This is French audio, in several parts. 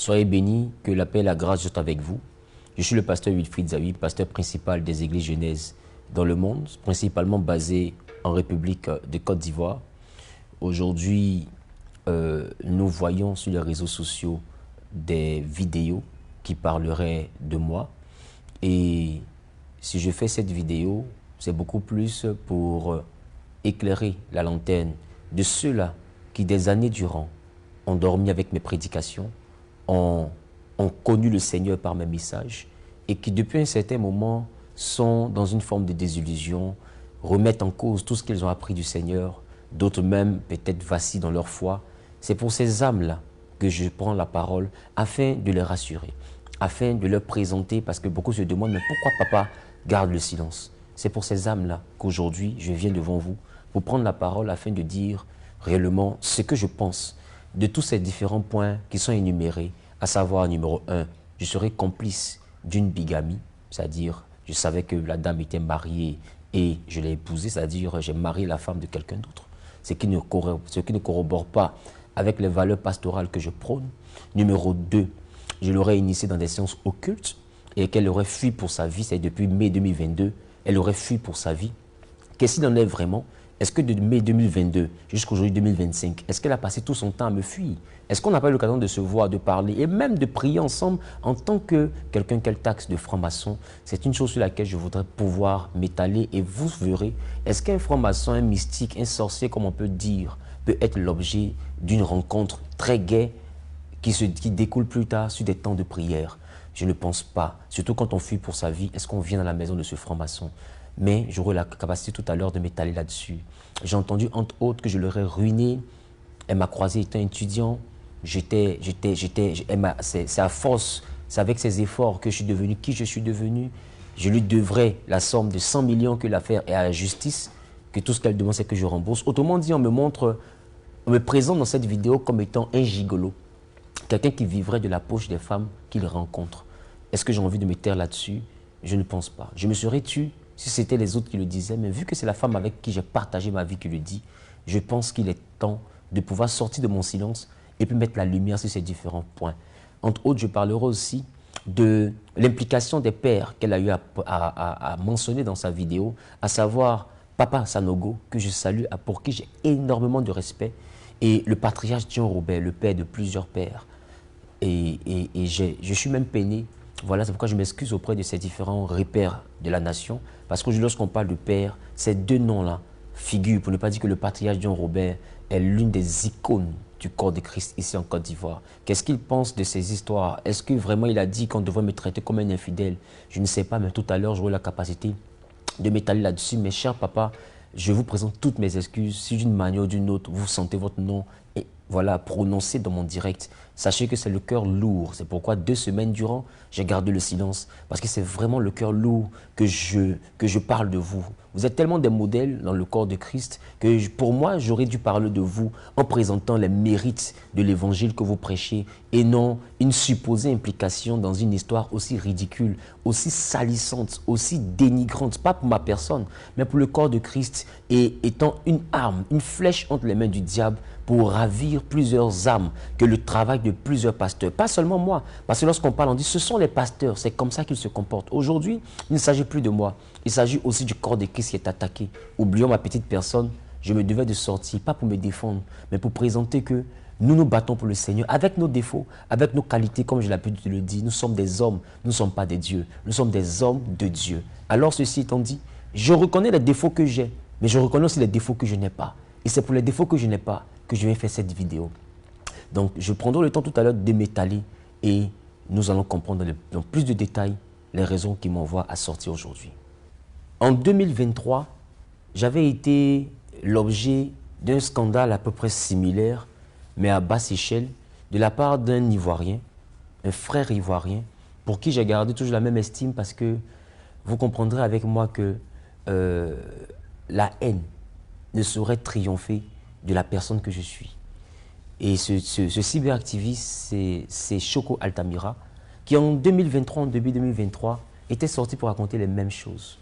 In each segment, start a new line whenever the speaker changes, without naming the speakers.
Soyez bénis, que la paix et la grâce soient avec vous. Je suis le pasteur Wilfried Zawi, pasteur principal des églises Genèse dans le monde, principalement basé en République de Côte d'Ivoire. Aujourd'hui, nous voyons sur les réseaux sociaux des vidéos qui parleraient de moi. Et si je fais cette vidéo, c'est beaucoup plus pour éclairer la lanterne de ceux-là qui, des années durant, ont dormi avec mes prédications, ont connu le Seigneur par mes messages et qui, depuis un certain moment, sont dans une forme de désillusion, remettent en cause tout ce qu'ils ont appris du Seigneur, d'autres même peut-être vacillent dans leur foi. C'est pour ces âmes-là que je prends la parole afin de les rassurer, afin de leur présenter, parce que beaucoup se demandent, mais pourquoi papa garde le silence? C'est pour ces âmes-là qu'aujourd'hui, je viens devant vous pour prendre la parole afin de dire réellement ce que je pense de tous ces différents points qui sont énumérés, à savoir, numéro 1, je serai complice d'une bigamie, c'est-à-dire je savais que la dame était mariée et je l'ai épousée, c'est-à-dire j'ai marié la femme de quelqu'un d'autre, ce qui ne corrobore pas avec les valeurs pastorales que je prône. Numéro 2, je l'aurais initiée dans des sciences occultes et qu'elle aurait fui pour sa vie, c'est depuis mai 2022, elle aurait fui pour sa vie. Qu'est-ce qu'il en est vraiment? Est-ce que de mai 2022 jusqu'à aujourd'hui 2025, est-ce qu'elle a passé tout son temps à me fuir? Est-ce qu'on n'a pas eu l'occasion de se voir, de parler et même de prier ensemble en tant que quelqu'un qu'elle taxe de franc-maçon? C'est une chose sur laquelle je voudrais pouvoir m'étaler et vous verrez. Est-ce qu'un franc-maçon, un mystique, un sorcier, comme on peut dire, peut être l'objet d'une rencontre très gaie qui découle plus tard sur des temps de prière? Je ne pense pas. Surtout quand on fuit pour sa vie, est-ce qu'on vient dans la maison de ce franc-maçon? Mais j'aurai la capacité tout à l'heure de m'étaler là-dessus. J'ai entendu entre autres que je l'aurais ruiné. Elle m'a croisé étant étudiant. C'est à force, c'est avec ses efforts que je suis devenu qui je suis devenu. Je lui devrais la somme de 100 millions que l'affaire est à la justice, que tout ce qu'elle demande c'est que je rembourse. Autrement dit, on me présente dans cette vidéo comme étant un gigolo. Quelqu'un qui vivrait de la poche des femmes qu'il rencontre. Est-ce que j'ai envie de me taire là-dessus? Je ne pense pas. Je me serais tu si c'était les autres qui le disaient, mais vu que c'est la femme avec qui j'ai partagé ma vie qui le dit, je pense qu'il est temps de pouvoir sortir de mon silence et puis mettre la lumière sur ces différents points. Entre autres, je parlerai aussi de l'implication des pères qu'elle a eu à mentionner dans sa vidéo, à savoir Papa Sanogo, que je salue, pour qui j'ai énormément de respect, et le patriarche John Robert, le père de plusieurs pères. Et je suis même peiné. Voilà, c'est pourquoi je m'excuse auprès de ces différents repères de la nation. Parce que lorsqu'on parle de père, ces deux noms-là figurent, pour ne pas dire que le patriarche John Robert est l'une des icônes du corps de Christ ici en Côte d'Ivoire. Qu'est-ce qu'il pense de ces histoires? Est-ce que vraiment il a dit qu'on devrait me traiter comme un infidèle? Je ne sais pas, mais tout à l'heure, j'aurai la capacité de m'étaler là-dessus. Mes chers papas, je vous présente toutes mes excuses. Si d'une manière ou d'une autre, vous sentez votre nom et voilà, prononcé dans mon direct, sachez que c'est le cœur lourd. C'est pourquoi 2 semaines durant, j'ai gardé le silence. Parce que c'est vraiment le cœur lourd que je parle de vous. Vous êtes tellement des modèles dans le corps de Christ que pour moi, j'aurais dû parler de vous en présentant les mérites de l'évangile que vous prêchez et non une supposée implication dans une histoire aussi ridicule, aussi salissante, aussi dénigrante, pas pour ma personne, mais pour le corps de Christ et étant une arme, une flèche entre les mains du diable pour ravir plusieurs âmes, que le travail de plusieurs pasteurs, pas seulement moi, parce que lorsqu'on parle, on dit ce sont les pasteurs, c'est comme ça qu'ils se comportent. Aujourd'hui, il ne s'agit plus de moi, il s'agit aussi du corps de Christ qui est attaqué. Oublions ma petite personne, je me devais de sortir, pas pour me défendre, mais pour présenter que nous nous battons pour le Seigneur, avec nos défauts, avec nos qualités, comme je l'ai l'habitude de le dire. Nous sommes des hommes, nous ne sommes pas des dieux, nous sommes des hommes de Dieu. Alors ceci étant dit, je reconnais les défauts que j'ai, mais je reconnais aussi les défauts que je n'ai pas. Et c'est pour les défauts que je n'ai pas que je vais faire cette vidéo. Donc, je prendrai le temps tout à l'heure de m'étaler et nous allons comprendre dans plus de détails les raisons qui m'envoient à sortir aujourd'hui. En 2023, j'avais été l'objet d'un scandale à peu près similaire, mais à basse échelle, de la part d'un Ivoirien, un frère ivoirien, pour qui j'ai gardé toujours la même estime parce que vous comprendrez avec moi que la haine ne saurait triompher de la personne que je suis. Et ce cyberactiviste, c'est Choco Altamira, qui en 2023, en début 2023, était sorti pour raconter les mêmes choses.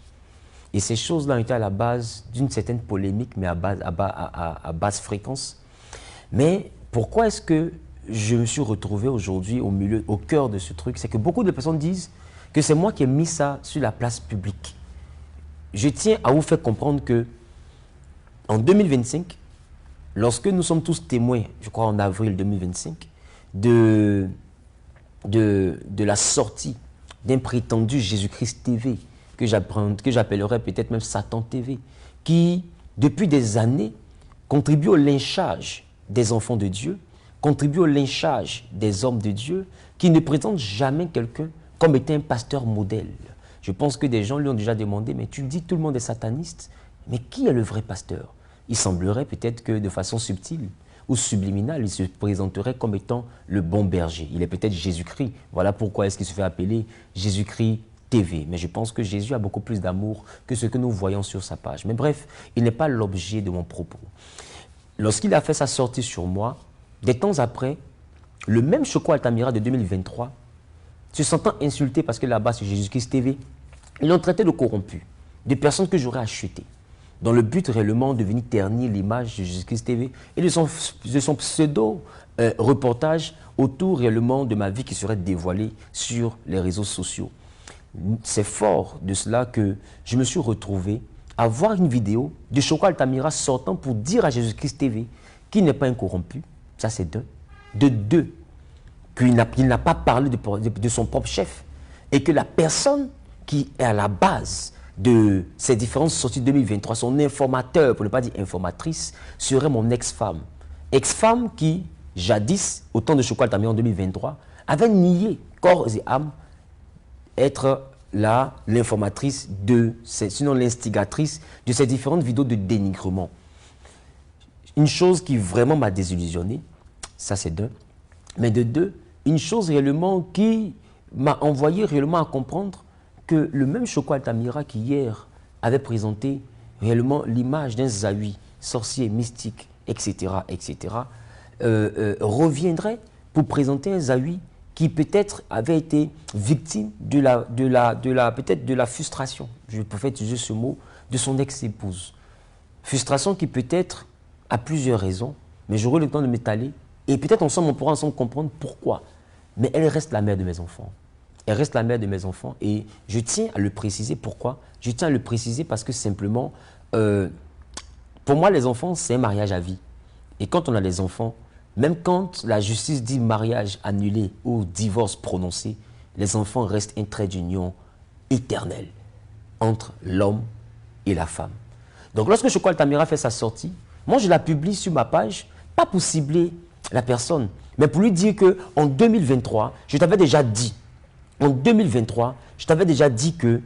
Et ces choses-là ont été à la base d'une certaine polémique, mais à basse fréquence. Mais pourquoi est-ce que je me suis retrouvé aujourd'hui au cœur de ce truc, c'est que beaucoup de personnes disent que c'est moi qui ai mis ça sur la place publique. Je tiens à vous faire comprendre que en 2025, lorsque nous sommes tous témoins, je crois en avril 2025, de la sortie d'un prétendu Jésus-Christ TV, que j'appellerais peut-être même Satan TV, qui, depuis des années, contribue au lynchage des enfants de Dieu, contribue au lynchage des hommes de Dieu, qui ne présentent jamais quelqu'un comme étant un pasteur modèle. Je pense que des gens lui ont déjà demandé, mais tu dis que tout le monde est sataniste, mais qui est le vrai pasteur? Il semblerait peut-être que de façon subtile ou subliminale, il se présenterait comme étant le bon berger. Il est peut-être Jésus-Christ. Voilà pourquoi est-ce qu'il se fait appeler Jésus-Christ TV. Mais je pense que Jésus a beaucoup plus d'amour que ce que nous voyons sur sa page. Mais bref, il n'est pas l'objet de mon propos. Lorsqu'il a fait sa sortie sur moi, des temps après, le même Choco Altamira de 2023, se sentant insulté parce que là-bas c'est Jésus-Christ TV, ils l'ont traité de corrompu, de personnes que j'aurais achetées, dans le but réellement de venir ternir l'image de Jésus-Christ TV et de son pseudo-reportage autour réellement de ma vie qui serait dévoilée sur les réseaux sociaux. C'est fort de cela que je me suis retrouvé à voir une vidéo de Choco Altamira sortant pour dire à Jésus-Christ TV qu'il n'est pas incorrompu, ça c'est d'un. De deux, qu'il n'a pas parlé de son propre chef et que la personne qui est à la base de ces différentes sorties 2023, son informateur, pour ne pas dire informatrice, serait mon ex-femme. Ex-femme qui, jadis, au temps de Choco Altamira en 2023, avait nié corps et âme être là l'informatrice sinon l'instigatrice de ces différentes vidéos de dénigrement. Une chose qui vraiment m'a désillusionné, ça c'est d'un, mais de deux, une chose réellement qui m'a envoyé réellement à comprendre que le même Choco Altamira qui hier avait présenté réellement l'image d'un Zawi, sorcier, mystique, etc., reviendrait pour présenter un Zawi qui peut-être avait été victime peut-être de la frustration, je préfère utiliser ce mot, de son ex-épouse. Frustration qui peut-être a plusieurs raisons, mais j'aurai le temps de m'étaler et peut-être ensemble on pourra ensemble comprendre pourquoi. Mais elle reste la mère de mes enfants. Elle reste la mère de mes enfants et je tiens à le préciser. Pourquoi? Je tiens à le préciser parce que simplement, pour moi les enfants c'est un mariage à vie. Et quand on a des enfants, même quand la justice dit mariage annulé ou divorce prononcé, les enfants restent un trait d'union éternel entre l'homme et la femme. Donc lorsque Choco Altamira fait sa sortie, moi je la publie sur ma page, pas pour cibler la personne, mais pour lui dire qu'en 2023, je t'avais déjà dit, en 2023, je t'avais déjà dit que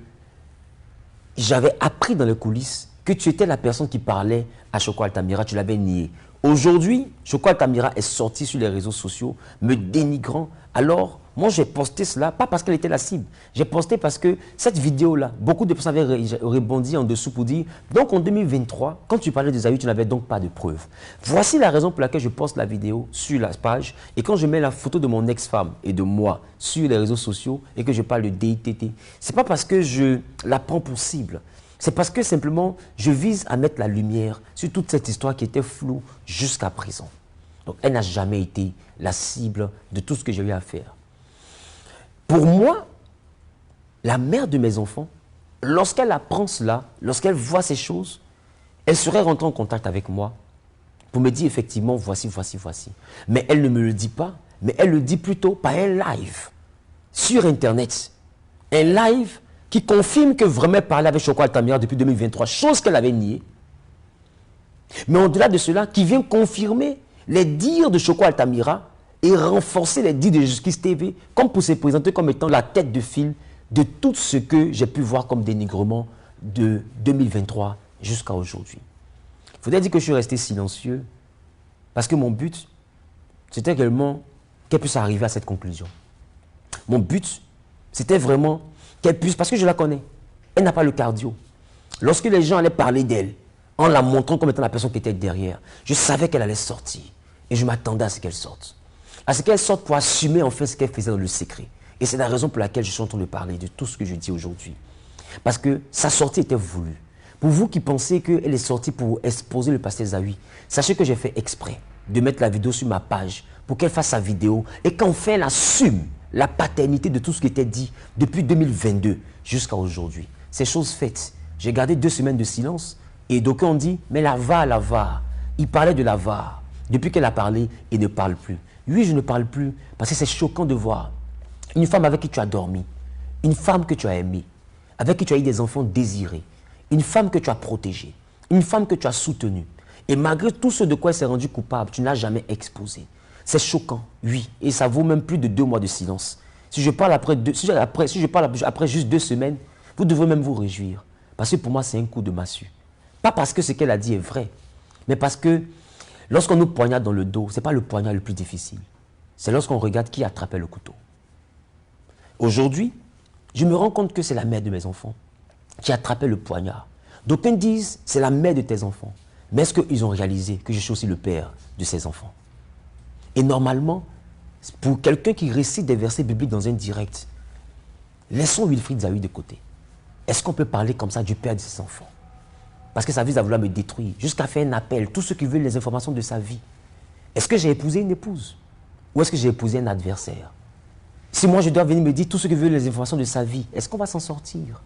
j'avais appris dans les coulisses que tu étais la personne qui parlait à Choco Altamira, tu l'avais nié. Aujourd'hui, Choco Altamira est sorti sur les réseaux sociaux me dénigrant. Alors, moi j'ai posté cela, pas parce qu'elle était la cible. J'ai posté parce que cette vidéo-là, beaucoup de personnes avaient rebondi en dessous pour dire donc en 2023, quand tu parlais de Zawi, tu n'avais donc pas de preuves. Voici la raison pour laquelle je poste la vidéo sur la page et quand je mets la photo de mon ex-femme et de moi sur les réseaux sociaux et que je parle de DITT, ce n'est pas parce que je la prends pour cible. C'est parce que simplement, je vise à mettre la lumière sur toute cette histoire qui était floue jusqu'à présent. Donc, elle n'a jamais été la cible de tout ce que j'ai eu à faire. Pour moi, la mère de mes enfants, lorsqu'elle apprend cela, lorsqu'elle voit ces choses, elle serait rentrée en contact avec moi pour me dire effectivement, voici. Mais elle ne me le dit pas, mais elle le dit plutôt par un live sur Internet. Un live qui confirme que vraiment elle parlait avec Choco Altamira depuis 2023, chose qu'elle avait niée. Mais au-delà de cela, qui vient confirmer les dires de Choco Altamira et renforcer les dires de Jésus-Christ TV, comme pour se présenter comme étant la tête de file de tout ce que j'ai pu voir comme dénigrement de 2023 jusqu'à aujourd'hui. Il faudrait dire que je suis resté silencieux parce que mon but, c'était également qu'elle puisse arriver à cette conclusion. Mon but, c'était vraiment qu'elle puisse, parce que je la connais, elle n'a pas le cardio. Lorsque les gens allaient parler d'elle, en la montrant comme étant la personne qui était derrière, je savais qu'elle allait sortir. Et je m'attendais à ce qu'elle sorte. À ce qu'elle sorte pour assumer en fait ce qu'elle faisait dans le secret. Et c'est la raison pour laquelle je suis en train de parler de tout ce que je dis aujourd'hui. Parce que sa sortie était voulue. Pour vous qui pensez qu'elle est sortie pour exposer le pasteur Zawi, sachez que j'ai fait exprès de mettre la vidéo sur ma page pour qu'elle fasse sa vidéo et qu'enfin elle assume la paternité de tout ce qui était dit depuis 2022 jusqu'à aujourd'hui. Ces choses faites. J'ai gardé 2 semaines de silence et d'aucuns ont dit, mais la VAR. Il parlait de la VAR. Depuis qu'elle a parlé, il ne parle plus. Oui, je ne parle plus parce que c'est choquant de voir une femme avec qui tu as dormi, une femme que tu as aimée, avec qui tu as eu des enfants désirés, une femme que tu as protégée, une femme que tu as soutenue. Et malgré tout ce de quoi elle s'est rendue coupable, tu ne l'as jamais exposée. C'est choquant, oui. Et ça vaut même plus de 2 mois de silence. Si je parle après juste 2 semaines, vous devrez même vous réjouir. Parce que pour moi, c'est un coup de massue. Pas parce que ce qu'elle a dit est vrai, mais parce que lorsqu'on nous poignarde dans le dos, ce n'est pas le poignard le plus difficile. C'est lorsqu'on regarde qui attrapait le couteau. Aujourd'hui, je me rends compte que c'est la mère de mes enfants qui attrapait le poignard. D'aucuns disent c'est la mère de tes enfants. Mais est-ce qu'ils ont réalisé que je suis aussi le père de ces enfants? Et normalement, pour quelqu'un qui récite des versets bibliques dans un direct, laissons Wilfried Zawi de côté. Est-ce qu'on peut parler comme ça du père de ses enfants? Parce que ça vise à vouloir me détruire, jusqu'à faire un appel, tous ceux qui veulent les informations de sa vie. Est-ce que j'ai épousé une épouse? Ou est-ce que j'ai épousé un adversaire? Si moi je dois venir me dire tous ceux qui veulent les informations de sa vie, est-ce qu'on va s'en sortir?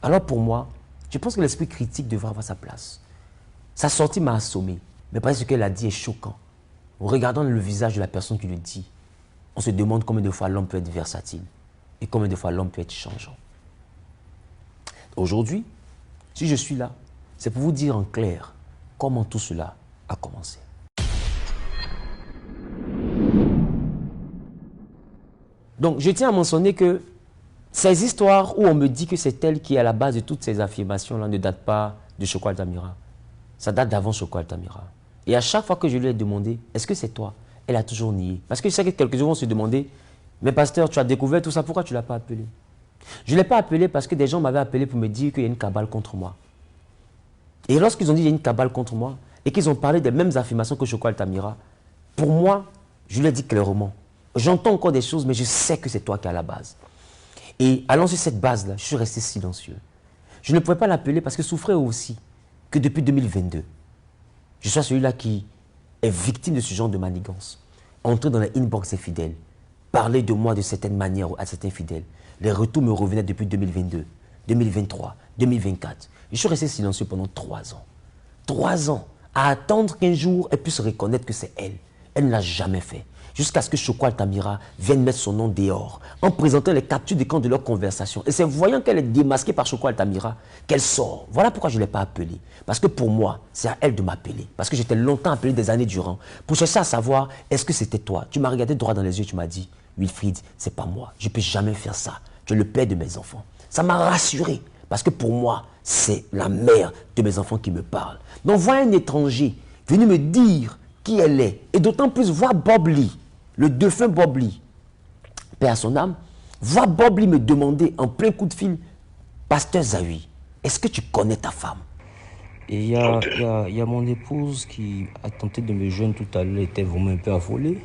Alors pour moi, je pense que l'esprit critique devrait avoir sa place. Sa sortie m'a assommé, mais parce que ce qu'elle a dit est choquant. En regardant le visage de la personne qui le dit, on se demande combien de fois l'homme peut être versatile et combien de fois l'homme peut être changeant. Aujourd'hui, si je suis là, c'est pour vous dire en clair comment tout cela a commencé. Donc, je tiens à mentionner que ces histoires où on me dit que c'est elle qui est à la base de toutes ces affirmations-là ne datent pas de Choco Altamira. Ça date d'avant Choco Altamira. Et à chaque fois que je lui ai demandé, est-ce que c'est toi? Elle a toujours nié. Parce que je sais que quelques-uns vont se demander, mais pasteur, tu as découvert tout ça, pourquoi tu ne l'as pas appelé? Je ne l'ai pas appelé parce que des gens m'avaient appelé pour me dire qu'il y a une cabale contre moi. Et lorsqu'ils ont dit qu'il y a une cabale contre moi, et qu'ils ont parlé des mêmes affirmations que Choco Altamira, pour moi, je lui ai dit clairement, j'entends encore des choses, mais je sais que c'est toi qui es à la base. Et allant sur cette base-là, je suis resté silencieux. Je ne pouvais pas l'appeler parce que souffrait aussi que depuis 2022, je sois celui-là qui est victime de ce genre de manigance. Entrer dans la inbox des fidèles, parler de moi de certaines manières à certains fidèles. Les retours me revenaient depuis 2022, 2023, 2024. Je suis resté silencieux pendant 3 ans. 3 ans à attendre qu'un jour elle puisse reconnaître que c'est elle. Elle ne l'a jamais fait. Jusqu'à ce que Choco Altamira vienne mettre son nom dehors, en présentant les captures d'écran de leur conversation. Et c'est voyant qu'elle est démasquée par Choco Altamira qu'elle sort. Voilà pourquoi je ne l'ai pas appelée. Parce que pour moi, c'est à elle de m'appeler. Parce que j'étais longtemps appelé des années durant pour chercher à savoir, est-ce que c'était toi? Tu m'as regardé droit dans les yeux, tu m'as dit, Wilfried, c'est pas moi. Je ne peux jamais faire ça. Tu es le père de mes enfants. Ça m'a rassuré. Parce que pour moi, c'est la mère de mes enfants qui me parle. Donc voir un étranger venir me dire qui elle est, et d'autant plus voir Bob Lee, le défunt Bob Lee, paix à son âme, voir Bob Lee me demander en plein coup de fil, pasteur Zawi, est-ce que tu connais ta femme?
Et il y a mon épouse qui a tenté de me joindre tout à l'heure, était vraiment un peu affolée.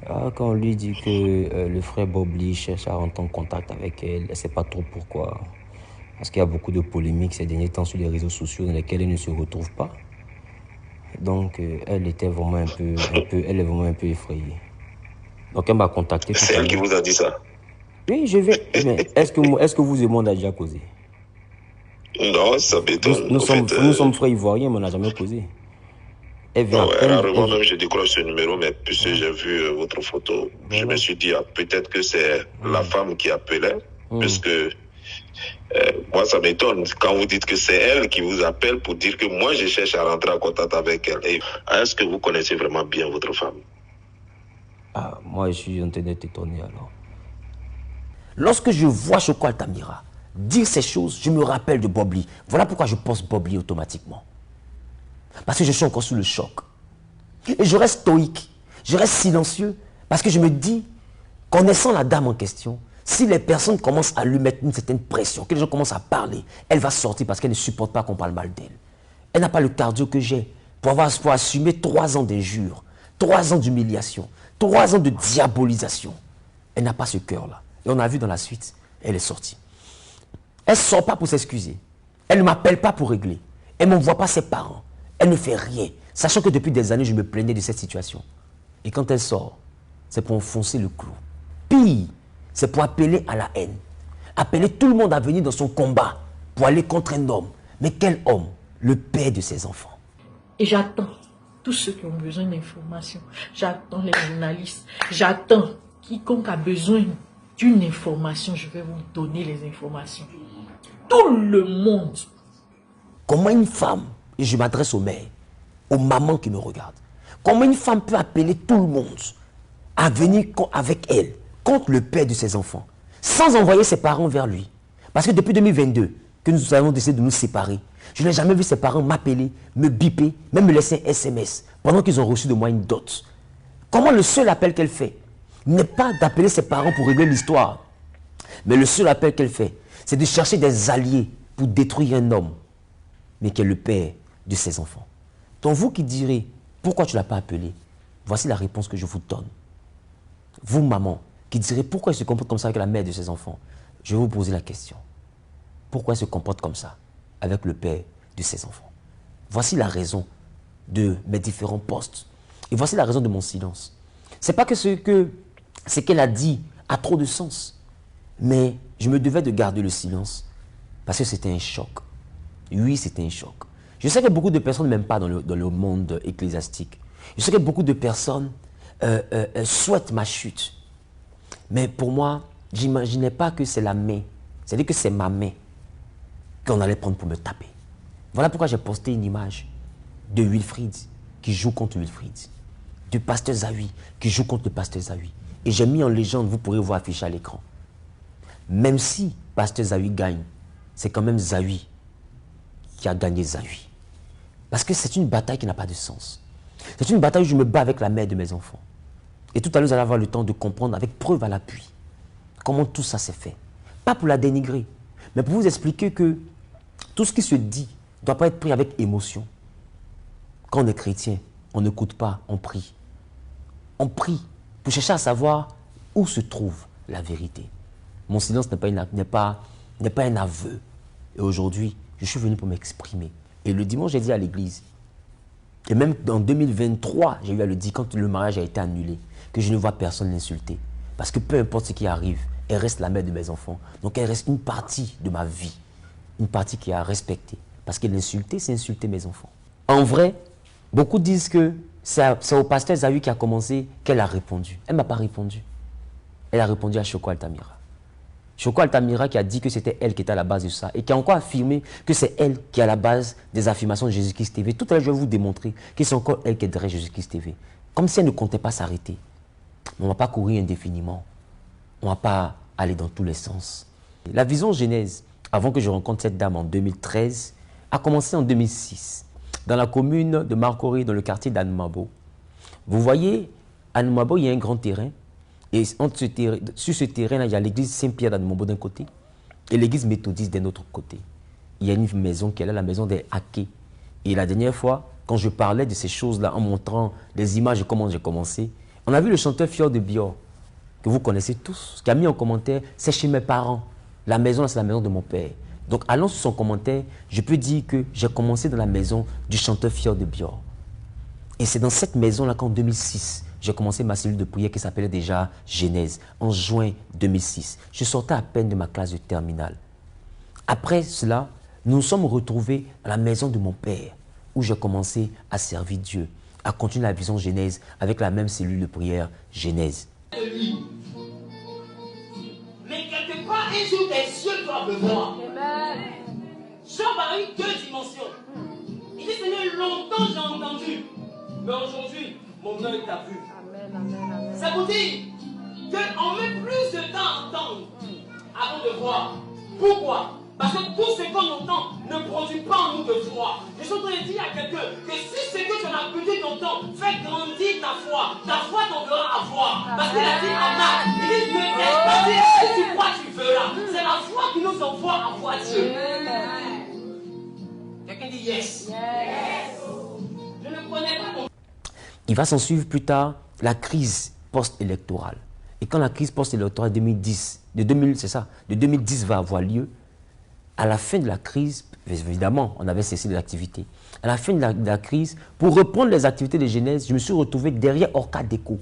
Quand on lui dit que le frère Bob Lee cherche à rentrer en contact avec elle, elle ne sait pas trop pourquoi. Parce qu'il y a beaucoup de polémiques ces derniers temps sur les réseaux sociaux dans lesquels elle ne se retrouve pas. Donc, elle était vraiment elle est vraiment un peu effrayée. Donc, elle m'a contacté.
C'est elle qui vous a dit ça?
Oui, je vais. Mais est-ce que vous et moi, on a déjà causé?
Non, ça m'étonne.
Nous sommes frères ivoiriens, mais on n'a jamais causé. Elle vient.
Rarement même je décroche ce numéro, mais puisque j'ai vu votre photo, je me suis dit, peut-être que c'est la femme qui appelait, puisque moi, ça m'étonne quand vous dites que c'est elle qui vous appelle pour dire que moi, je cherche à rentrer en contact avec elle. Est-ce que vous connaissez vraiment bien votre femme?
Moi, je suis en train d'être étonné alors.
Lorsque je vois Choco Altamira dire ces choses, je me rappelle de Bob Lee. Voilà pourquoi je pense Bob Lee automatiquement. Parce que je suis encore sous le choc. Et je reste stoïque, je reste silencieux, parce que je me dis, connaissant la dame en question, si les personnes commencent à lui mettre une certaine pression, que les gens commencent à parler, elle va sortir parce qu'elle ne supporte pas qu'on parle mal d'elle. Elle n'a pas le cardio que j'ai pour assumer 3 ans d'injures, 3 ans d'humiliation, 3 ans de diabolisation. Elle n'a pas ce cœur-là. Et on a vu dans la suite, elle est sortie. Elle ne sort pas pour s'excuser. Elle ne m'appelle pas pour régler. Elle ne m'envoie pas ses parents. Elle ne fait rien. Sachant que depuis des années, je me plaignais de cette situation. Et quand elle sort, c'est pour enfoncer le clou. Pire, c'est pour appeler à la haine. Appeler tout le monde à venir dans son combat pour aller contre un homme. Mais quel homme? Le père de ses enfants.
Et j'attends tous ceux qui ont besoin d'informations. J'attends les journalistes. J'attends quiconque a besoin d'une information. Je vais vous donner les informations. Tout le monde.
Comment une femme, et je m'adresse aux mères, aux mamans qui me regardent, comment une femme peut appeler tout le monde à venir avec elle contre le père de ses enfants, sans envoyer ses parents vers lui? Parce que depuis 2022, que nous avons décidé de nous séparer, je n'ai jamais vu ses parents m'appeler, me biper, même me laisser un SMS, pendant qu'ils ont reçu de moi une dot. Comment le seul appel qu'elle fait n'est pas d'appeler ses parents pour régler l'histoire, mais le seul appel qu'elle fait, c'est de chercher des alliés pour détruire un homme, mais qui est le père de ses enfants. Donc vous qui direz, pourquoi tu ne l'as pas appelé? Voici la réponse que je vous donne. Vous, maman, qui direz, pourquoi il se comporte comme ça avec la mère de ses enfants? Je vais vous poser la question. Pourquoi il se comporte comme ça avec le père de ses enfants? Voici la raison de mes différents postes. Et voici la raison de mon silence. Ce n'est pas que ce qu'elle a dit a trop de sens. Mais je me devais de garder le silence parce que c'était un choc. Oui, c'était un choc. Je sais que beaucoup de personnes ne m'aiment pas dans le monde ecclésiastique. Je sais que beaucoup de personnes souhaitent ma chute. Mais pour moi, je n'imaginais pas que c'est la main. C'est-à-dire que c'est ma main qu'on allait prendre pour me taper. Voilà pourquoi j'ai posté une image de Wilfried qui joue contre Wilfried, de pasteur Zawi qui joue contre le pasteur Zawi. Et j'ai mis en légende, vous pourrez voir affiché à l'écran. Même si pasteur Zawi gagne, c'est quand même Zawi qui a gagné Zawi. Parce que c'est une bataille qui n'a pas de sens. C'est une bataille où je me bats avec la mère de mes enfants. Et tout à l'heure, vous allez avoir le temps de comprendre avec preuve à l'appui comment tout ça s'est fait. Pas pour la dénigrer, mais pour vous expliquer que tout ce qui se dit ne doit pas être pris avec émotion. Quand on est chrétien, on n'écoute pas, on prie. On prie pour chercher à savoir où se trouve la vérité. Mon silence n'est pas un aveu. Et aujourd'hui, je suis venu pour m'exprimer. Et le dimanche, j'ai dit à l'église, et même en 2023, j'ai eu à le dire quand le mariage a été annulé, que je ne vois personne l'insulter. Parce que peu importe ce qui arrive, elle reste la mère de mes enfants. Donc elle reste une partie de ma vie. Une partie qui est à respecter. Parce que l'insulter, c'est insulter mes enfants. En vrai, beaucoup disent que c'est au pasteur Zawi qui a commencé qu'elle a répondu. Elle ne m'a pas répondu. Elle a répondu à Choco Altamira. Choco Altamira qui a dit que c'était elle qui était à la base de ça et qui a encore affirmé que c'est elle qui est à la base des affirmations de Jésus-Christ TV. Tout à l'heure, je vais vous démontrer que c'est encore elle qui est derrière Jésus-Christ TV. Comme si elle ne comptait pas s'arrêter. On ne va pas courir indéfiniment. On ne va pas aller dans tous les sens. La vision Genèse, avant que je rencontre cette dame en 2013, a commencé en 2006, dans la commune de Marcory, dans le quartier d'Anoumabo. Vous voyez, à Anoumabo, il y a un grand terrain. Et sur ce terrain-là, il y a l'église Saint-Pierre d'Anoumabo d'un côté et l'église méthodiste d'un autre côté. Il y a une maison qui est là, la maison des Hackés. Et la dernière fois, quand je parlais de ces choses-là, en montrant les images de comment j'ai commencé, on a vu le chanteur Fior de Bior, que vous connaissez tous, qui a mis en commentaire « C'est chez mes parents. La maison, c'est la maison de mon père. » Donc, allant sur son commentaire, je peux dire que j'ai commencé dans la maison du chanteur Fior de Bior. Et c'est dans cette maison-là qu'en 2006, j'ai commencé ma cellule de prière qui s'appelait déjà Genèse, en juin 2006. Je sortais à peine de ma classe de terminale. Après cela, nous nous sommes retrouvés à la maison de mon père, où j'ai commencé à servir Dieu, à continuer la vision Genèse avec la même cellule de prière Genèse.
Mais quelque part, un jour, tes yeux doivent me voir. Job a eu deux dimensions. Il dit, Seigneur, longtemps j'ai entendu, mais aujourd'hui, mon œil t'a vu. Ça vous dit qu'on met plus de temps à entendre avant de voir. Pourquoi? Parce que tout ce qu'on entend ne produit pas en nous de foi. Je suis en train de dire à quelqu'un que si ce que tu as l'habitude d'entendre fait grandir ta foi t'enverra à voir. Parce qu'il a dit à Marc, il dit ne laisse pas dire si tu crois tu verras. C'est la foi qui nous envoie à voir Dieu. Quelqu'un dit yes. Je ne connais pas ton...
Il va s'en suivre plus tard la crise post-électorale. Et quand la crise post-électorale de 2010 va avoir lieu, à la fin de la crise, évidemment, on avait cessé l'activité. À la fin de la crise, pour reprendre les activités de Genèse, je me suis retrouvé derrière Orca Déco.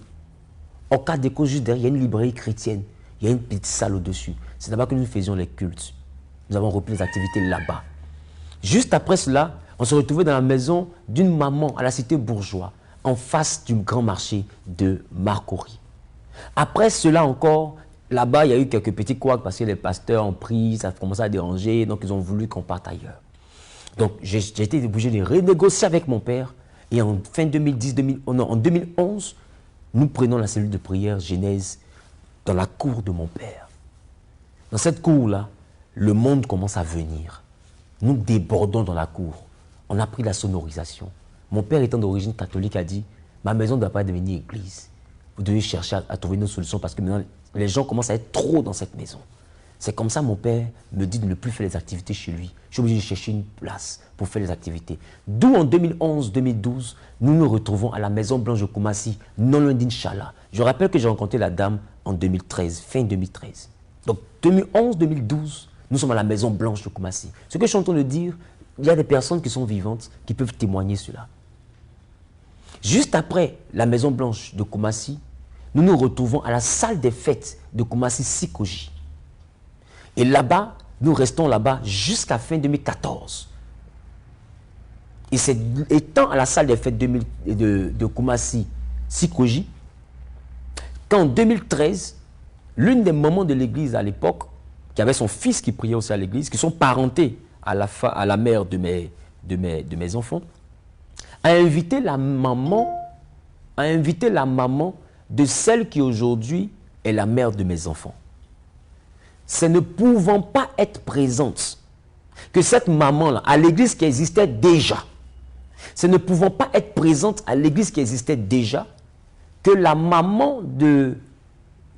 Orca Déco, juste derrière, il y a une librairie chrétienne. Il y a une petite salle au-dessus. C'est là-bas que nous faisions les cultes. Nous avons repris les activités là-bas. Juste après cela, on se retrouvait dans la maison d'une maman à la cité bourgeois, en face du grand marché de Marcory. Après cela encore, là-bas, il y a eu quelques petits couacs parce que les pasteurs ont pris, ça a commencé à déranger, donc ils ont voulu qu'on parte ailleurs. Donc j'ai été obligé de renégocier avec mon père et en fin 2011, nous prenons la cellule de prière Genèse dans la cour de mon père. Dans cette cour-là, le monde commence à venir. Nous débordons dans la cour. On a pris la sonorisation. Mon père étant d'origine catholique a dit, ma maison ne doit pas devenir église. Vous devez chercher à trouver une autre solution parce que maintenant, les gens commencent à être trop dans cette maison. C'est comme ça mon père me dit de ne plus faire les activités chez lui. Je suis obligé de chercher une place pour faire les activités. D'où en 2011-2012, nous nous retrouvons à la Maison Blanche de Koumassi, non loin d'Inch'Allah. Je rappelle que j'ai rencontré la dame en 2013, fin 2013. Donc 2011-2012, nous sommes à la Maison Blanche de Koumassi. Ce que je suis en train de dire, il y a des personnes qui sont vivantes qui peuvent témoigner cela. Juste après la Maison Blanche de Koumassi, nous nous retrouvons à la salle des fêtes de Koumassi Sikoji. Et là-bas, nous restons là-bas jusqu'à fin 2014. Et c'est étant à la salle des fêtes de Koumassi Sikoji qu'en 2013, l'une des mamans de l'église à l'époque, qui avait son fils qui priait aussi à l'église, qui sont parentés à la mère de mes enfants, a invité la maman de celle qui aujourd'hui est la mère de mes enfants. C'est ne pouvant pas être présente que cette maman-là, à l'église qui existait déjà, c'est ne pouvant pas être présente à l'église qui existait déjà, que la maman de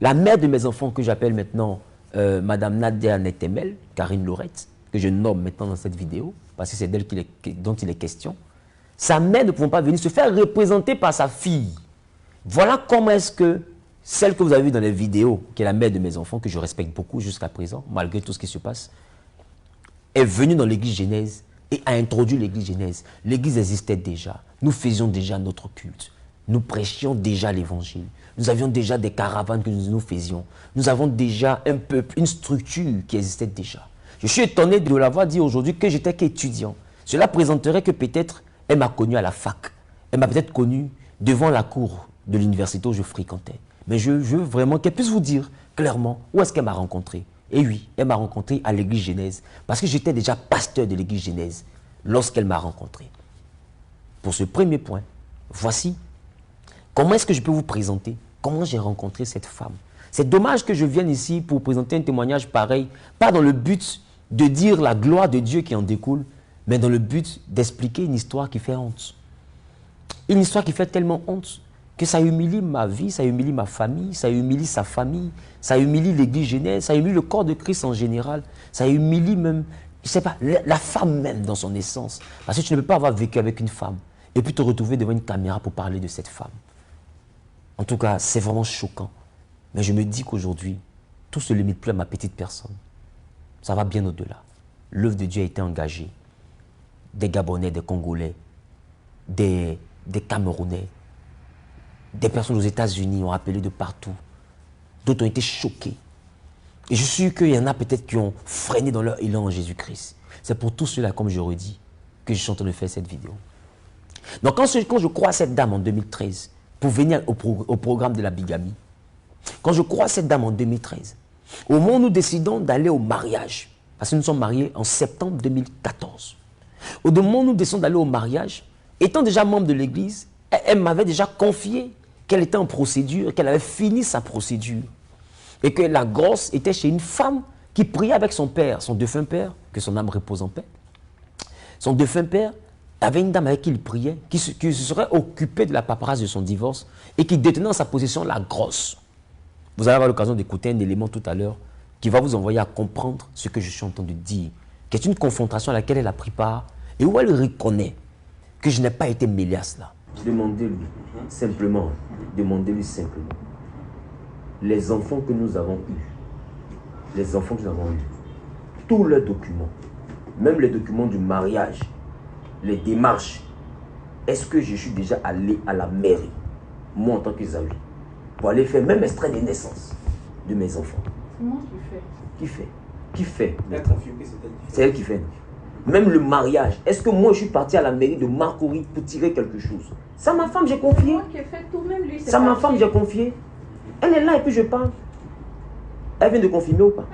la mère de mes enfants, que j'appelle maintenant Madame Nadia Netemel, Karine Laurette, que je nomme maintenant dans cette vidéo, parce que c'est d'elle dont il est question, sa mère ne pouvant pas venir se faire représenter par sa fille. Voilà comment est-ce que celle que vous avez vue dans les vidéos, qui est la mère de mes enfants, que je respecte beaucoup jusqu'à présent, malgré tout ce qui se passe, est venue dans l'église Genèse et a introduit l'église Genèse. L'église existait déjà. Nous faisions déjà notre culte. Nous prêchions déjà l'évangile. Nous avions déjà des caravanes que nous faisions. Nous avons déjà un peuple, une structure qui existait déjà. Je suis étonné de l'avoir dit aujourd'hui que j'étais qu'étudiant. Cela présenterait que peut-être elle m'a connu à la fac. Elle m'a peut-être connu devant la cour de l'université où je fréquentais. Mais je veux vraiment qu'elle puisse vous dire clairement où est-ce qu'elle m'a rencontré. Et oui, elle m'a rencontré à l'église Genèse parce que j'étais déjà pasteur de l'église Genèse lorsqu'elle m'a rencontré. Pour ce premier point, voici comment est-ce que je peux vous présenter comment j'ai rencontré cette femme. C'est dommage que je vienne ici pour présenter un témoignage pareil, pas dans le but de dire la gloire de Dieu qui en découle, mais dans le but d'expliquer une histoire qui fait honte. Une histoire qui fait tellement honte que ça humilie ma vie, ça humilie ma famille, ça humilie sa famille, ça humilie l'église Genèse, ça humilie le corps de Christ en général, ça humilie même, je sais pas, la femme même dans son essence. Parce que tu ne peux pas avoir vécu avec une femme et puis te retrouver devant une caméra pour parler de cette femme. En tout cas, c'est vraiment choquant. Mais je me dis qu'aujourd'hui, tout ne se limite plus à ma petite personne. Ça va bien au-delà. L'œuvre de Dieu a été engagée. Des Gabonais, des Congolais, des Camerounais, des personnes aux États-Unis ont appelé de partout. D'autres ont été choqués. Et je suis sûr qu'il y en a peut-être qui ont freiné dans leur élan en Jésus-Christ. C'est pour tout cela, comme je redis, que je suis en train de faire cette vidéo. Donc quand je crois à cette dame en 2013, pour venir au programme de la bigamie, quand je crois à cette dame en 2013, au moment où nous décidons d'aller au mariage, parce que nous sommes mariés en septembre 2014, au moment où nous décidons d'aller au mariage, étant déjà membre de l'église, elle m'avait déjà confié qu'elle était en procédure, qu'elle avait fini sa procédure. Et que la grosse était chez une femme qui priait avec son père, son défunt père, que son âme repose en paix. Son défunt père avait une dame avec qui il priait, qui se serait occupée de la paperasse de son divorce et qui détenait en sa possession la grosse. Vous allez avoir l'occasion d'écouter un élément tout à l'heure qui va vous envoyer à comprendre ce que je suis en train de dire, qui est une confrontation à laquelle elle a pris part et où elle reconnaît que je n'ai pas été mêlé à cela. Demandez-lui simplement, les enfants que nous avons eus, tous les documents, même les documents du mariage, les démarches. Est-ce que je suis déjà allé à la mairie, moi en tant que Zawi, pour aller faire même extrait de naissance de mes enfants?
C'est moi qui fais.
Qui fait? Qui fait?
C'est
elle qui fait. Même le mariage. Est-ce que moi je suis parti à la mairie de Marcory pour tirer quelque chose? Ça, ma femme, j'ai confié.
C'est moi qui ai fait tout, même lui.
Ça, ma femme, j'ai confié. Elle est là et puis je parle. Elle vient de confirmer ou pas?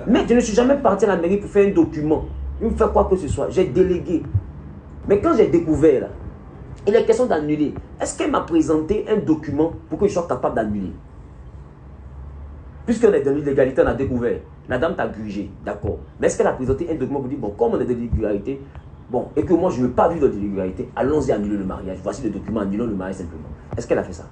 Mais je ne suis jamais parti à la mairie pour faire un document. Il me fait quoi que ce soit. J'ai délégué. Mais quand j'ai découvert, là, il est question d'annuler. Est-ce qu'elle m'a présenté un document pour que je sois capable d'annuler? Puisqu'on est dans l'illégalité, on a découvert. La dame t'a grugé, d'accord. Mais est-ce qu'elle a présenté un document pour dire, bon, comme on est dans l'illégalité, bon, et que moi je ne veux pas vivre dans l'illégalité, allons-y annuler le mariage. Voici le document, annulons le mariage simplement. Est-ce qu'elle a fait ça?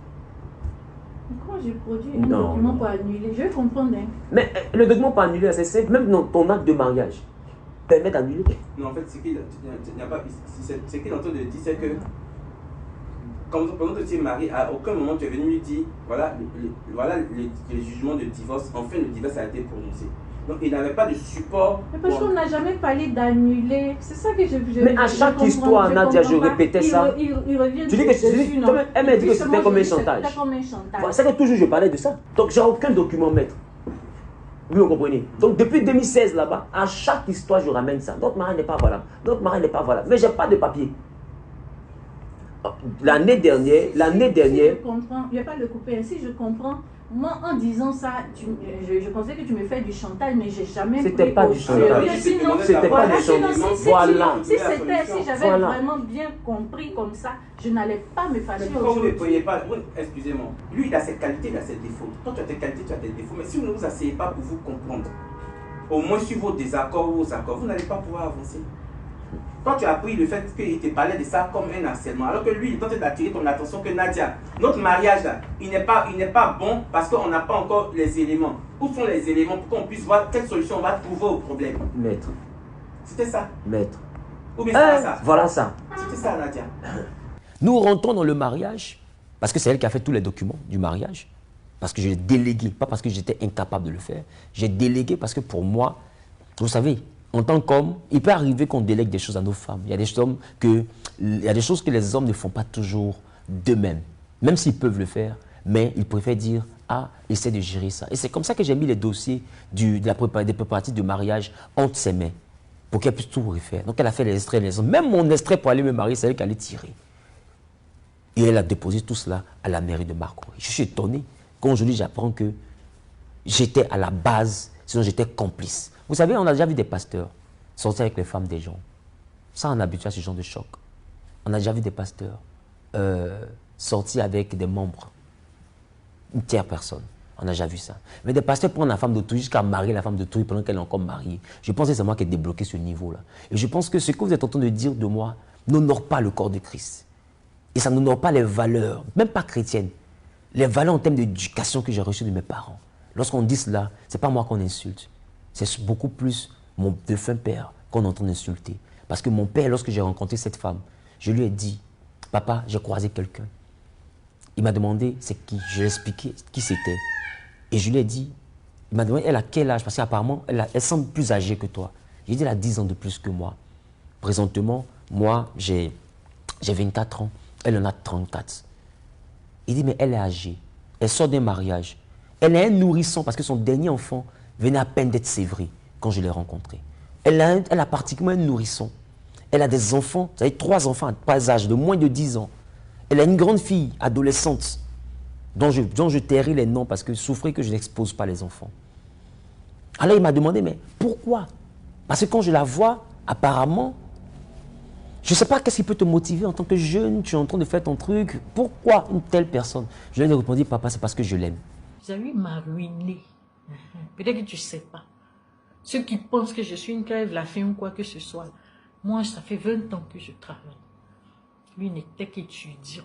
Quand j'ai produit un document pour annuler, je vais comprendre. Hein.
Mais le document pour annuler, c'est simple. Même dans ton acte de mariage, permet d'annuler.
Non, en fait, ce qu'il est en train de dire, c'est que pendant que tu es marié, à aucun moment tu es venu lui dire, voilà, le jugement de divorce, enfin le divorce a été prononcé. Donc il n'avait pas de support.
Mais parce qu'on n'a jamais parlé d'annuler. C'est ça que je
mais à chaque histoire, Nadia, je répétais ça.
Il revient
tu dis que elle m'a dit que c'était comme un chantage. C'est que toujours je parlais de ça. Donc j'ai aucun document, maître. Oui, vous comprenez. Donc depuis 2016 là-bas, à chaque histoire, je ramène ça. Notre mari n'est pas valable. Notre mari n'est pas valable. Mais je n'ai pas de papier. L'année dernière,
Si je comprends, il n'y a pas de le couper. Si je comprends, moi en disant ça, je pensais que tu me fais du chantage, mais j'ai jamais.
C'était pas du chantage.
C'était
pas du chantage. Voilà.
Si j'avais vraiment bien compris comme ça, je n'allais pas me fâcher aujourd'hui.
Vous ne voyez pas, excusez-moi. Lui, il a ses qualités, il a ses défauts. Toi, tu as tes qualités, tu as tes défauts. Mais si vous ne vous asseyez pas pour vous comprendre, au moins sur vos désaccords ou vos accords, vous n'allez pas pouvoir avancer. Quand tu as appris le fait qu'il te parlait de ça comme un harcèlement, alors que lui, il tentait d'attirer ton attention que Nadia, notre mariage là, il n'est pas bon parce qu'on n'a pas encore les éléments. Où sont les éléments pour qu'on puisse voir quelle solution on va trouver au problème?
Maître.
C'était ça.
Maître.
Ou bien c'était ça.
Voilà ça.
C'était ça, Nadia.
Nous rentrons dans le mariage parce que c'est elle qui a fait tous les documents du mariage. Parce que je l'ai délégué, pas parce que j'étais incapable de le faire. J'ai délégué parce que pour moi, vous savez, en tant qu'homme, il peut arriver qu'on délègue des choses à nos femmes. Il y a des choses que les hommes ne font pas toujours d'eux-mêmes. Même s'ils peuvent le faire, mais ils préfèrent dire « Ah, essaie de gérer ça ». Et c'est comme ça que j'ai mis les dossiers des préparatifs de mariage entre ses mains, pour qu'elle puisse tout refaire. Donc elle a fait les extraits, les hommes. Même mon extrait pour aller me marier, c'est elle qui allait tirer. Et elle a déposé tout cela à la mairie de Marcory. Je suis étonné quand aujourd'hui j'apprends que j'étais à la base, sinon j'étais complice. Vous savez, on a déjà vu des pasteurs sortir avec les femmes des gens. Ça, on est habitué à ce genre de choc. On a déjà vu des pasteurs sortir avec des membres, une tierce personne. On a déjà vu ça. Mais des pasteurs prennent la femme d'autrui jusqu'à marier la femme d'autrui pendant qu'elle est encore mariée. Je pense que c'est moi qui ai débloqué ce niveau-là. Et je pense que ce que vous êtes en train de dire de moi n'honore pas le corps de Christ. Et ça n'honore pas les valeurs, même pas chrétiennes. Les valeurs en termes d'éducation que j'ai reçues de mes parents. Lorsqu'on dit cela, ce n'est pas moi qu'on insulte. C'est beaucoup plus mon défunt père qu'on est en train d'insulter. Parce que mon père, lorsque j'ai rencontré cette femme, je lui ai dit, papa, j'ai croisé quelqu'un. Il m'a demandé c'est qui. Je lui ai expliqué qui c'était. Et je lui ai dit, il m'a demandé elle a quel âge, parce qu'apparemment, elle semble plus âgée que toi. J'ai dit, elle a 10 ans de plus que moi. Présentement, moi, j'ai 24 ans. Elle en a 34. Il dit, mais elle est âgée. Elle sort d'un mariage. Elle est un nourrisson parce que son dernier enfant venait à peine d'être sévré quand je l'ai rencontrée. Elle a pratiquement un nourrisson. Elle a des enfants, vous savez, 3 enfants à pas âge, de moins de 10 ans. Elle a une grande fille, adolescente, dont je tairai les noms parce que souffrez que je n'expose pas les enfants. Alors il m'a demandé, mais pourquoi? Parce que quand je la vois, apparemment, je ne sais pas qu'est-ce qui peut te motiver en tant que jeune, tu es en train de faire ton truc. Pourquoi une telle personne? Je lui ai répondu, papa, c'est parce que je l'aime.
Xavi m'a ruiné. Peut-être que tu ne sais pas. Ceux qui pensent que je suis une crève, la faim ou quoi que ce soit. Moi, ça fait 20 ans que je travaille. Lui n'était qu'étudiant.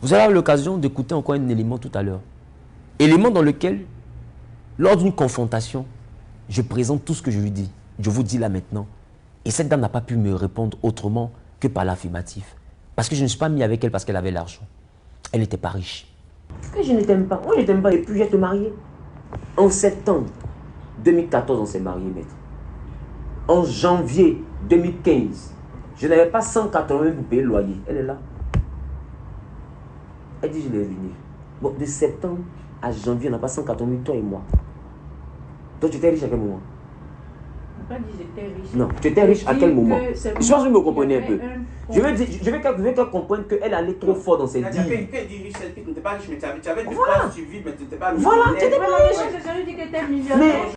Vous avez l'occasion d'écouter encore un élément tout à l'heure. Élément dans lequel, lors d'une confrontation, je présente tout ce que je lui dis. Je vous dis là maintenant. Et cette dame n'a pas pu me répondre autrement que par l'affirmatif. Parce que je ne suis pas mis avec elle parce qu'elle avait l'argent. Elle n'était pas riche. Que je ne t'aime pas. Moi, je ne t'aime pas. Et puis, je vais te marier. En septembre 2014, on s'est mariés, maître. En janvier 2015, je n'avais pas 180 000 pour payer le loyer. Elle est là. Elle dit, je l'ai venir. Bon, de septembre à janvier, on n'a pas 180 000, toi et moi. Toi, tu étais riche à quel moment?
On n'a pas dit j'étais riche.
Non, tu étais riche à quel moment? Je pense que vous me comprenez un peu. Je veux qu'elle comprenne qu'elle allait trop fort dans ses dires.
Quand elle dit riche, elle n'était pas riche, mais tu avais du poids, tu vis, mais tu n'étais pas riche.
Voilà, tu n'étais pas riche.
J'ai jamais dit que tu étais millionnaire.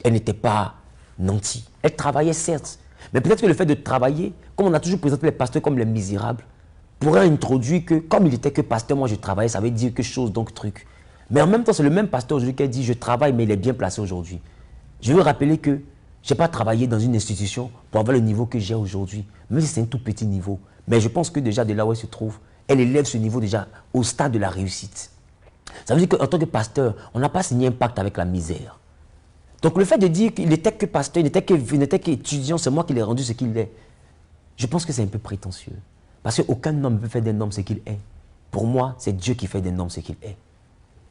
Elle n'était pas nantie. Elle travaillait certes. Mais peut-être que le fait de travailler, comme on a toujours présenté les pasteurs comme les misérables, pourrait introduire que, comme il était que pasteur, moi je travaillais, ça veut dire quelque chose, donc truc. Mais en même temps, c'est le même pasteur aujourd'hui qui dit je travaille, mais il est bien placé aujourd'hui. Je veux rappeler que je n'ai pas travaillé dans une institution pour avoir le niveau que j'ai aujourd'hui, même si c'est un tout petit niveau. Mais je pense que déjà de là où elle se trouve, elle élève ce niveau déjà au stade de la réussite. Ça veut dire qu'en tant que pasteur, on n'a pas signé un pacte avec la misère. Donc le fait de dire qu'il n'était que pasteur, il n'était qu'étudiant, c'est moi qui l'ai rendu ce qu'il est. Je pense que c'est un peu prétentieux. Parce qu'aucun homme ne peut faire d'un homme ce qu'il est. Pour moi, c'est Dieu qui fait d'un homme ce qu'il est.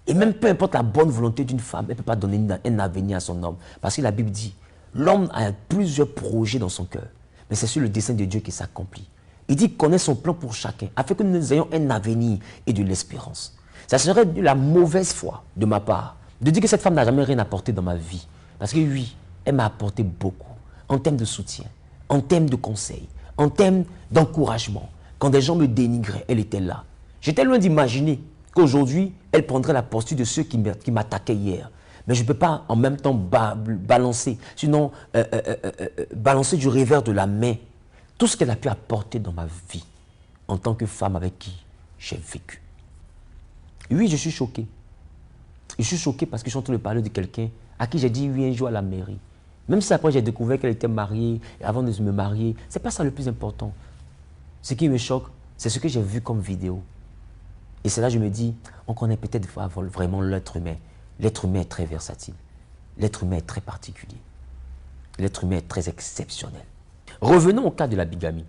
Et même peu importe la bonne volonté d'une femme, elle ne peut pas donner un avenir à son homme. Parce que la Bible dit, l'homme a plusieurs projets dans son cœur. Mais c'est sur le dessein de Dieu qui s'accomplit. Il dit qu'il connaît son plan pour chacun, afin que nous ayons un avenir et de l'espérance. Ça serait de la mauvaise foi de ma part, de dire que cette femme n'a jamais rien apporté dans ma vie. Parce que oui, elle m'a apporté beaucoup, en termes de soutien, en termes de conseils, en termes d'encouragement. Quand des gens me dénigraient, elle était là. J'étais loin d'imaginer qu'aujourd'hui, elle prendrait la posture de ceux qui m'attaquaient hier. Mais je ne peux pas en même temps balancer, sinon balancer du revers de la main tout ce qu'elle a pu apporter dans ma vie en tant que femme avec qui j'ai vécu. Oui, je suis choqué. Je suis choqué parce que je suis en train de parler de quelqu'un à qui j'ai dit oui un jour à la mairie. Même si après j'ai découvert qu'elle était mariée, et avant de me marier, ce n'est pas ça le plus important. Ce qui me choque, c'est ce que j'ai vu comme vidéo. Et c'est là que je me dis, on connaît peut-être vraiment l'être humain. L'être humain est très versatile. L'être humain est très particulier. L'être humain est très exceptionnel. Revenons au cas de la bigamie.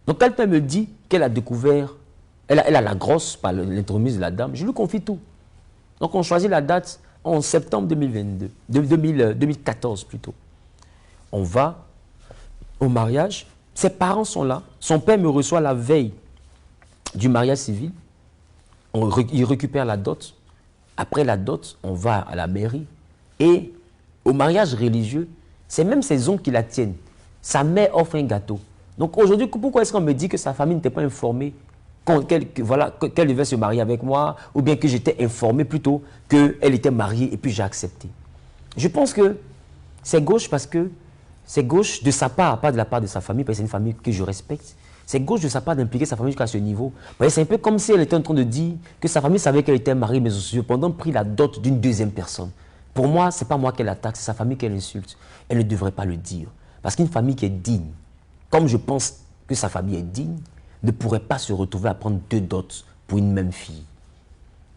Donc quelqu'un me dit qu'elle a découvert, elle a la grosse par l'intermise de la dame, je lui confie tout. Donc on choisit la date en septembre 2014 plutôt. On va au mariage, ses parents sont là, son père me reçoit la veille du mariage civil, il récupère la dot. Après la dot, on va à la mairie et au mariage religieux, c'est même ses oncles qui la tiennent. Sa mère offre un gâteau. Donc aujourd'hui, pourquoi est-ce qu'on me dit que sa famille n'était pas informée qu'elle devait se marier avec moi, ou bien que j'étais informé plutôt qu'elle était mariée et puis j'ai accepté? Je pense que c'est gauche parce que c'est gauche de sa part, pas de la part de sa famille, parce que c'est une famille que je respecte. C'est gauche de sa part d'impliquer sa famille jusqu'à ce niveau. C'est un peu comme si elle était en train de dire que sa famille savait qu'elle était mariée, mais cependant pris la dot d'une deuxième personne. Pour moi, ce n'est pas moi qu'elle attaque, c'est sa famille qu'elle insulte. Elle ne devrait pas le dire. Parce qu'une famille qui est digne, comme je pense que sa famille est digne, ne pourrait pas se retrouver à prendre deux dots pour une même fille.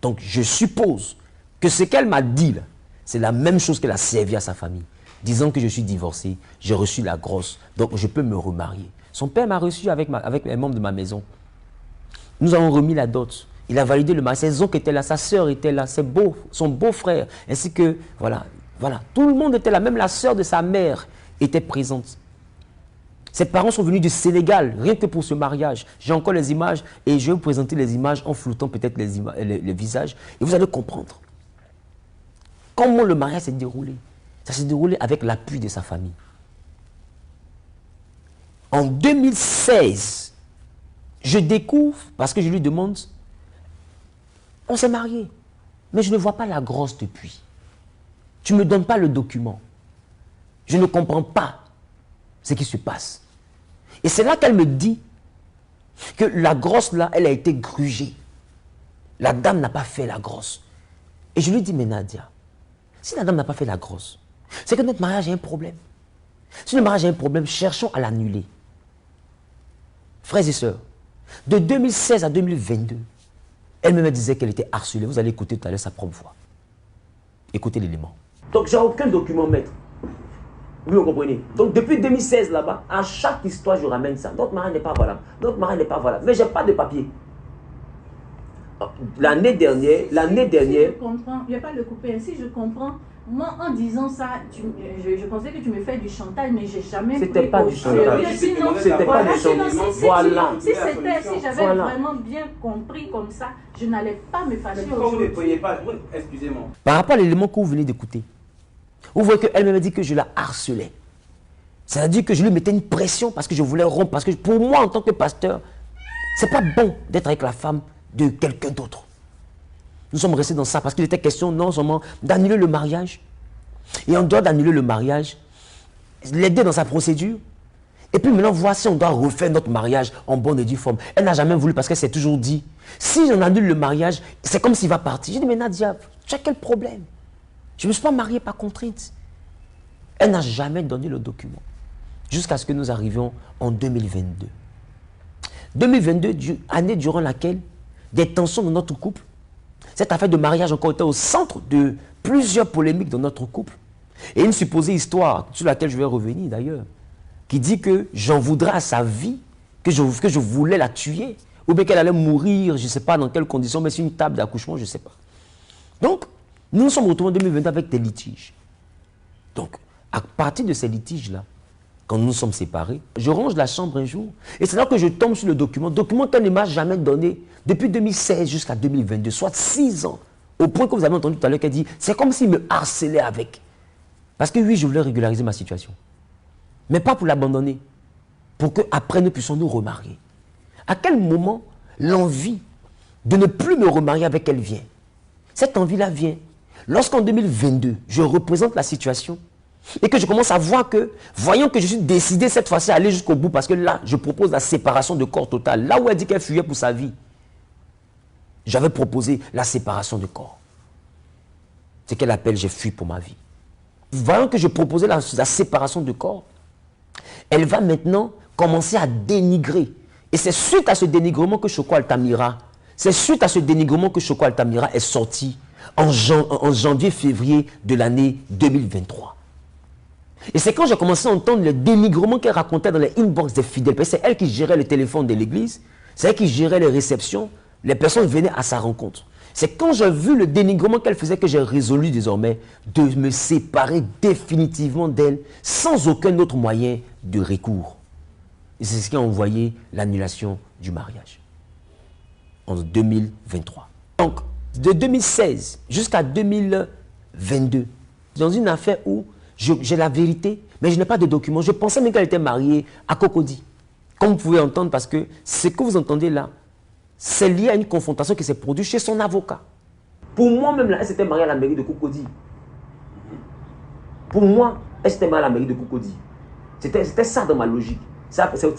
Donc je suppose que ce qu'elle m'a dit là, c'est la même chose qu'elle a servi à sa famille. Disant que je suis divorcé, j'ai reçu la grosse, donc je peux me remarier. Son père m'a reçu avec les membres de ma maison. Nous avons remis la dot. Il a validé le mariage. Ses oncles étaient là, sa sœur était là, son beau-frère, ainsi que, voilà, tout le monde était là, même la sœur de sa mère était présente. Ses parents sont venus du Sénégal, rien que pour ce mariage. J'ai encore les images et je vais vous présenter les images en floutant peut-être les visages et vous allez comprendre comment le mariage s'est déroulé. Ça s'est déroulé avec l'appui de sa famille. En 2016, je découvre, parce que je lui demande, on s'est marié, mais je ne vois pas la grosse depuis. Tu ne me donnes pas le document. Je ne comprends pas ce qui se passe. Et c'est là qu'elle me dit que la grosse là, elle a été grugée. La dame n'a pas fait la grosse. Et je lui dis, mais Nadia, si la dame n'a pas fait la grosse, c'est que notre mariage a un problème. Si le mariage a un problème, cherchons à l'annuler. Frères et sœurs, de 2016 à 2022, elle me disait qu'elle était harcelée. Vous allez écouter tout à l'heure sa propre voix. Écoutez l'élément. Donc, j'ai aucun document, maître. Oui, vous comprenez. Donc, depuis 2016, là-bas, à chaque histoire, je ramène ça. Notre mariage n'est pas valable. Notre mariage n'est pas valable. Mais je n'ai pas de papier. l'année dernière...
Si je comprends, je ne vais pas le couper, si je comprends, moi en disant ça, je pensais que tu me fais du chantage, mais j'ai jamais...
C'était pas du chantage.
C'était
pas du chantage. Voilà.
Si j'avais vraiment bien compris comme ça, je n'allais pas me fâcher aujourd'hui.
Excusez-moi.
Par rapport à l'élément que vous venez d'écouter, vous voyez qu'elle m'a dit que je la harcelais. C'est-à-dire que je lui mettais une pression parce que je voulais rompre. Parce que pour moi, en tant que pasteur, c'est pas bon d'être avec la femme de quelqu'un d'autre. Nous sommes restés dans ça parce qu'il était question non seulement d'annuler le mariage, et en dehors d'annuler le mariage, l'aider dans sa procédure, et puis maintenant voir si on doit refaire notre mariage en bonne et due forme. Elle n'a jamais voulu parce qu'elle s'est toujours dit, si on annule le mariage, c'est comme s'il va partir. J'ai dit, mais Nadia, tu as quel problème? Je ne me suis pas mariée par contrainte. Elle n'a jamais donné le document. Jusqu'à ce que nous arrivions en 2022. 2022, année durant laquelle des tensions dans notre couple, cette affaire de mariage encore était au centre de plusieurs polémiques dans notre couple. Et une supposée histoire, sur laquelle je vais revenir d'ailleurs, qui dit que j'en voudrais à sa vie, que je voulais la tuer, ou bien qu'elle allait mourir, je ne sais pas dans quelles conditions, mais sur une table d'accouchement, je ne sais pas. Donc, nous nous sommes retrouvés en 2022 avec des litiges. Donc, à partir de ces litiges-là, quand nous nous sommes séparés, je range la chambre un jour, et c'est là que je tombe sur le document qu'elle ne m'a jamais donné depuis 2016 jusqu'à 2022, soit 6 ans, au point que vous avez entendu tout à l'heure qu'elle dit, c'est comme s'il me harcelait avec. Parce que oui, je voulais régulariser ma situation, mais pas pour l'abandonner, pour qu'après nous puissions nous remarier. À quel moment l'envie de ne plus me remarier avec elle vient? Cette envie-là vient lorsqu'en 2022, je représente la situation et que je commence à voir que, voyant que je suis décidé cette fois-ci à aller jusqu'au bout, parce que là, je propose la séparation de corps total. Là où elle dit qu'elle fuyait pour sa vie, j'avais proposé la séparation de corps. C'est qu'elle appelle « j'ai fui pour ma vie ». Voyant que je proposais la séparation de corps, elle va maintenant commencer à dénigrer. Et c'est suite à ce dénigrement que Choco Altamira, est sorti en janvier-février de l'année 2023. Et c'est quand j'ai commencé à entendre le dénigrement qu'elle racontait dans les inbox des fidèles. C'est elle qui gérait le téléphone de l'église, c'est elle qui gérait les réceptions, les personnes venaient à sa rencontre. C'est quand j'ai vu le dénigrement qu'elle faisait que j'ai résolu désormais de me séparer définitivement d'elle sans aucun autre moyen de recours. Et c'est ce qui a envoyé l'annulation du mariage en 2023. Donc, de 2016 jusqu'à 2022, dans une affaire où j'ai la vérité, mais je n'ai pas de documents. Je pensais même qu'elle était mariée à Cocody. Comme vous pouvez entendre, parce que ce que vous entendez là, c'est lié à une confrontation qui s'est produite chez son avocat. Pour moi, même là, elle s'était mariée à la mairie de Cocody. Pour moi, elle s'était mariée à la mairie de Cocody. C'était ça dans ma logique.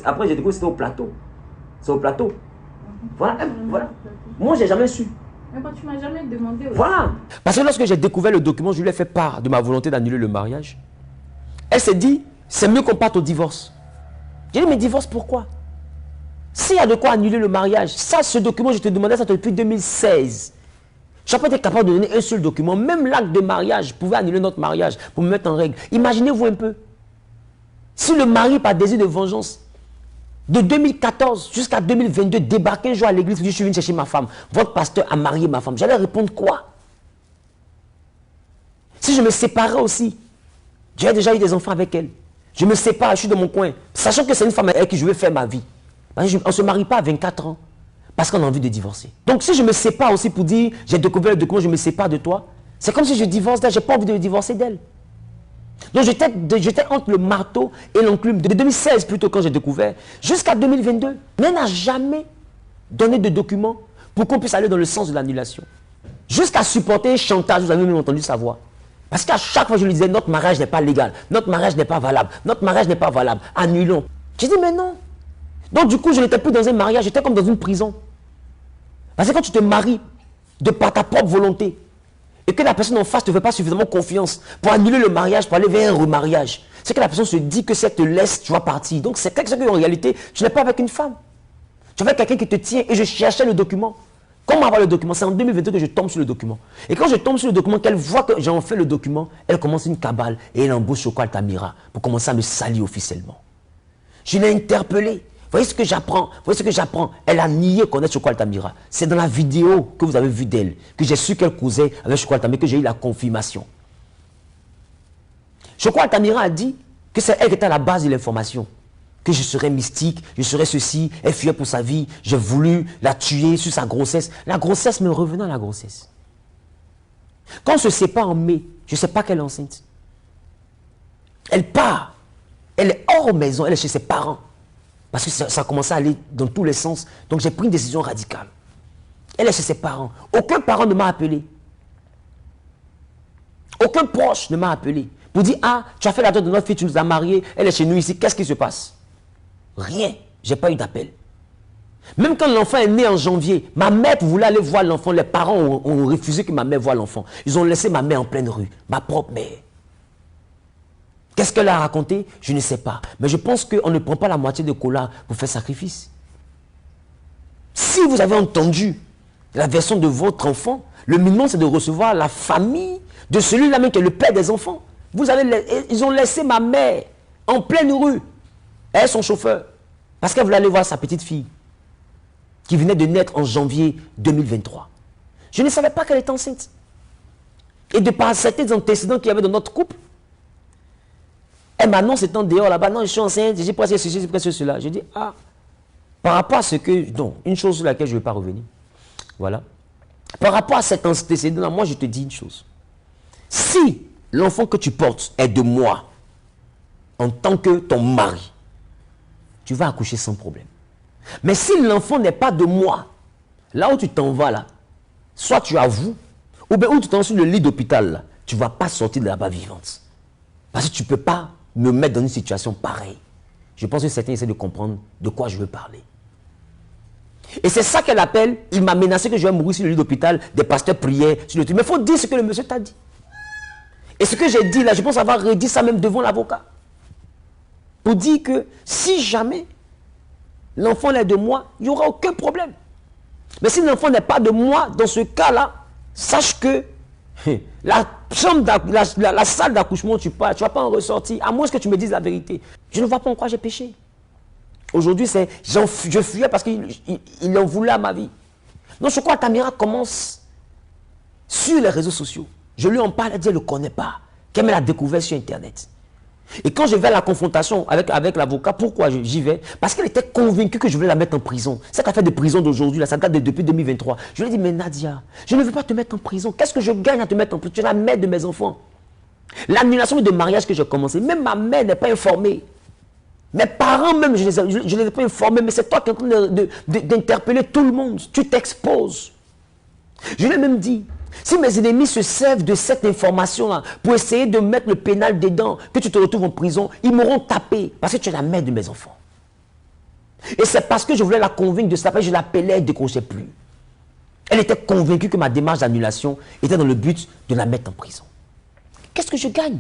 Après, j'ai découvert que c'était au plateau. C'est au plateau. Voilà, voilà. Moi, je n'ai jamais su.
Mais bon, tu ne m'as jamais demandé.
Voilà. Parce que lorsque j'ai découvert le document, je lui ai fait part de ma volonté d'annuler le mariage. Elle s'est dit, c'est mieux qu'on parte au divorce. J'ai dit, mais divorce pourquoi? S'il y a de quoi annuler le mariage, ça, ce document, je te demandais ça depuis 2016. Je n'ai pas été capable de donner un seul document. Même l'acte de mariage pouvait annuler notre mariage pour me mettre en règle. Imaginez-vous un peu. Si le mari, par désir de vengeance, de 2014 jusqu'à 2022, débarquait un jour à l'église, je suis venu chercher ma femme, votre pasteur a marié ma femme, j'allais répondre quoi? Si je me séparais aussi, j'avais déjà eu des enfants avec elle, je me sépare, je suis dans mon coin, sachant que c'est une femme avec qui je vais faire ma vie. On ne se marie pas à 24 ans, parce qu'on a envie de divorcer. Donc si je me sépare aussi pour dire, j'ai découvert le document, je me sépare de toi, c'est comme si je divorce d'elle, je n'ai pas envie de divorcer d'elle. Donc j'étais entre le marteau et l'enclume, de 2016 plutôt quand j'ai découvert, jusqu'à 2022. Mais elle n'a jamais donné de documents pour qu'on puisse aller dans le sens de l'annulation. Jusqu'à supporter un chantage, vous avez même entendu sa voix. Parce qu'à chaque fois je lui disais, notre mariage n'est pas légal, notre mariage n'est pas valable, notre mariage n'est pas valable, annulons. J'ai dit, mais non. Donc du coup, je n'étais plus dans un mariage, j'étais comme dans une prison. Parce que quand tu te maries de par ta propre volonté, et que la personne en face ne te fait pas suffisamment confiance pour annuler le mariage, pour aller vers un remariage, c'est que la personne se dit que si elle te laisse, tu vas partir. Donc c'est quelque chose qu'en réalité, tu n'es pas avec une femme. Tu es avec quelqu'un qui te tient et je cherchais le document. Comment avoir le document? C'est en 2022 que je tombe sur le document. Et quand je tombe sur le document, qu'elle voit que j'ai en fait le document, elle commence une cabale et elle embauche Choco Altamira pour commencer à me salir officiellement. Je l'ai interpellé. Voyez ce que j'apprends. Voyez ce que j'apprends. Elle a nié connaître Choco Altamira. C'est dans la vidéo que vous avez vue d'elle que j'ai su qu'elle causait avec Choco Altamira, que j'ai eu la confirmation. Choco Altamira a dit que c'est elle qui était à la base de l'information. Que je serais mystique, je serais ceci, elle fuyait pour sa vie, j'ai voulu la tuer sur sa grossesse. La grossesse me revenait à la grossesse. Quand on se sépare en mai, je ne sais pas qu'elle est enceinte. Elle part, elle est hors maison, elle est chez ses parents. Parce que ça a commencé à aller dans tous les sens. Donc j'ai pris une décision radicale. Elle est chez ses parents. Aucun parent ne m'a appelé. Aucun proche ne m'a appelé. Pour dire, ah, tu as fait la dot de notre fille, tu nous as mariés, elle est chez nous ici, qu'est-ce qui se passe? Rien. Je n'ai pas eu d'appel. Même quand l'enfant est né en janvier, ma mère voulait aller voir l'enfant. Les parents ont refusé que ma mère voie l'enfant. Ils ont laissé ma mère en pleine rue. Ma propre mère. Qu'est-ce qu'elle a raconté? Je ne sais pas. Mais je pense qu'on ne prend pas la moitié de cola pour faire sacrifice. Si vous avez entendu la version de votre enfant, le minimum c'est de recevoir la famille de celui-là même qui est le père des enfants. Ils ont laissé ma mère en pleine rue. Elle est son chauffeur. Parce qu'elle voulait aller voir sa petite fille qui venait de naître en janvier 2023. Je ne savais pas qu'elle était enceinte. Et de par certains antécédents qu'il y avait dans notre couple, elle m'annonce étant dehors là-bas, non, je suis enceinte, j'ai presque ceci, j'ai presque cela. Je dis, ah, par rapport à ce que, non, une chose sur laquelle je ne vais pas revenir. Voilà. Par rapport à cet antécédent-là, moi je te dis une chose. Si l'enfant que tu portes est de moi, en tant que ton mari, tu vas accoucher sans problème. Mais si l'enfant n'est pas de moi, là où tu t'en vas là, soit tu avoues, ou bien où tu t'en vas sur le lit d'hôpital, tu ne vas pas sortir de là-bas vivante. Parce que tu ne peux pas me mettre dans une situation pareille. Je pense que certains essaient de comprendre de quoi je veux parler. Et c'est ça qu'elle appelle, il m'a menacé que je vais mourir sur le lit d'hôpital, des pasteurs priaient sur le truc. Mais il faut dire ce que le monsieur t'a dit. Et ce que j'ai dit là, je pense avoir redit ça même devant l'avocat. Pour dire que si jamais l'enfant est de moi, il n'y aura aucun problème. Mais si l'enfant n'est pas de moi, dans ce cas-là, sache que la salle d'accouchement, tu ne vas pas en ressortir, à moins que tu me dises la vérité. Je ne vois pas en quoi j'ai péché. Aujourd'hui, je fuyais parce qu'il en voulait à ma vie. Donc, je crois que Tamira commence sur les réseaux sociaux. Je lui en parle, elle dit, elle ne le connaît pas. Qu'elle me l'a découvert sur Internet. Et quand je vais à la confrontation avec l'avocat, pourquoi j'y vais? Parce qu'elle était convaincue que je voulais la mettre en prison. Cette affaire de prison d'aujourd'hui, ça date depuis 2023. Je lui ai dit, mais Nadia, je ne veux pas te mettre en prison. Qu'est-ce que je gagne à te mettre en prison? Tu es la mère de mes enfants. L'annulation de mariage que j'ai commencé, même ma mère n'est pas informée. Mes parents même, je ne les ai pas informés, mais c'est toi qui es en train d'interpeller tout le monde. Tu t'exposes. Je lui ai même dit, si mes ennemis se servent de cette information-là pour essayer de mettre le pénal dedans, que tu te retrouves en prison, ils m'auront tapé parce que tu es la mère de mes enfants. Et c'est parce que je voulais la convaincre de cela, je l'appelais, elle ne décrochait plus. Elle était convaincue que ma démarche d'annulation était dans le but de la mettre en prison. Qu'est-ce que je gagne?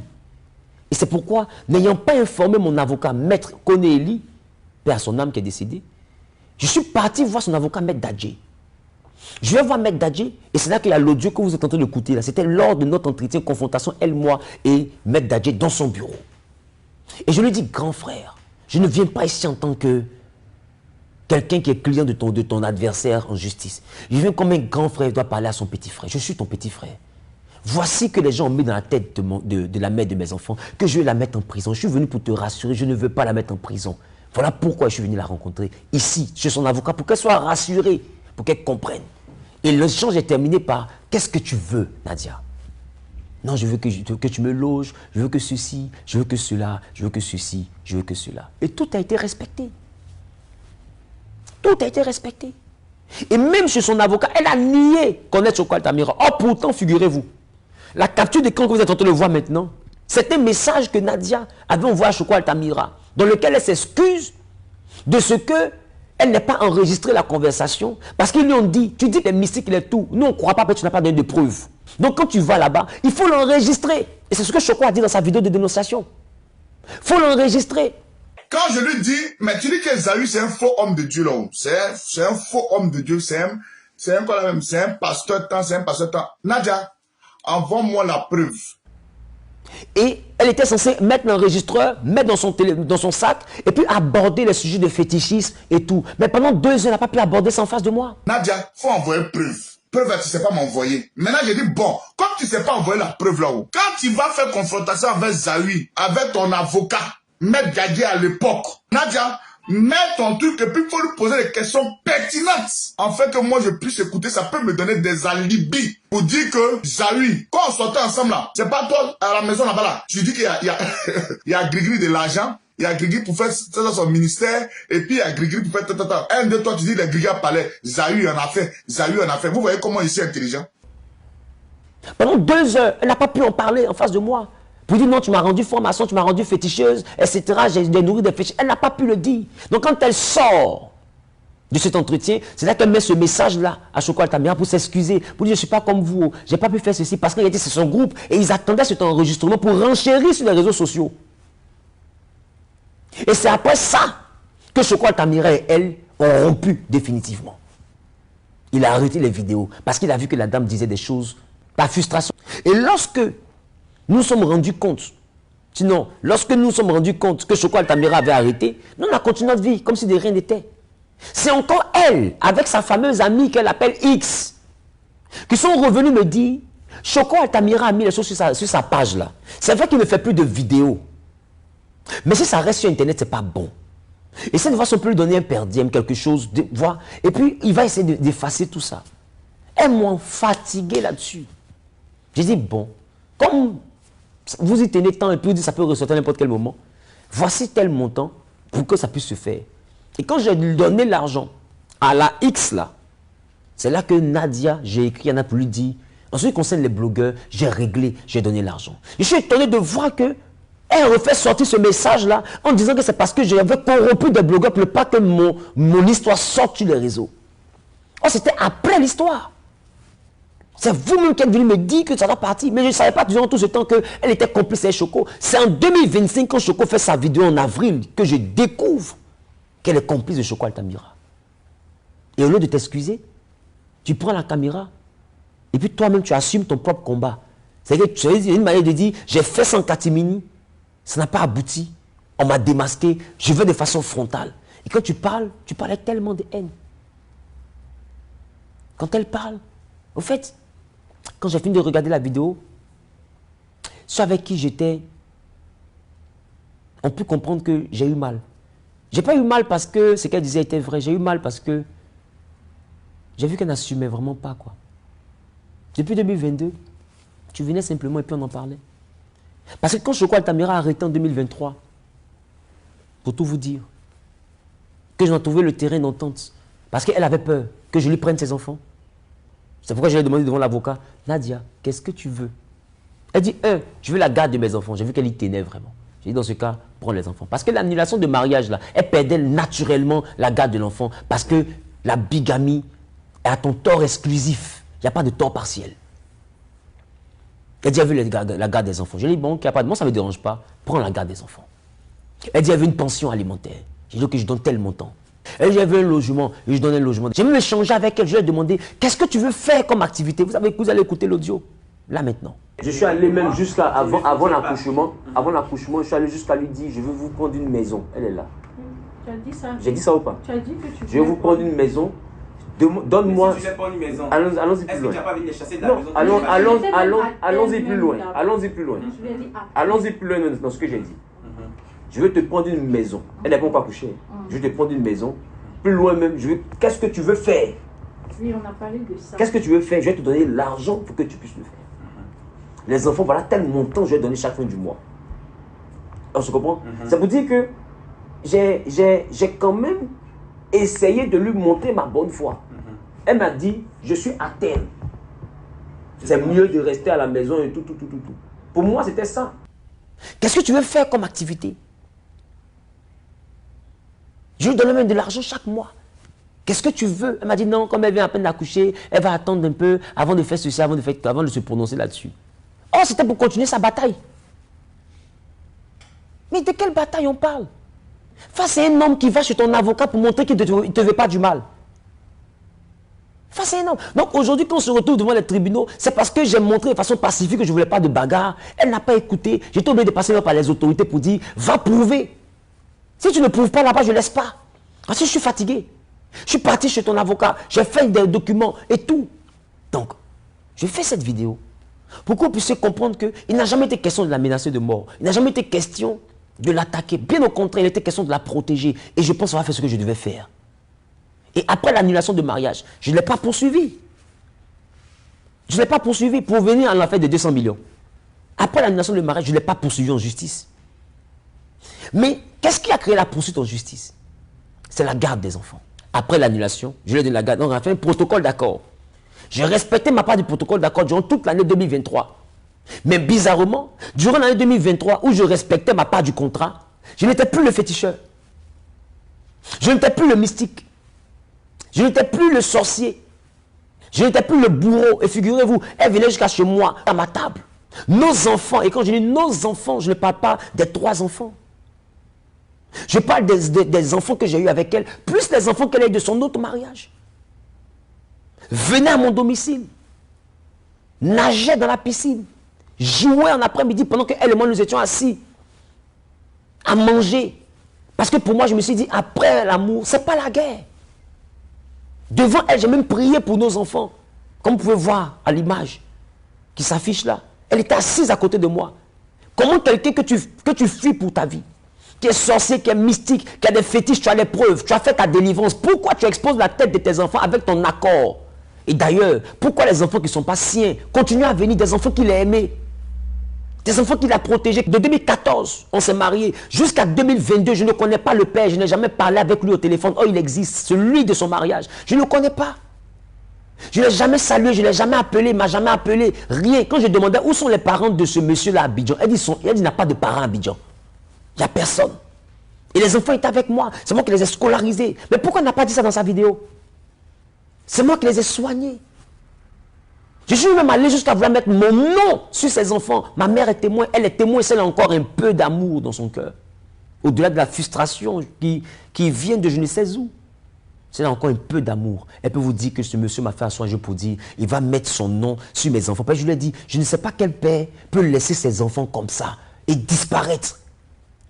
Et c'est pourquoi, n'ayant pas informé mon avocat, Maître Konéeli, père à son âme qui est décédé, je suis parti voir son avocat, Maître Dadje. Je vais voir Maître Dadje, et c'est là qu'il y a l'audio que vous êtes en train d'écouter. C'était lors de notre entretien, confrontation, elle, moi et Maître Dadje dans son bureau. Et je lui dis, grand frère, je ne viens pas ici en tant que quelqu'un qui est client de ton adversaire en justice. Je viens comme un grand frère doit parler à son petit frère. Je suis ton petit frère. Voici que les gens ont mis dans la tête de la mère de mes enfants, que je vais la mettre en prison. Je suis venu pour te rassurer, je ne veux pas la mettre en prison. Voilà pourquoi je suis venu la rencontrer ici, chez son avocat, pour qu'elle soit rassurée, pour qu'elle comprenne. Et l'échange est terminé par, qu'est-ce que tu veux, Nadia? Non, je veux que tu me loges, je veux que ceci, je veux que cela, je veux que ceci, je veux que cela. Et tout a été respecté. Tout a été respecté. Et même chez son avocat, elle a nié connaître Choco Altamira. Oh, pourtant, figurez-vous, la capture d'écran que vous êtes en train de voir maintenant, c'est un message que Nadia avait envoyé à Choco Altamira, dans lequel elle s'excuse de ce que elle n'est pas enregistré la conversation, parce qu'ils lui ont dit, tu dis que les mystiques, il est tout. Nous, on ne croit pas, parce que tu n'as pas donné de preuves. Donc, quand tu vas là-bas, il faut l'enregistrer. Et c'est ce que Choco a dit dans sa vidéo de dénonciation. Il faut l'enregistrer.
Quand je lui dis, mais tu dis que Esaü, c'est un faux homme de Dieu, là. C'est un faux homme de Dieu, c'est un pasteur temps, c'est un pasteur temps. Nadia, envoie-moi la preuve.
Et elle était censée mettre l'enregistreur, mettre dans son sac, et puis aborder les sujets de fétichisme et tout. Mais pendant 2 heures, elle n'a pas pu aborder ça en face de moi.
Nadia, il faut envoyer preuve. Preuve, tu ne sais pas m'envoyer. Maintenant, j'ai dit, bon, comme tu ne sais pas envoyer la preuve là-haut, quand tu vas faire confrontation avec Zawi, avec ton avocat, Maître Gadier à l'époque, Nadia, mets ton truc et puis il faut lui poser des questions pertinentes. En fait que moi je puisse écouter, ça peut me donner des alibis pour dire que Zawi, quand on sortait ensemble là, c'est pas toi à la maison là-bas là, tu dis qu'il y a Grigri de l'argent, il y a Grigri pour faire ça dans son ministère, et puis il y a Grigri pour faire tata. Un de toi tu dis les Grigri parlaient, Zawi en a fait, Zawi en a fait. Vous voyez comment il est intelligent?
Pendant 2 heures, elle n'a pas pu en parler en face de moi. Pour dire non, tu m'as rendu formation, tu m'as rendu féticheuse, etc. J'ai nourri des fétiches. Elle n'a pas pu le dire. Donc quand elle sort de cet entretien, c'est là qu'elle met ce message-là à Choco Altamira pour s'excuser, pour dire je ne suis pas comme vous, je n'ai pas pu faire ceci parce qu'il était sur son groupe et ils attendaient cet enregistrement pour renchérir sur les réseaux sociaux. Et c'est après ça que Choco Altamira et elle ont rompu définitivement. Il a arrêté les vidéos parce qu'il a vu que la dame disait des choses par frustration. Et lorsque nous sommes rendus compte, sinon, lorsque nous sommes rendus compte que Choco Altamira avait arrêté, nous on a continué notre vie comme si de rien n'était. C'est encore elle, avec sa fameuse amie qu'elle appelle X, qui sont revenus me dire, Choco Altamira a mis les choses sur sa page là. C'est vrai qu'il ne fait plus de vidéos. Mais si ça reste sur Internet, c'est pas bon. Et cette fois, on peut lui donner un per diem, quelque chose, et puis il va essayer d'effacer tout ça. Elles m'ont fatigué là-dessus. J'ai dit, bon, comme vous y tenez tant et puis vous dites ça peut ressortir à n'importe quel moment, voici tel montant pour que ça puisse se faire. Et quand j'ai donné l'argent à la X là, c'est là que Nadia, j'ai écrit, il y en a pour lui dire, en ce qui concerne les blogueurs, j'ai réglé, j'ai donné l'argent. Je suis étonné de voir que elle refait sortir ce message-là en disant que c'est parce que j'avais corrompu des blogueurs pour ne pas que mon histoire sorte sur les réseaux. Oh, c'était après l'histoire. C'est vous-même qui êtes venu me dire que ça va partir. Mais je ne savais pas durant tout ce temps qu'elle était complice avec Choco. C'est en 2025, quand Choco fait sa vidéo en avril, que je découvre qu'elle est complice de Choco Altamira. Et au lieu de t'excuser, tu prends la caméra et puis toi-même tu assumes ton propre combat. C'est-à-dire que tu as une manière de dire, j'ai fait sans catimini, ça n'a pas abouti, on m'a démasqué, je veux de façon frontale. Et quand tu parles avec tellement de haine. Quand elle parle, au fait, quand j'ai fini de regarder la vidéo, ceux avec qui j'étais ont pu comprendre que j'ai eu mal. J'ai pas eu mal parce que ce qu'elle disait était vrai. J'ai eu mal parce que j'ai vu qu'elle n'assumait vraiment pas, quoi. Depuis 2022, tu venais simplement et puis on en parlait. Parce que quand Choco Altamira a arrêté en 2023, pour tout vous dire, que j'en trouvais le terrain d'entente, parce qu'elle avait peur que je lui prenne ses enfants. C'est pourquoi je lui ai demandé devant l'avocat, Nadia, qu'est-ce que tu veux? Elle dit, je veux la garde de mes enfants. J'ai vu qu'elle y tenait vraiment. J'ai dit, dans ce cas, prends les enfants. Parce que l'annulation de mariage, là, elle perdait naturellement la garde de l'enfant. Parce que la bigamie est à ton tort exclusif. Il n'y a pas de tort partiel. Elle dit, elle veut la garde des enfants. J'ai dit, bon, il n'y a pas de... Moi, ça ne me dérange pas. Prends la garde des enfants. Elle dit, elle veut une pension alimentaire. J'ai dit, que je donne tel montant. Elle dit, elle veut un logement. Et je donne un logement. J'ai même échangé avec elle. Je lui ai demandé, qu'est-ce que tu veux faire comme activité? Vous allez écouter l'audio. Là, maintenant. Je suis allé même jusqu'à avant l'accouchement. Avant l'accouchement, je suis allé jusqu'à lui dire, je veux vous prendre une maison. Elle est là.
Tu as dit ça?
J'ai dit ça ou pas?
Tu as dit que tu
je vais vous prendre une maison. Donne-moi.
Si tu veux prendre une maison,
allons-y plus loin.
Est-ce que tu n'as pas envie de les chasser de la maison?
Allons-y plus loin. Allons-y plus loin. Allons-y plus loin dans ce que j'ai dit. Je veux te prendre une maison. Elle n'est pas couchée. Je veux te prendre une maison. Plus loin même, qu'est-ce que tu veux faire?
Oui, on a parlé de ça.
Qu'est-ce que tu veux faire? Je vais te donner l'argent pour que tu puisses le faire. Les enfants, voilà tel montant je vais donner chaque fin du mois. On se comprend? Ça veut dire que j'ai quand même essayé de lui montrer ma bonne foi. Elle m'a dit, je suis à terre. C'est mieux de rester à la maison et tout. Pour moi, c'était ça. Qu'est-ce que tu veux faire comme activité? Je lui donne même de l'argent chaque mois. Qu'est-ce que tu veux? Elle m'a dit non, comme elle vient à peine d'accoucher, elle va attendre un peu avant de faire ceci, avant de se prononcer là-dessus. Oh, c'était pour continuer sa bataille. Mais de quelle bataille on parle? Face à un homme qui va chez ton avocat pour montrer qu'il ne te veut pas du mal. Enfin, c'est énorme. Donc aujourd'hui, quand on se retrouve devant les tribunaux, c'est parce que j'ai montré de façon pacifique que je ne voulais pas de bagarre. Elle n'a pas écouté. J'étais obligé de passer par les autorités pour dire, va prouver. Si tu ne prouves pas là-bas, je ne laisse pas. Parce que je suis fatigué. Je suis parti chez ton avocat, j'ai fait des documents et tout. Donc, je fais cette vidéo pour que vous puissiez comprendre qu'il n'a jamais été question de la menacer de mort. Il n'a jamais été question de l'attaquer. Bien au contraire, il était question de la protéger. Et je pense avoir fait ce que je devais faire. Et après l'annulation de mariage, je ne l'ai pas poursuivi. Je ne l'ai pas poursuivi pour venir en affaire de 200 millions. Après l'annulation de mariage, je ne l'ai pas poursuivi en justice. Mais qu'est-ce qui a créé la poursuite en justice? C'est la garde des enfants. Après l'annulation, je lui ai donné la garde. Donc, on a fait un protocole d'accord. J'ai respecté ma part du protocole d'accord durant toute l'année 2023. Mais bizarrement, durant l'année 2023, où je respectais ma part du contrat, je n'étais plus le féticheur. Je n'étais plus le mystique. Je n'étais plus le sorcier. Je n'étais plus le bourreau. Et figurez-vous, elle venait jusqu'à chez moi, à ma table. Nos enfants, et quand je dis nos enfants, je ne parle pas des 3 enfants. Je parle des enfants que j'ai eus avec elle, plus les enfants qu'elle a eu de son autre mariage. Venait à mon domicile, nageait dans la piscine, jouait en après-midi pendant qu'elle et moi nous étions assis à manger. Parce que pour moi, je me suis dit, après l'amour, ce n'est pas la guerre. Devant elle, j'ai même prié pour nos enfants. Comme vous pouvez voir à l'image qui s'affiche là. Elle était assise à côté de moi. Comment quelqu'un que tu fuis pour ta vie, qui est sorcier, qui est mystique, qui a des fétiches, tu as les preuves, tu as fait ta délivrance. Pourquoi tu exposes la tête de tes enfants avec ton accord? Et d'ailleurs, pourquoi les enfants qui ne sont pas siens continuent à venir, des enfants qu'il a aimés, des enfants qu'il a protégés? De 2014, on s'est mariés. Jusqu'à 2022, je ne connais pas le père. Je n'ai jamais parlé avec lui au téléphone. Oh, il existe, celui de son mariage. Je ne le connais pas. Je ne l'ai jamais salué, je ne l'ai jamais appelé, il ne m'a jamais appelé. Rien. Quand je demandais où sont les parents de ce monsieur-là à Abidjan, elle dit il n'a pas de parents à Abidjan. Il n'y a personne. Et les enfants étaient avec moi. C'est moi qui les ai scolarisés. Mais pourquoi on n'a pas dit ça dans sa vidéo? C'est moi qui les ai soignés. Je suis même allé jusqu'à vouloir mettre mon nom sur ces enfants. Ma mère est témoin, elle est témoin, elle a encore un peu d'amour dans son cœur. Au-delà de la frustration qui vient de je ne sais où. C'est encore un peu d'amour. Elle peut vous dire que ce monsieur m'a fait un soin pour dire, il va mettre son nom sur mes enfants. Parce que je lui ai dit, je ne sais pas quel père peut laisser ses enfants comme ça et disparaître.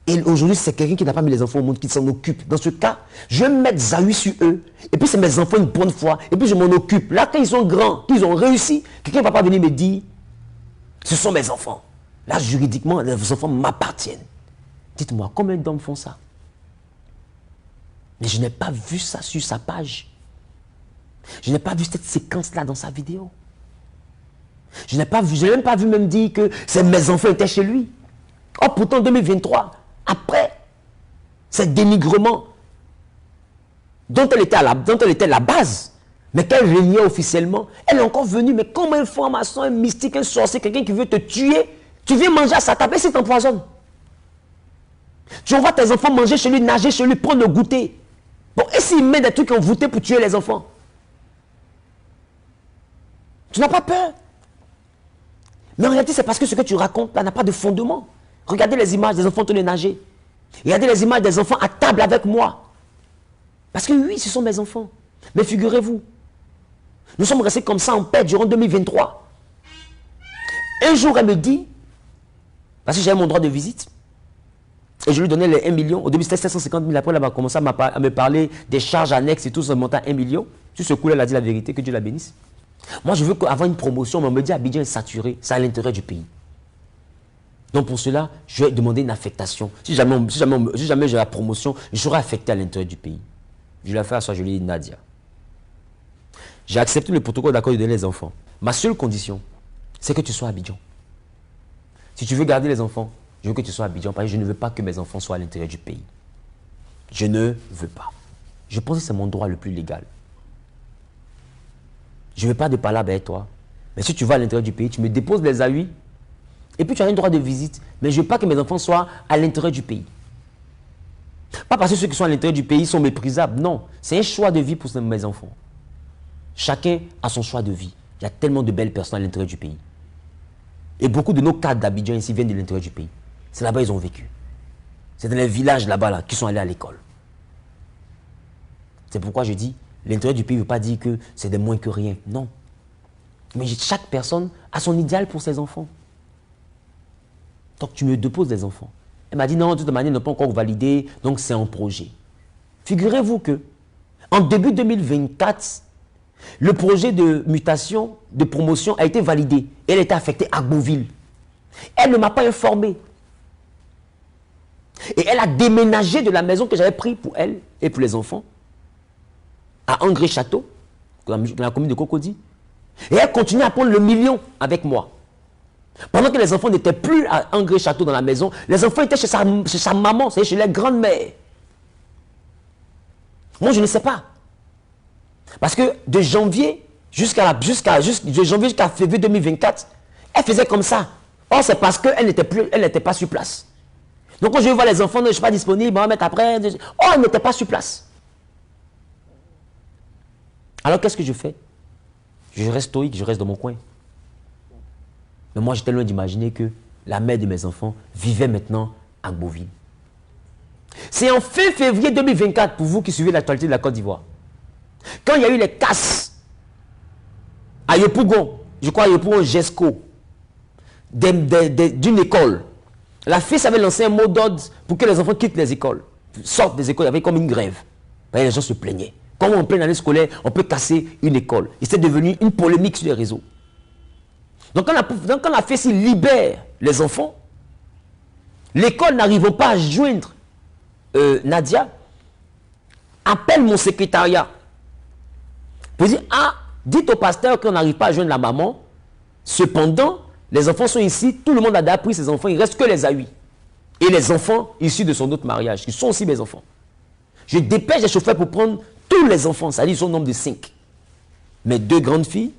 Et aujourd'hui, c'est quelqu'un qui n'a pas mis les enfants au monde qui s'en occupe. Dans ce cas, je vais mettre Zahu sur eux. Et puis, c'est mes enfants une bonne fois. Et puis, je m'en occupe. Là, quand ils sont grands, qu'ils ont réussi, quelqu'un ne va pas venir me dire, ce sont mes enfants. Là, juridiquement, les enfants m'appartiennent. Dites-moi, combien d'hommes font ça? Mais je n'ai pas vu ça sur sa page. Je n'ai pas vu cette séquence-là dans sa vidéo. Je n'ai même pas vu même dire que mes enfants étaient chez lui. Oh, pourtant, en 2023, après ce dénigrement dont elle était la base, mais qu'elle régnait officiellement, elle est encore venue, mais comme un franc-maçon, un mystique, un sorcier, quelqu'un qui veut te tuer, tu viens manger à sa table et c'est t'empoisonne. Tu envoies tes enfants manger chez lui, nager chez lui, prendre le goûter. Bon, et s'il met des trucs envoûtés pour tuer les enfants? Tu n'as pas peur. Mais en réalité, c'est parce que ce que tu racontes là n'a pas de fondement. Regardez les images des enfants en train de nager. Regardez les images des enfants à table avec moi. Parce que oui, ce sont mes enfants. Mais figurez-vous, nous sommes restés comme ça en paix durant 2023. Un jour, elle me dit, parce que j'avais mon droit de visite, et je lui donnais les 1 million. Au début, c'était 750 000. Après, elle a commencé à me parler des charges annexes et tout, ça montait à 1 million. Sur ce coup, elle a dit la vérité, que Dieu la bénisse. Moi, je veux qu'avant une promotion, on me dit Abidjan est saturé, c'est à l'intérieur du pays. Donc pour cela, je vais demander une affectation. Si jamais j'ai la promotion, je serai affecté à l'intérieur du pays. Je l'ai fait à soi, je lui ai dit Nadia. J'ai accepté le protocole d'accord de donner les enfants. Ma seule condition, c'est que tu sois à Abidjan. Si tu veux garder les enfants, je veux que tu sois à Abidjan, parce que je ne veux pas que mes enfants soient à l'intérieur du pays. Je ne veux pas. Je pense que c'est mon droit le plus légal. Je ne veux pas de parler avec toi. Mais si tu vas à l'intérieur du pays, tu me déposes les avis. Et puis tu as un droit de visite. Mais je ne veux pas que mes enfants soient à l'intérieur du pays. Pas parce que ceux qui sont à l'intérieur du pays sont méprisables. Non. C'est un choix de vie pour mes enfants. Chacun a son choix de vie. Il y a tellement de belles personnes à l'intérieur du pays. Et beaucoup de nos cadres d'Abidjan ici viennent de l'intérieur du pays. C'est là-bas qu'ils ont vécu. C'est dans les villages là-bas qu'ils sont allés à l'école. C'est pourquoi je dis, l'intérieur du pays ne veut pas dire que c'est de moins que rien. Non. Mais chaque personne a son idéal pour ses enfants. Donc tu me déposes des enfants. Elle m'a dit non, de toute manière, ils n'ont pas encore validé, donc c'est un projet. Figurez-vous que, en début 2024, le projet de mutation, de promotion a été validé. Elle était affectée à Beauville. Elle ne m'a pas informé. Et elle a déménagé de la maison que j'avais prise pour elle et pour les enfants à Angré-Château, dans la commune de Cocody. Et elle continue à prendre le million avec moi. Pendant que les enfants n'étaient plus à Angré-Château dans la maison, les enfants étaient chez sa maman, c'est-à-dire chez les grandes-mères. Moi, je ne sais pas. Parce que de janvier jusqu'à février 2024, elle faisait comme ça. Or, c'est parce qu'elle n'était pas sur place. Donc, quand je vois les enfants, je ne suis pas disponible, on va mettre après. Oh, elle n'était pas sur place. Alors, qu'est-ce que je fais? Je reste stoïque, je reste dans mon coin. Mais moi, j'étais loin d'imaginer que la mère de mes enfants vivait maintenant à Beauville. C'est en fin février 2024, pour vous qui suivez l'actualité de la Côte d'Ivoire, quand il y a eu les casses à Yopougon, je crois à Yopougon GESCO, d'une école, la FIS avait lancé un mot d'ordre pour que les enfants quittent les écoles, sortent des écoles, il y avait comme une grève. Les gens se plaignaient. Comment en pleine année scolaire, on peut casser une école? Et c'est devenu une polémique sur les réseaux. Donc quand la FIS libère les enfants, l'école n'arrivant pas à joindre Nadia, appelle mon secrétariat pour dire, ah, dites au pasteur qu'on n'arrive pas à joindre la maman, cependant, les enfants sont ici, tout le monde a déjà pris ses enfants, il ne reste que les AUI. Et les enfants issus de son autre mariage, qui sont aussi mes enfants. Je dépêche les chauffeurs pour prendre tous les enfants, c'est-à-dire son nombre de 5. Mes 2 grandes filles,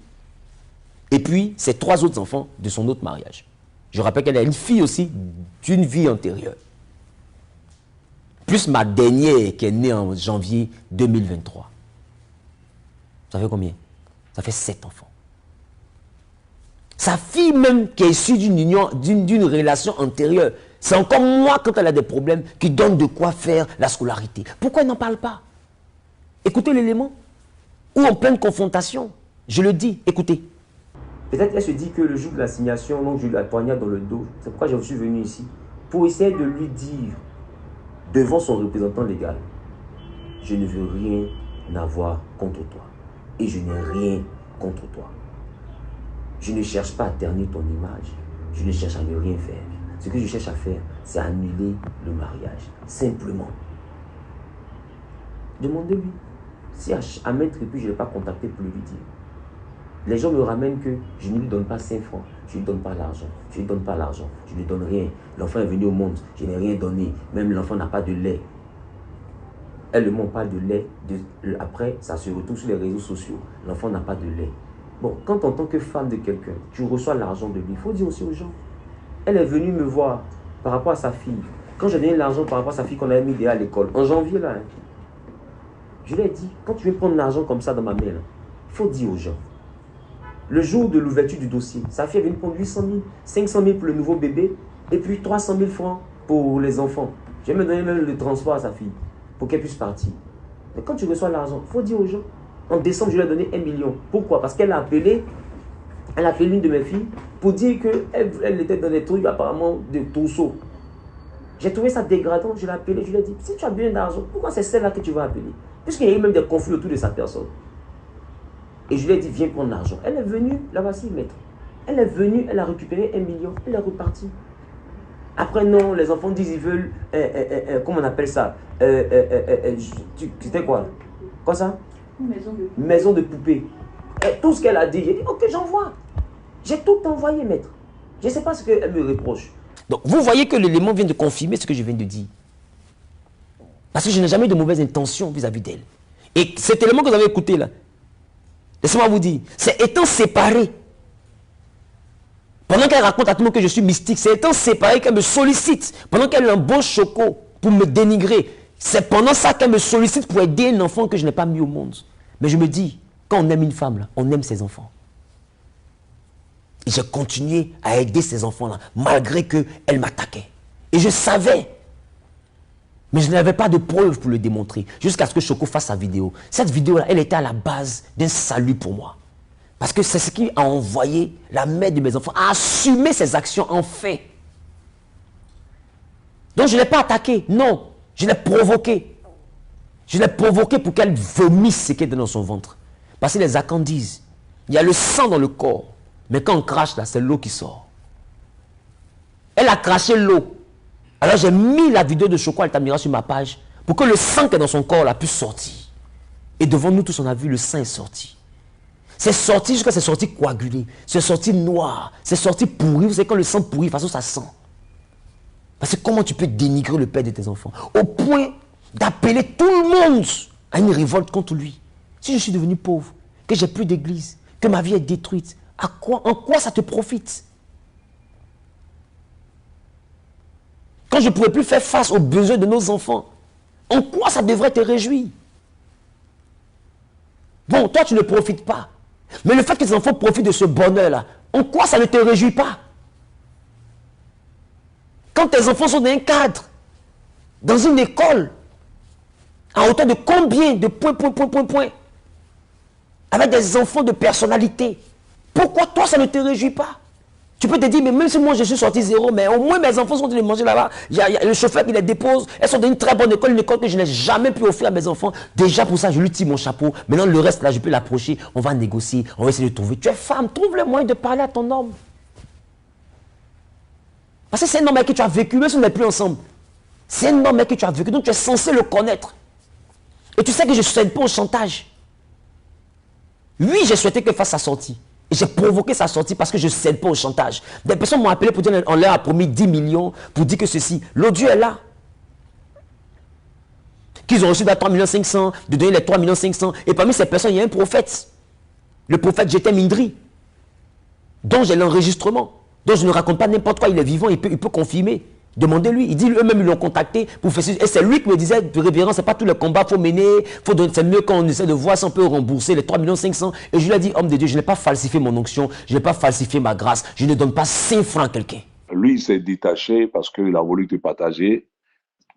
et puis ses 3 autres enfants de son autre mariage. Je rappelle qu'elle a une fille aussi d'une vie antérieure. Plus ma dernière qui est née en janvier 2023. Ça fait combien? Ça fait 7 enfants. Sa fille même qui est issue d'une union, d'une relation antérieure, c'est encore moi quand elle a des problèmes qui donne de quoi faire la scolarité. Pourquoi elle n'en parle pas? Écoutez l'élément. Ou en pleine confrontation. Je le dis, écoutez. Peut-être elle se dit que le jour de l'assignation, donc je la poignarde dans le dos. C'est pourquoi je suis venu ici. Pour essayer de lui dire, devant son représentant légal, je ne veux rien avoir contre toi. Et je n'ai rien contre toi. Je ne cherche pas à ternir ton image. Je ne cherche à ne rien faire. Ce que je cherche à faire, c'est annuler le mariage. Simplement. Demandez-lui. Si à mettre et puis je ne l'ai pas contacté pour lui dire. Les gens me ramènent que je ne lui donne pas 5 francs. Je ne lui donne pas l'argent. Je ne lui donne pas l'argent. Je ne lui donne rien. L'enfant est venu au monde. Je n'ai rien donné. Même l'enfant n'a pas de lait. Elle ne ment pas de lait. Après, ça se retrouve sur les réseaux sociaux. L'enfant n'a pas de lait. Bon, quand en tant que femme de quelqu'un, tu reçois l'argent de lui, il faut dire aussi aux gens. Elle est venue me voir par rapport à sa fille. Quand j'ai donné l'argent par rapport à sa fille qu'on avait mis à l'école, en janvier là, je lui ai dit, quand tu veux prendre l'argent comme ça dans ma main, il faut dire aux gens. Le jour de l'ouverture du dossier, sa fille est venue prendre 800 000, 500 000 pour le nouveau bébé, et puis 300 000 francs pour les enfants. Je vais me donner même le transport à sa fille, pour qu'elle puisse partir. Mais quand tu reçois l'argent, il faut dire aux gens. En décembre, je lui ai donné 1 million. Pourquoi? Parce qu'elle a appelé l'une de mes filles pour dire qu'elle était dans des trucs apparemment de trousseau. J'ai trouvé ça dégradant, je l'ai appelé, je lui ai dit, si tu as besoin d'argent, pourquoi c'est celle-là que tu vas appeler? Puisqu'il y a eu même des conflits autour de sa personne. Et je lui ai dit, viens prendre l'argent. Elle est venue, là voici, maître. Elle est venue, elle a récupéré 1 million, elle est repartie. Après, non, les enfants disent, ils veulent, comment on appelle ça? C'était quoi? Quoi ça? Maison de poupée. Et tout ce qu'elle a dit, j'ai dit, ok, j'envoie. J'ai tout envoyé, maître. Je ne sais pas ce qu'elle me reproche. Donc, vous voyez que l'élément vient de confirmer ce que je viens de dire. Parce que je n'ai jamais eu de mauvaise intention vis-à-vis d'elle. Et cet élément que vous avez écouté là, laissez-moi vous dire, c'est étant séparé. Pendant qu'elle raconte à tout le monde que je suis mystique, c'est étant séparé qu'elle me sollicite. Pendant qu'elle embauche Choco pour me dénigrer, c'est pendant ça qu'elle me sollicite pour aider un enfant que je n'ai pas mis au monde. Mais je me dis, quand on aime une femme, là, on aime ses enfants. Et j'ai continué à aider ces enfants-là, malgré qu'elle m'attaquait. Et je savais Mais je n'avais pas de preuve pour le démontrer, jusqu'à ce que Choco fasse sa vidéo. Cette vidéo-là, elle était à la base d'un salut pour moi. Parce que c'est ce qui a envoyé la mère de mes enfants à assumer ses actions en fait. Donc je ne l'ai pas attaqué, non, je l'ai provoqué. Je l'ai provoqué pour qu'elle vomisse ce qui est dans son ventre. Parce que les Akans disent, il y a le sang dans le corps, mais quand on crache là, c'est l'eau qui sort. Elle a craché l'eau. Alors j'ai mis la vidéo de Choco Altamira sur ma page pour que le sang qui est dans son corps là puisse sortir. Et devant nous tous, on a vu le sang est sorti. C'est sorti jusqu'à c'est sorti coagulé. C'est sorti noir. C'est sorti pourri. Vous savez quand le sang pourrit, de toute façon ça sent. Parce que comment tu peux dénigrer le père de tes enfants au point d'appeler tout le monde à une révolte contre lui? Si je suis devenu pauvre, que j'ai plus d'église, que ma vie est détruite, en quoi ça te profite? Quand je ne pouvais plus faire face aux besoins de nos enfants, en quoi ça devrait te réjouir? Bon, toi tu ne profites pas. Mais le fait que tes enfants profitent de ce bonheur-là, en quoi ça ne te réjouit pas? Quand tes enfants sont dans un cadre, dans une école, à hauteur de combien de points, avec des enfants de personnalité, pourquoi toi ça ne te réjouit pas? Tu peux te dire, mais même si moi je suis sorti zéro, mais au moins mes enfants sont en train de manger là-bas. Il y a le chauffeur qui les dépose. Elles sont dans une très bonne école, une école que je n'ai jamais pu offrir à mes enfants. Déjà pour ça, je lui tire mon chapeau. Maintenant, le reste là, je peux l'approcher. On va négocier. On va essayer de trouver. Tu es femme, trouve le moyen de parler à ton homme. Parce que c'est un homme avec qui tu as vécu, même si on n'est plus ensemble. C'est un homme avec qui tu as vécu, donc tu es censé le connaître. Et tu sais que je ne souhaite pas au chantage. Oui, j'ai souhaité qu'elle fasse sa sortie. Et j'ai provoqué sa sortie parce que je ne cède pas au chantage. Des personnes m'ont appelé pour dire qu'on leur a promis 10 millions pour dire que ceci. L'odieux est là. Qu'ils ont reçu de 3 500 000, de donner les 3 500 000. Et parmi ces personnes, il y a un prophète. Le prophète Jeté Mindri, dont j'ai l'enregistrement. Donc je ne raconte pas n'importe quoi, il est vivant, il peut confirmer. Demandez-lui, il dit eux-mêmes ils l'ont contacté pour faire ceci. Et c'est lui qui me disait, révérend, c'est pas tous les combats, il faut mener, c'est mieux quand on essaie de voir si on peut rembourser les 3 500 000. Et je lui ai dit, homme de Dieu, je n'ai pas falsifié mon onction, je n'ai pas falsifié ma grâce, je ne donne pas 5 francs à quelqu'un.
Lui, il s'est détaché parce qu'il a voulu te partager,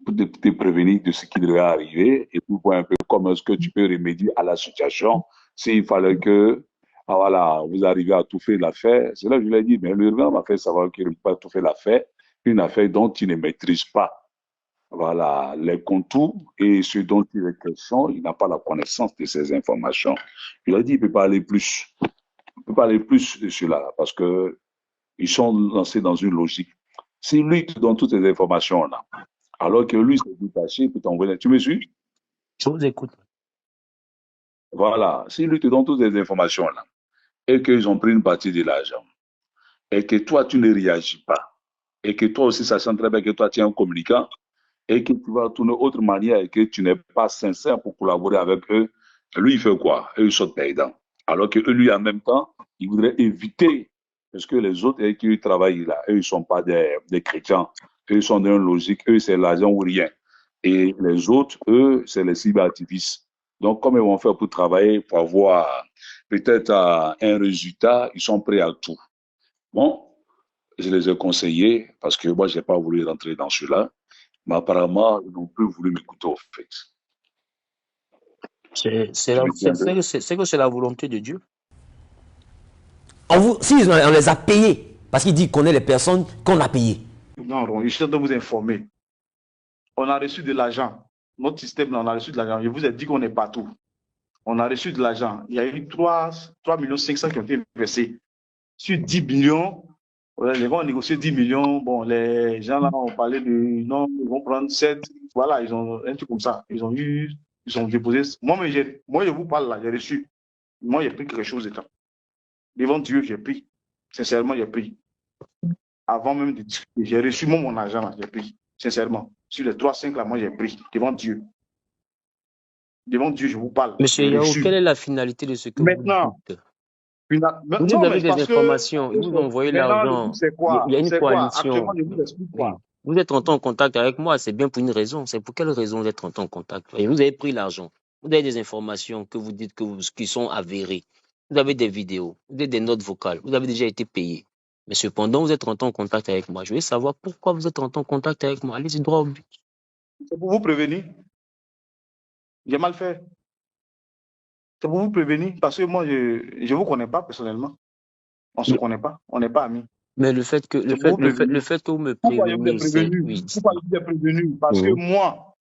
pour te prévenir de ce qui devrait arriver et pour voir un peu comment est-ce que tu peux remédier à la situation s'il fallait que voilà, vous arrivez à tout faire l'affaire. C'est là que je lui ai dit, mais le gars m'a fait savoir qu'il n'a pas tout fait l'affaire, une affaire dont il ne maîtrise pas. Voilà, les contours et ce dont il est question, il n'a pas la connaissance de ces informations. Je lui ai dit, il ne peut pas aller plus. Il ne peut pas aller plus de cela parce que ils sont lancés dans une logique. Si lui te donne toutes ces informations-là, alors que lui s'est détaché, il peut t'envoyer. Tu me suis?
Je vous écoute.
Voilà, si lui te donne toutes ces informations-là, et qu'ils ont pris une partie de l'argent, et que toi, tu ne réagis pas, et que toi aussi, sachant très bien que toi, tu es un communicant, et que tu vas tourner autre manière, et que tu n'es pas sincère pour collaborer avec eux, lui, il fait quoi? Eux, ils sont perdants. Alors que lui, en même temps, il voudrait éviter, parce que les autres avec qui ils travaillent là, eux, ils ne sont pas des chrétiens, eux, ils sont dans une logique, eux, c'est l'argent ou rien. Et les autres, eux, c'est les cyberactivistes. Donc, comment ils vont faire pour travailler, pour avoir peut-être un résultat, ils sont prêts à tout. Bon, je les ai conseillés parce que moi, je n'ai pas voulu rentrer dans cela. Mais apparemment, ils n'ont plus voulu m'écouter au fait.
C'est que c'est la volonté de Dieu.
Si on les a payés, parce qu'il dit qu'on connaît les personnes qu'on a payées.
Non, je suis en train de vous informer. On a reçu de l'argent. Notre système, on a reçu de l'argent. Je vous ai dit qu'on est partout. On a reçu de l'argent. Il y a eu 3 500 000 qui ont été versés. Sur 10 millions, les gens ont négocié 10 millions. Bon, les gens là ont parlé de non, ils vont prendre 7. Voilà, ils ont un truc comme ça. Ils ont déposé. Moi, je vous parle là, j'ai reçu. Moi, j'ai pris quelque chose de temps. Devant Dieu, j'ai pris. Sincèrement, j'ai pris. Avant même de discuter, j'ai reçu mon argent là, j'ai pris. Sincèrement. Sur les 3-5 là, moi j'ai pris. Devant Dieu. Devant Dieu, je vous parle.
Monsieur Yao, quelle est la finalité de ce que vous dites? Vous avez des informations, ils vous ont envoyé l'argent. Il y a une coalition. Vous êtes entré en contact avec moi, c'est bien pour une raison. C'est pour quelle raison vous êtes entré en contact? Et vous avez pris l'argent. Vous avez des informations que vous dites qui sont avérées. Vous avez des vidéos, vous avez des notes vocales. Vous avez déjà été payé. Mais cependant, vous êtes rentré en contact avec moi. Je veux savoir pourquoi vous êtes rentré en contact avec moi. Allez-y droit au but.
C'est pour vous prévenir. J'ai mal fait. C'est pour vous prévenir parce que moi, je ne vous connais pas personnellement. On ne se connaît pas. On n'est pas amis.
Mais le fait que vous me préveniez, c'est oui.
Pourquoi je vous ai prévenu? Parce que moi,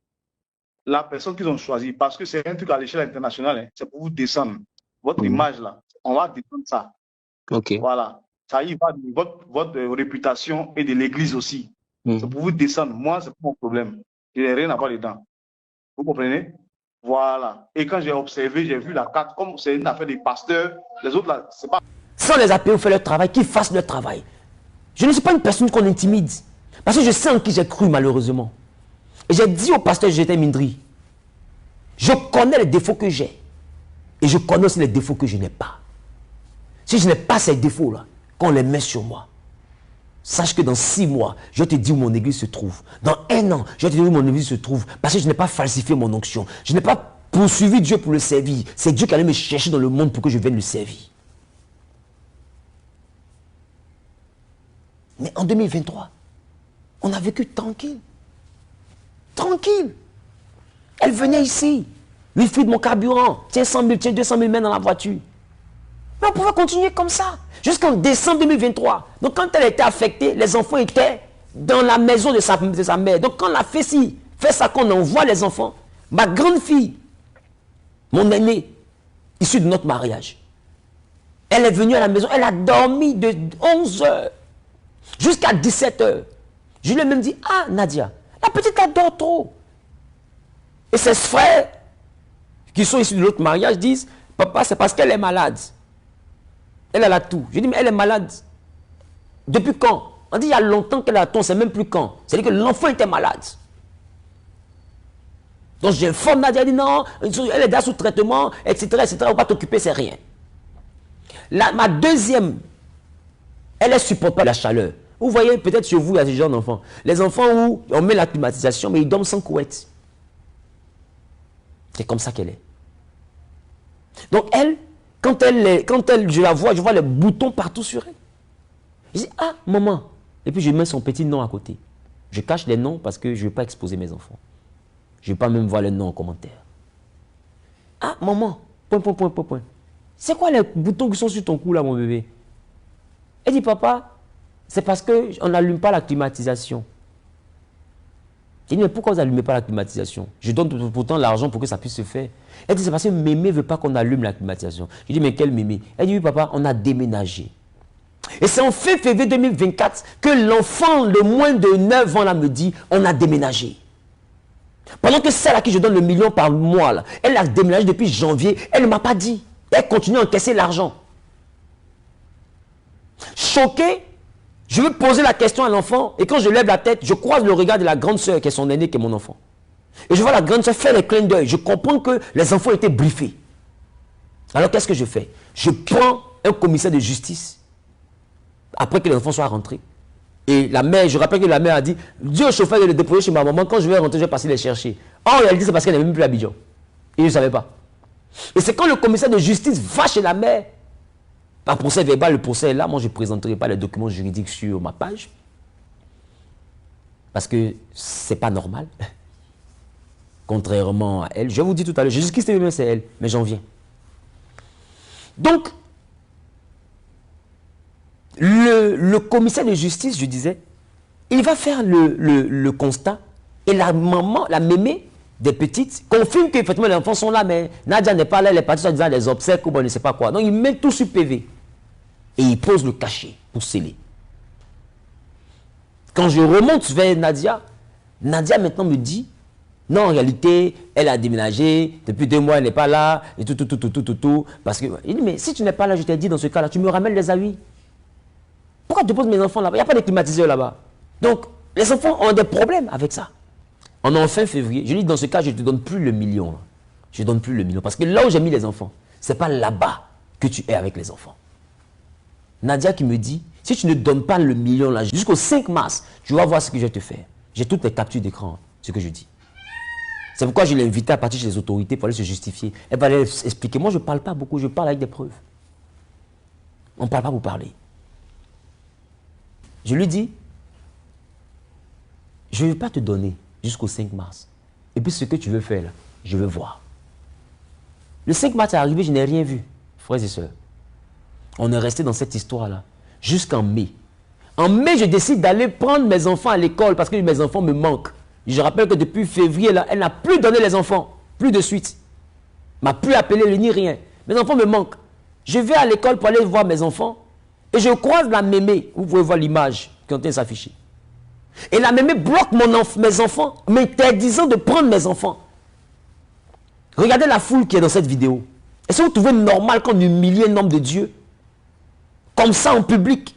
la personne qu'ils ont choisie, parce que c'est un truc à l'échelle internationale, hein, c'est pour vous descendre. Votre image là, on va descendre ça.
Ok.
Voilà. Ça y va de votre réputation et de l'église aussi. C'est pour vous descendre. Moi, c'est pas mon problème. Je n'ai rien à voir dedans. Vous comprenez? Voilà. Et quand j'ai observé, j'ai vu la carte, comme c'est une affaire des pasteurs, les autres là, c'est pas.
Sans les appeler ou faire leur travail, qu'ils fassent leur travail. Je ne suis pas une personne qu'on intimide. Parce que je sais en qui j'ai cru, malheureusement. Et j'ai dit au pasteur j'étais Mindri, je connais les défauts que j'ai. Et je connais aussi les défauts que je n'ai pas. Si je n'ai pas ces défauts-là, qu'on les met sur moi, sache que dans 6 mois, je vais te dire où mon église se trouve. Dans 1 an, je vais te dire où mon église se trouve. Parce que je n'ai pas falsifié mon onction. Je n'ai pas poursuivi Dieu pour le servir. C'est Dieu qui allait me chercher dans le monde pour que je vienne le servir. Mais en 2023, on a vécu tranquille. Tranquille. Elle venait ici. 8 litres de mon carburant. Tiens 100 000, tiens 200 000 mètres dans la voiture. Mais on pouvait continuer comme ça. Jusqu'en décembre 2023. Donc quand elle était affectée, les enfants étaient dans la maison de sa mère. Donc quand la fille fait ça, qu'on envoie les enfants, ma grande fille, mon aînée, issue de notre mariage, elle est venue à la maison, elle a dormi de 11 heures jusqu'à 17 heures. Je lui ai même dit, ah Nadia, la petite elle dort trop. Et ses frères, qui sont issus de l'autre mariage, disent, papa, c'est parce qu'elle est malade. Elle a tout. Je dis, mais elle est malade. Depuis quand? On dit, il y a longtemps qu'elle a tout, on ne sait même plus quand. C'est-à-dire que l'enfant était malade. Donc j'informe Nadia, elle dit, non, elle est déjà sous traitement, etc., etc., on ne va pas t'occuper, c'est rien. Ma deuxième, elle ne supporte pas la chaleur. Vous voyez, peut-être chez vous, il y a ce genre d'enfants. Les enfants où on met la climatisation, mais ils dorment sans couette. C'est comme ça qu'elle est. Donc elle, quand je la vois, je vois les boutons partout sur elle. Je dis, ah, maman. Et puis je mets son petit nom à côté. Je cache les noms parce que je ne veux pas exposer mes enfants. Je ne veux pas même voir les noms en commentaire. Ah, maman, point. C'est quoi les boutons qui sont sur ton cou là, mon bébé? Elle dit, papa, c'est parce qu'on n'allume pas la climatisation. Je dis, mais pourquoi vous n'allumez pas la climatisation? Je donne pourtant l'argent pour que ça puisse se faire. Elle dit, c'est parce que mémé ne veut pas qu'on allume la climatisation. Je dis, mais quel mémé? Elle dit, oui, papa, on a déménagé. Et c'est en fin février 2024 que l'enfant de moins de 9 ans là me dit, on a déménagé. Pendant que celle à qui je donne le 1 million par mois, là, elle a déménagé depuis janvier, elle ne m'a pas dit. Elle continue à encaisser l'argent. Choqué, je veux poser la question à l'enfant et quand je lève la tête, je croise le regard de la grande soeur qui est son aînée, qui est mon enfant. Et je vois la grande soeur faire les clins d'œil. Je comprends que les enfants étaient briefés. Alors qu'est-ce que je fais? Je prends un commissaire de justice après que les enfants soient rentrés. Et la mère, je rappelle que la mère a dit, dis au chauffeur de le déposer chez ma maman, quand je vais rentrer, je vais passer les chercher. En réalité, c'est parce qu'elle n'est même plus à Abidjan. Et je ne savais pas. Et c'est quand le commissaire de justice va chez la mère, par procès verbal, le procès est là, moi je ne présenterai pas les documents juridiques sur ma page. Parce que ce n'est pas normal. Contrairement à elle. Je vous dis tout à l'heure, Jésus-Christ c'est elle, mais j'en viens. Donc, le commissaire de justice, je disais, il va faire le constat et la maman, la mémé des petites, confirme qu'effectivement les enfants sont là, mais Nadia n'est pas là, elle est partie dans des obsèques ou bon, je ne sais pas quoi. Donc il met tout sur PV et il pose le cachet pour sceller. Quand je remonte vers Nadia, Nadia maintenant me dit, non, en réalité, elle a déménagé, depuis 2 mois, elle n'est pas là, et tout, parce que, il dit, mais si tu n'es pas là, je t'ai dit, dans ce cas-là, tu me ramènes les avis. Pourquoi tu poses mes enfants là-bas? Il n'y a pas de climatiseur là-bas. Donc, les enfants ont des problèmes avec ça. On est en fin février. Je lui dis, dans ce cas, je ne te donne plus le 1 million. Là. Je ne donne plus le 1 million. Parce que là où j'ai mis les enfants, ce n'est pas là-bas que tu es avec les enfants. Nadia qui me dit, si tu ne donnes pas le 1 million là, jusqu'au 5 mars, tu vas voir ce que je vais te faire. J'ai toutes les captures d'écran, ce que je dis. C'est pourquoi je l'ai invité à partir chez les autorités pour aller se justifier. Elle va aller expliquer. Moi, je ne parle pas beaucoup, je parle avec des preuves. On ne parle pas pour parler. Je lui dis, je ne vais pas te donner jusqu'au 5 mars. Et puis ce que tu veux faire là, je veux voir. Le 5 mars est arrivé, je n'ai rien vu, frères et sœurs. On est resté dans cette histoire-là jusqu'en mai. En mai, je décide d'aller prendre mes enfants à l'école parce que mes enfants me manquent. Je rappelle que depuis février, là, elle n'a plus donné les enfants, plus de suite. M'a plus appelé ni rien. Mes enfants me manquent. Je vais à l'école pour aller voir mes enfants et je croise la mémé. Vous pouvez voir l'image qui est en train de s'afficher. Et la mémé bloque mes enfants, m'interdisant de prendre mes enfants. Regardez la foule qui est dans cette vidéo. Est-ce que vous trouvez normal qu'on humilie un homme de Dieu comme ça en public,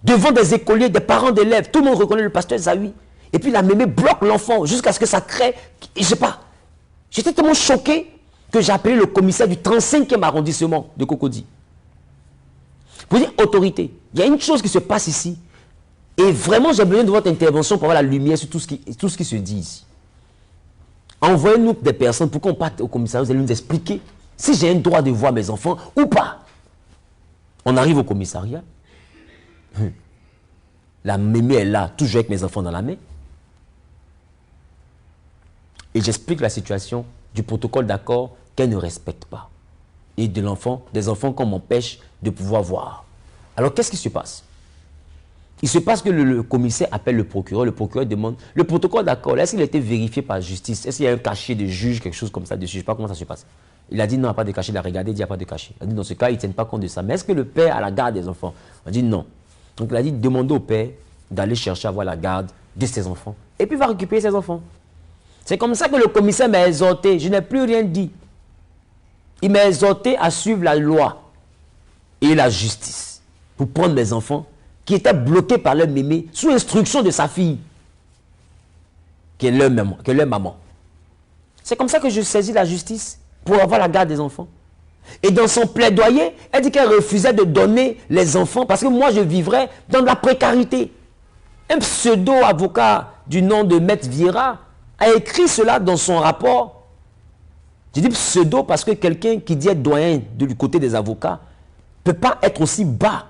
devant des écoliers, des parents d'élèves? Tout le monde reconnaît le pasteur Zawi. Et puis la mémé bloque l'enfant jusqu'à ce que ça crée. Je sais pas. J'étais tellement choqué que j'ai appelé le commissaire du 35e arrondissement de Cocody. Pour dire autorité, il y a une chose qui se passe ici. Et vraiment, j'ai besoin de votre intervention pour avoir la lumière sur tout ce qui se dit ici. Envoyez-nous des personnes pour qu'on parte au commissariat. Vous allez nous expliquer si j'ai un droit de voir mes enfants ou pas. On arrive au commissariat. La mémé est là, toujours avec mes enfants dans la main. Et j'explique la situation du protocole d'accord qu'elle ne respecte pas. Et des enfants qu'on m'empêche de pouvoir voir. Alors qu'est-ce qui se passe? Il se passe que le commissaire appelle le procureur demande, le protocole d'accord, est-ce qu'il a été vérifié par la justice? Est-ce qu'il y a un cachet de juge, quelque chose comme ça dessus? Je ne sais pas comment ça se passe. Il a dit non, il n'y a pas de cachet, il a regardé, il dit il n'y a pas de cachet. Il a dit dans ce cas, ils ne tiennent pas compte de ça. Mais est-ce que le père a la garde des enfants? On a dit non. Donc il a dit demandez au père d'aller chercher à avoir la garde de ses enfants. Et puis il va récupérer ses enfants. C'est comme ça que le commissaire m'a exhorté. Je n'ai plus rien dit. Il m'a exhorté à suivre la loi et la justice pour prendre mes enfants qui étaient bloqués par leur mémé sous instruction de sa fille, qui est leur maman. C'est comme ça que je saisis la justice pour avoir la garde des enfants. Et dans son plaidoyer, elle dit qu'elle refusait de donner les enfants parce que moi je vivrais dans la précarité. Un pseudo-avocat du nom de Maître Vieira a écrit cela dans son rapport. Je dis pseudo parce que quelqu'un qui dit être doyen du côté des avocats ne peut pas être aussi bas,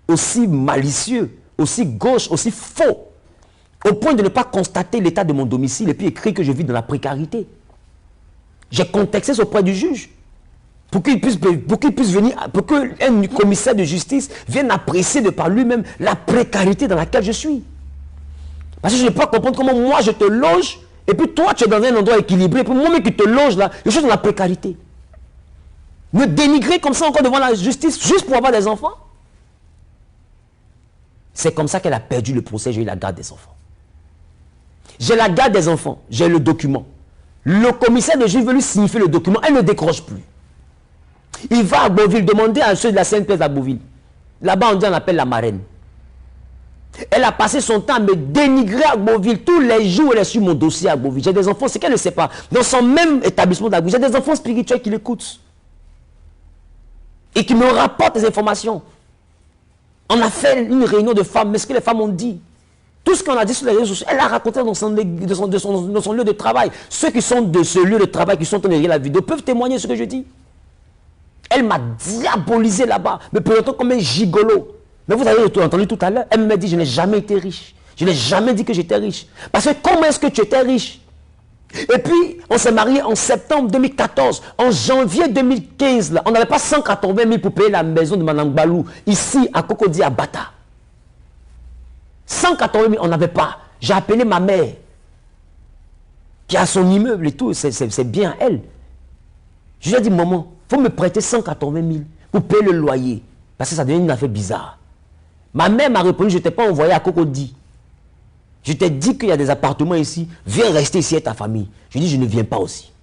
aussi malicieux, aussi gauche, aussi faux, au point de ne pas constater l'état de mon domicile et puis écrire que je vis dans la précarité. J'ai contexté auprès du juge pour qu'il puisse venir, pour qu'un commissaire de justice vienne apprécier de par lui-même la précarité dans laquelle je suis. Parce que je ne peux pas comprendre comment moi je te loge et puis toi tu es dans un endroit équilibré et puis moi-même qui te loge là, je suis dans la précarité. Me dénigrer comme ça encore devant la justice juste pour avoir des enfants? C'est comme ça qu'elle a perdu le procès, j'ai eu la garde des enfants. J'ai la garde des enfants, j'ai le document. Le commissaire de justice veut lui signifier le document, elle ne décroche plus. Il va à Beauville, demander à ceux de la Sainte-Place à Beauville. Là-bas, on dit, on appelle la marraine. Elle a passé son temps à me dénigrer à Beauville. Tous les jours, elle est sur mon dossier à Beauville. J'ai des enfants, c'est qu'elle ne sait pas. Dans son même établissement d'Agbou, j'ai des enfants spirituels qui l'écoutent. Et qui me rapportent des informations. On a fait une réunion de femmes, mais ce que les femmes ont dit, tout ce qu'on a dit sur les réseaux sociaux, elle a raconté dans son lieu de travail. Ceux qui sont de ce lieu de travail, qui sont en train de regarder la vidéo, peuvent témoigner ce que je dis. Elle m'a diabolisé là-bas, me présentant comme un gigolo. Mais vous avez entendu tout à l'heure, elle m'a dit, je n'ai jamais été riche. Je n'ai jamais dit que j'étais riche. Parce que comment est-ce que tu étais riche? Et puis, on s'est marié en septembre 2014. En janvier 2015, là, on n'avait pas 180 000 pour payer la maison de Mme Balou, ici, à Cocody, à Bata. 180 000, on n'avait pas. J'ai appelé ma mère, qui a son immeuble et tout, c'est bien elle. Je lui ai dit, maman, il faut me prêter 180 000 pour payer le loyer. Parce que ça devient une affaire bizarre. Ma mère m'a répondu, je ne t'ai pas envoyé à Cocody. Je t'ai dit qu'il y a des appartements ici, viens rester ici avec ta famille. Je dis, je ne viens pas aussi.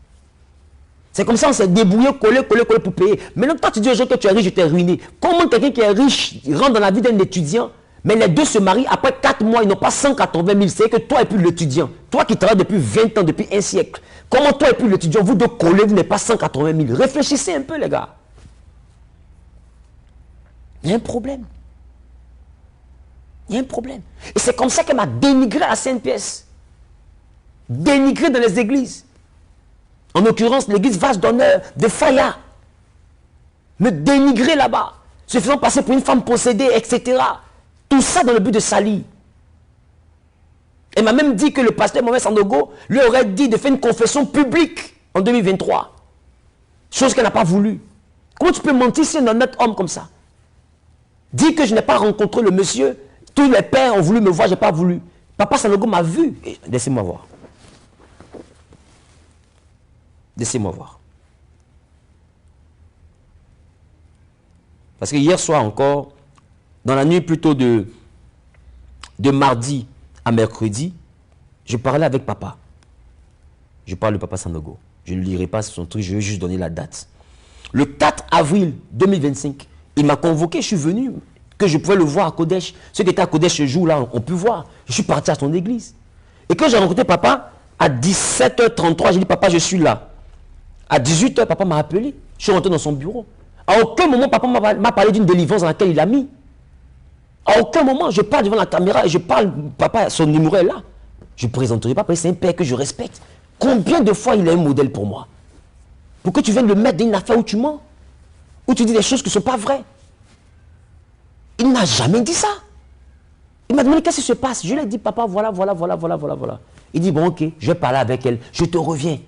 C'est comme ça, on s'est débrouillé, collé pour payer. Maintenant, toi, tu dis aux gens que tu es riche, je t'ai ruiné. Comment quelqu'un qui est riche rentre dans la vie d'un étudiant, mais les deux se marient, après 4 mois, ils n'ont pas 180 000. C'est que toi et puis l'étudiant, toi qui travailles depuis 20 ans, depuis un siècle, comment toi et puis l'étudiant, vous deux collez, vous n'avez pas 180 000. Réfléchissez un peu, les gars. Il y a un problème. Il y a un problème. Et c'est comme ça qu'elle m'a dénigré à Sainte-Pièce. Dénigré dans les églises. En l'occurrence, l'église Vase d'honneur de Faya. Me dénigrer là-bas. Se faisant passer pour une femme possédée, etc. Tout ça dans le but de salir. Elle m'a même dit que le pasteur Mohamed Sandogo lui aurait dit de faire une confession publique en 2023. Chose qu'elle n'a pas voulu. Comment tu peux mentir sur un honnête homme comme ça? Dis que je n'ai pas rencontré le monsieur. Tous les pères ont voulu me voir, je n'ai pas voulu. Papa Sandogo m'a vu. Laissez-moi voir. Laissez-moi voir. Parce que hier soir encore, dans la nuit plutôt de mardi à mercredi, je parlais avec papa. Je parle de papa Sandogo. Je ne lirai pas son truc, je vais juste donner la date. Le 4 avril 2025, il m'a convoqué, je suis venu, que je pouvais le voir à Kodesh. Ceux qui étaient à Kodesh ce jour-là ont pu voir. Je suis parti à son église. Et quand j'ai rencontré papa, à 17h33, j'ai dit, papa, je suis là. À 18h, papa m'a appelé. Je suis rentré dans son bureau. À aucun moment, papa m'a parlé d'une délivrance dans laquelle il a mis. À aucun moment, je parle devant la caméra et je parle, papa, son numéro est là. Je ne présenterai pas, c'est un père que je respecte. Combien de fois il est un modèle pour moi? Pour que tu viennes le mettre dans une affaire où tu mens, où tu dis des choses qui ne sont pas vraies. Il n'a jamais dit ça. Il m'a demandé qu'est-ce qui se passe. Je lui ai dit, papa, voilà. Il dit, bon, ok, je vais parler avec elle, je te reviens.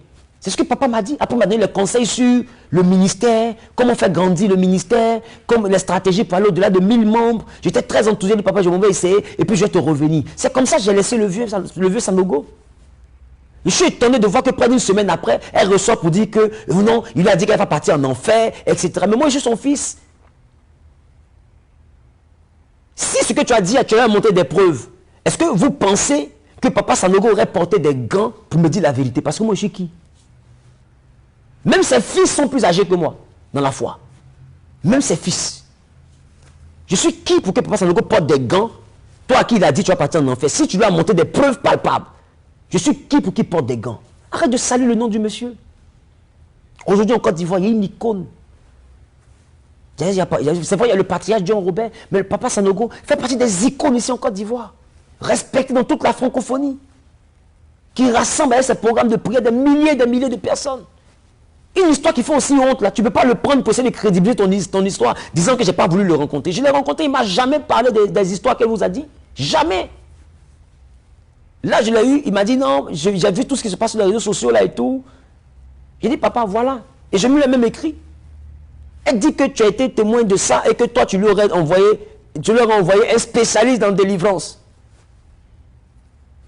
C'est ce que papa m'a dit. Après, il m'a donné le conseil sur le ministère, comment faire grandir le ministère, comme les stratégies pour aller au-delà de 1000 membres. J'étais très enthousiaste, papa, je m'en vais essayer, et puis je vais te revenir. C'est comme ça que j'ai laissé le vieux Sandogo. Je suis étonné de voir que près d'une semaine après, elle ressort pour dire que, non, il a dit qu'elle va partir en enfer, etc. Mais moi, je suis son fils. Si ce que tu as dit, tu as montré des preuves, est-ce que vous pensez que papa Sandogo aurait porté des gants pour me dire la vérité? Parce que moi, je suis qui? Même ses fils sont plus âgés que moi dans la foi. Même ses fils. Je suis qui pour que papa Sandogo porte des gants? Toi à qui il a dit tu vas partir en enfer? Si tu lui as montré des preuves palpables, je suis qui pour qu'il porte des gants? Arrête de saluer le nom du monsieur. Aujourd'hui en Côte d'Ivoire, il y a une icône. C'est vrai, il y a le patriarche John Robert, mais le papa Sandogo fait partie des icônes ici en Côte d'Ivoire. Respecté dans toute la francophonie. Qui rassemble avec ses programmes de prière des milliers de personnes. Une histoire qui fait aussi honte là. Tu ne peux pas le prendre pour essayer de crédibiliser ton histoire, disant que je n'ai pas voulu le rencontrer. Je l'ai rencontré, il ne m'a jamais parlé des histoires qu'elle vous a dit. Jamais. Là, je l'ai eu, il m'a dit non, j'ai vu tout ce qui se passe sur les réseaux sociaux là et tout. J'ai dit, papa, voilà. Et je lui ai même écrit. Elle dit que tu as été témoin de ça et que toi, tu leur as envoyé un spécialiste dans la délivrance.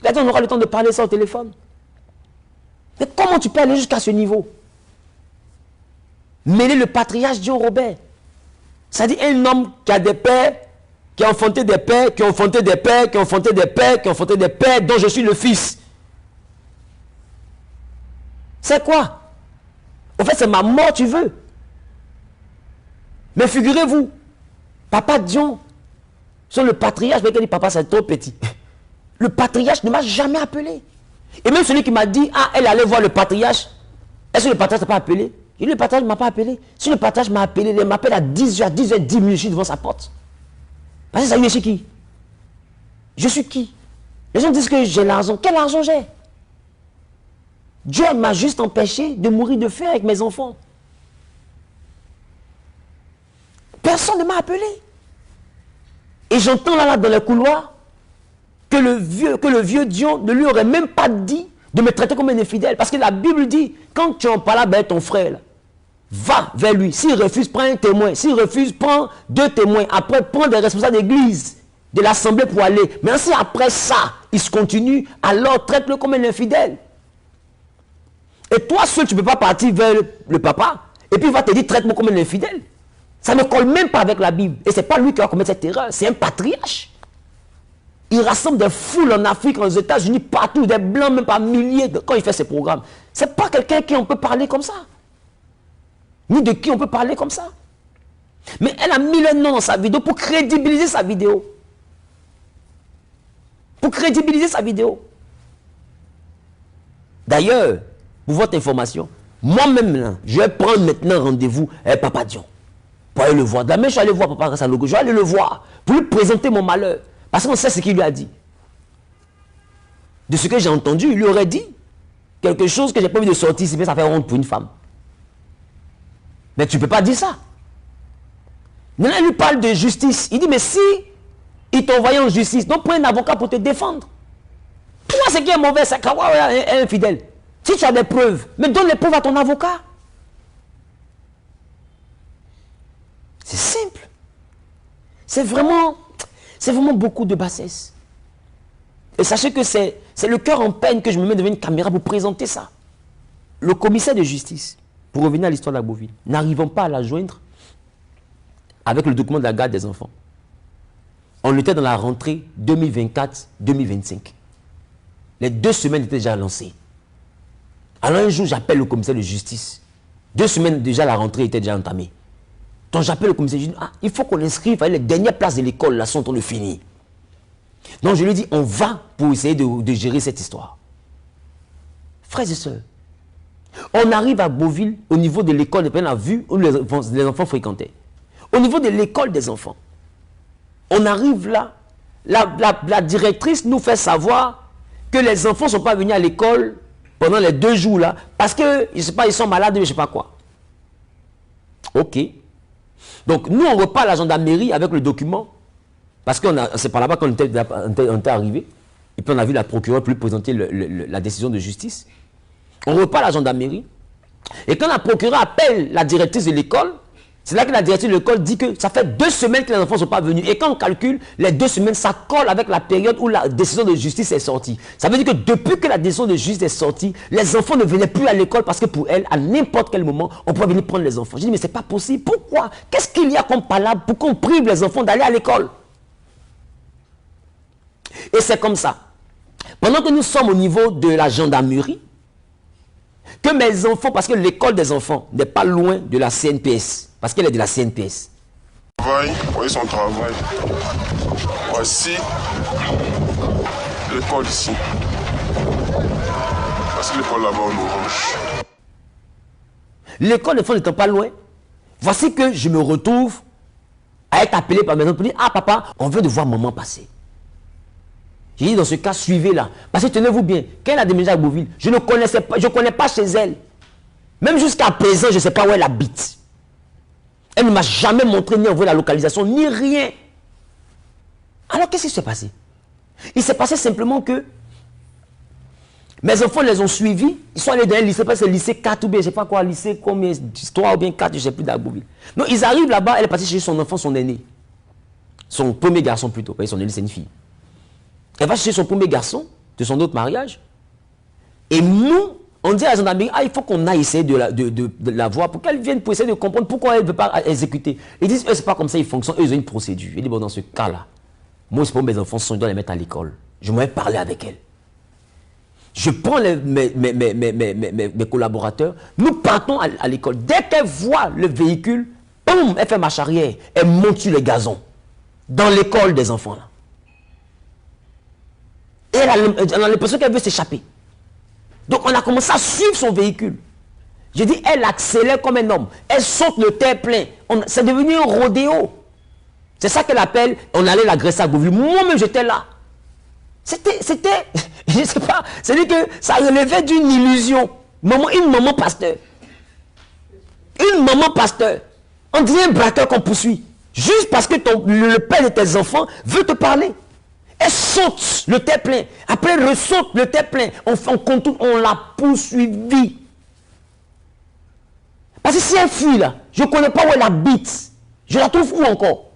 Là, on aura le temps de parler ça au téléphone. Mais comment tu peux aller jusqu'à ce niveau? Mêler le patriarche John Robert. C'est-à-dire un homme qui a des pères, qui a enfanté des pères, qui ont enfanté des pères, qui ont enfanté des pères, qui ont enfanté des pères, dont je suis le fils. C'est quoi? En fait, c'est ma mort, tu veux. Mais figurez-vous, papa Dion, sur le patriarche, mais il dit papa, c'est trop petit. Le patriarche ne m'a jamais appelé. Et même celui qui m'a dit, ah, elle allait voir le patriarche, est-ce que le patriarche ne t'a pas appelé? Il dit, le patriarche ne m'a pas appelé. Si le patriarche m'a appelé, il m'appelle à 10h10, je suis devant sa porte. Parce que ça, je suis qui? Je suis qui? Les gens disent que j'ai l'argent. Quel argent j'ai? Dieu m'a juste empêché de mourir de faim avec mes enfants. Personne ne m'a appelé. Et j'entends là dans le couloir que le vieux Dion ne lui aurait même pas dit de me traiter comme un infidèle. Parce que la Bible dit, quand tu en parles avec ton frère, là, va vers lui. S'il refuse, prends un témoin. S'il refuse, prends 2 témoins. Après, prends des responsables d'église, de l'assemblée pour aller. Mais si après ça, il se continue, alors traite-le comme un infidèle. Et toi, seul, tu ne peux pas partir vers le papa. Et puis il va te dire, traite-moi comme un infidèle. Ça ne colle même pas avec la Bible. Et ce n'est pas lui qui va commettre cette erreur. C'est un patriarche. Il rassemble des foules en Afrique, aux États-Unis, partout, des blancs, même par milliers, quand il fait ses programmes. Ce n'est pas quelqu'un qui on peut parler comme ça. Ni de qui on peut parler comme ça. Mais elle a mis le nom dans sa vidéo pour crédibiliser sa vidéo. Pour crédibiliser sa vidéo. D'ailleurs, pour votre information, moi-même, je vais prendre maintenant rendez-vous avec Papa Dion. Pour aller le voir. Demain, je suis allé voir Papa Sandogo. Je vais aller le voir pour lui présenter mon malheur. Parce qu'on sait ce qu'il lui a dit. De ce que j'ai entendu, il lui aurait dit quelque chose que j'ai pas envie de sortir, si ça fait honte pour une femme. Mais tu ne peux pas dire ça. Maintenant, il lui parle de justice. Il dit, mais si il t'envoyait en justice, donc prends un avocat pour te défendre. Toi, ce qui est mauvais, c'est Kawa est infidèle. Si tu as des preuves, mais donne les preuves à ton avocat. C'est simple. C'est vraiment beaucoup de bassesse. Et sachez que c'est le cœur en peine que je me mets devant une caméra pour présenter ça. Le commissaire de justice, pour revenir à l'histoire d'Agboville, n'arrivant pas à la joindre avec le document de la garde des enfants. On était dans la rentrée 2024-2025. Les 2 semaines étaient déjà lancées. Alors un jour, j'appelle le commissaire de justice. 2 semaines déjà, la rentrée était déjà entamée. Donc j'appelle le commissaire, je dis, il faut qu'on inscrive, les dernières places de l'école là sont en train de finir. Donc je lui dis, on va pour essayer de gérer cette histoire. Frères et sœurs, on arrive à Beauville, au niveau de l'école, on a vu où les enfants fréquentaient. Au niveau de l'école des enfants, on arrive là, la directrice nous fait savoir que les enfants ne sont pas venus à l'école pendant les 2 jours là, parce que, je sais pas, ils sont malades, je ne sais pas quoi. Ok. Donc nous, on repart à la gendarmerie avec le document, parce que c'est par là-bas qu'on était arrivé, et puis on a vu la procureure plus présenter la décision de justice. On repart à la gendarmerie, et quand la procureure appelle la directrice de l'école, c'est là que la directrice de l'école dit que ça fait 2 semaines que les enfants ne sont pas venus. Et quand on calcule, les 2 semaines, ça colle avec la période où la décision de justice est sortie. Ça veut dire que depuis que la décision de justice est sortie, les enfants ne venaient plus à l'école parce que pour elle, à n'importe quel moment, on pouvait venir prendre les enfants. Je dis, mais c'est pas possible. Pourquoi? Qu'est-ce qu'il y a comme palabre pour qu'on prive les enfants d'aller à l'école? Et c'est comme ça. Pendant que nous sommes au niveau de la gendarmerie, que mes enfants, parce que l'école des enfants n'est pas loin de la CNPS, parce qu'elle est de la CNPS.
Voyez son travail. Voici l'école ici. Voici l'école là-bas en orange.
L'école des enfants n'étant pas loin, voici que je me retrouve à être appelé par mes enfants pour dire, ah papa, on veut de voir maman passer. J'ai dit, dans ce cas, suivez-la. Parce que tenez-vous bien, quand elle a déménagé à Beauville, je ne connaissais pas, je ne connais pas chez elle. Même jusqu'à présent, je ne sais pas où elle habite. Elle ne m'a jamais montré ni envoyé la localisation, ni rien. Alors, qu'est-ce qui s'est passé? Il s'est passé simplement que mes enfants les ont suivis. Ils sont allés dans un lycée, parce que c'est le lycée 4 ou bien, je ne sais pas quoi, lycée combien, 3 ou bien 4, je ne sais plus d'Agboville. Donc, ils arrivent là-bas, elle est partie chez son enfant, son aîné. Son premier garçon plutôt, son aîné, c'est une fille. Elle va chercher son premier garçon de son autre mariage. Et nous, on dit à la gendarmerie, il faut qu'on aille essayer de la voir pour qu'elle vienne pour essayer de comprendre pourquoi elle ne veut pas exécuter. Ils disent, c'est pas comme ça, ils fonctionnent, eux, ils ont une procédure. Je dis, bon, dans ce cas-là, moi, c'est pour mes enfants, je dois les mettre à l'école. Je vais parler avec elle. Je prends mes collaborateurs, nous partons à l'école. Dès qu'elle voit le véhicule, boum, elle fait marche arrière, elle monte sur les gazons, dans l'école des enfants. Là. Et elle a l'impression qu'elle veut s'échapper. Donc on a commencé à suivre son véhicule. J'ai dit, elle accélère comme un homme. Elle saute le terre-plein. C'est devenu un rodéo. C'est ça qu'elle appelle, on allait l'agresser à Beauville. Moi-même, j'étais là. C'était, je ne sais pas, c'est-à-dire que ça relevait d'une illusion. Une maman pasteur. Une maman pasteur. On dirait un braqueur qu'on poursuit. Juste parce que le père de tes enfants veut te parler. Elle saute le terre-plein. Après, elle ressaute le terre-plein. On l'a poursuivie. Parce que si elle fuit là, je ne connais pas où elle habite. Je la trouve où encore?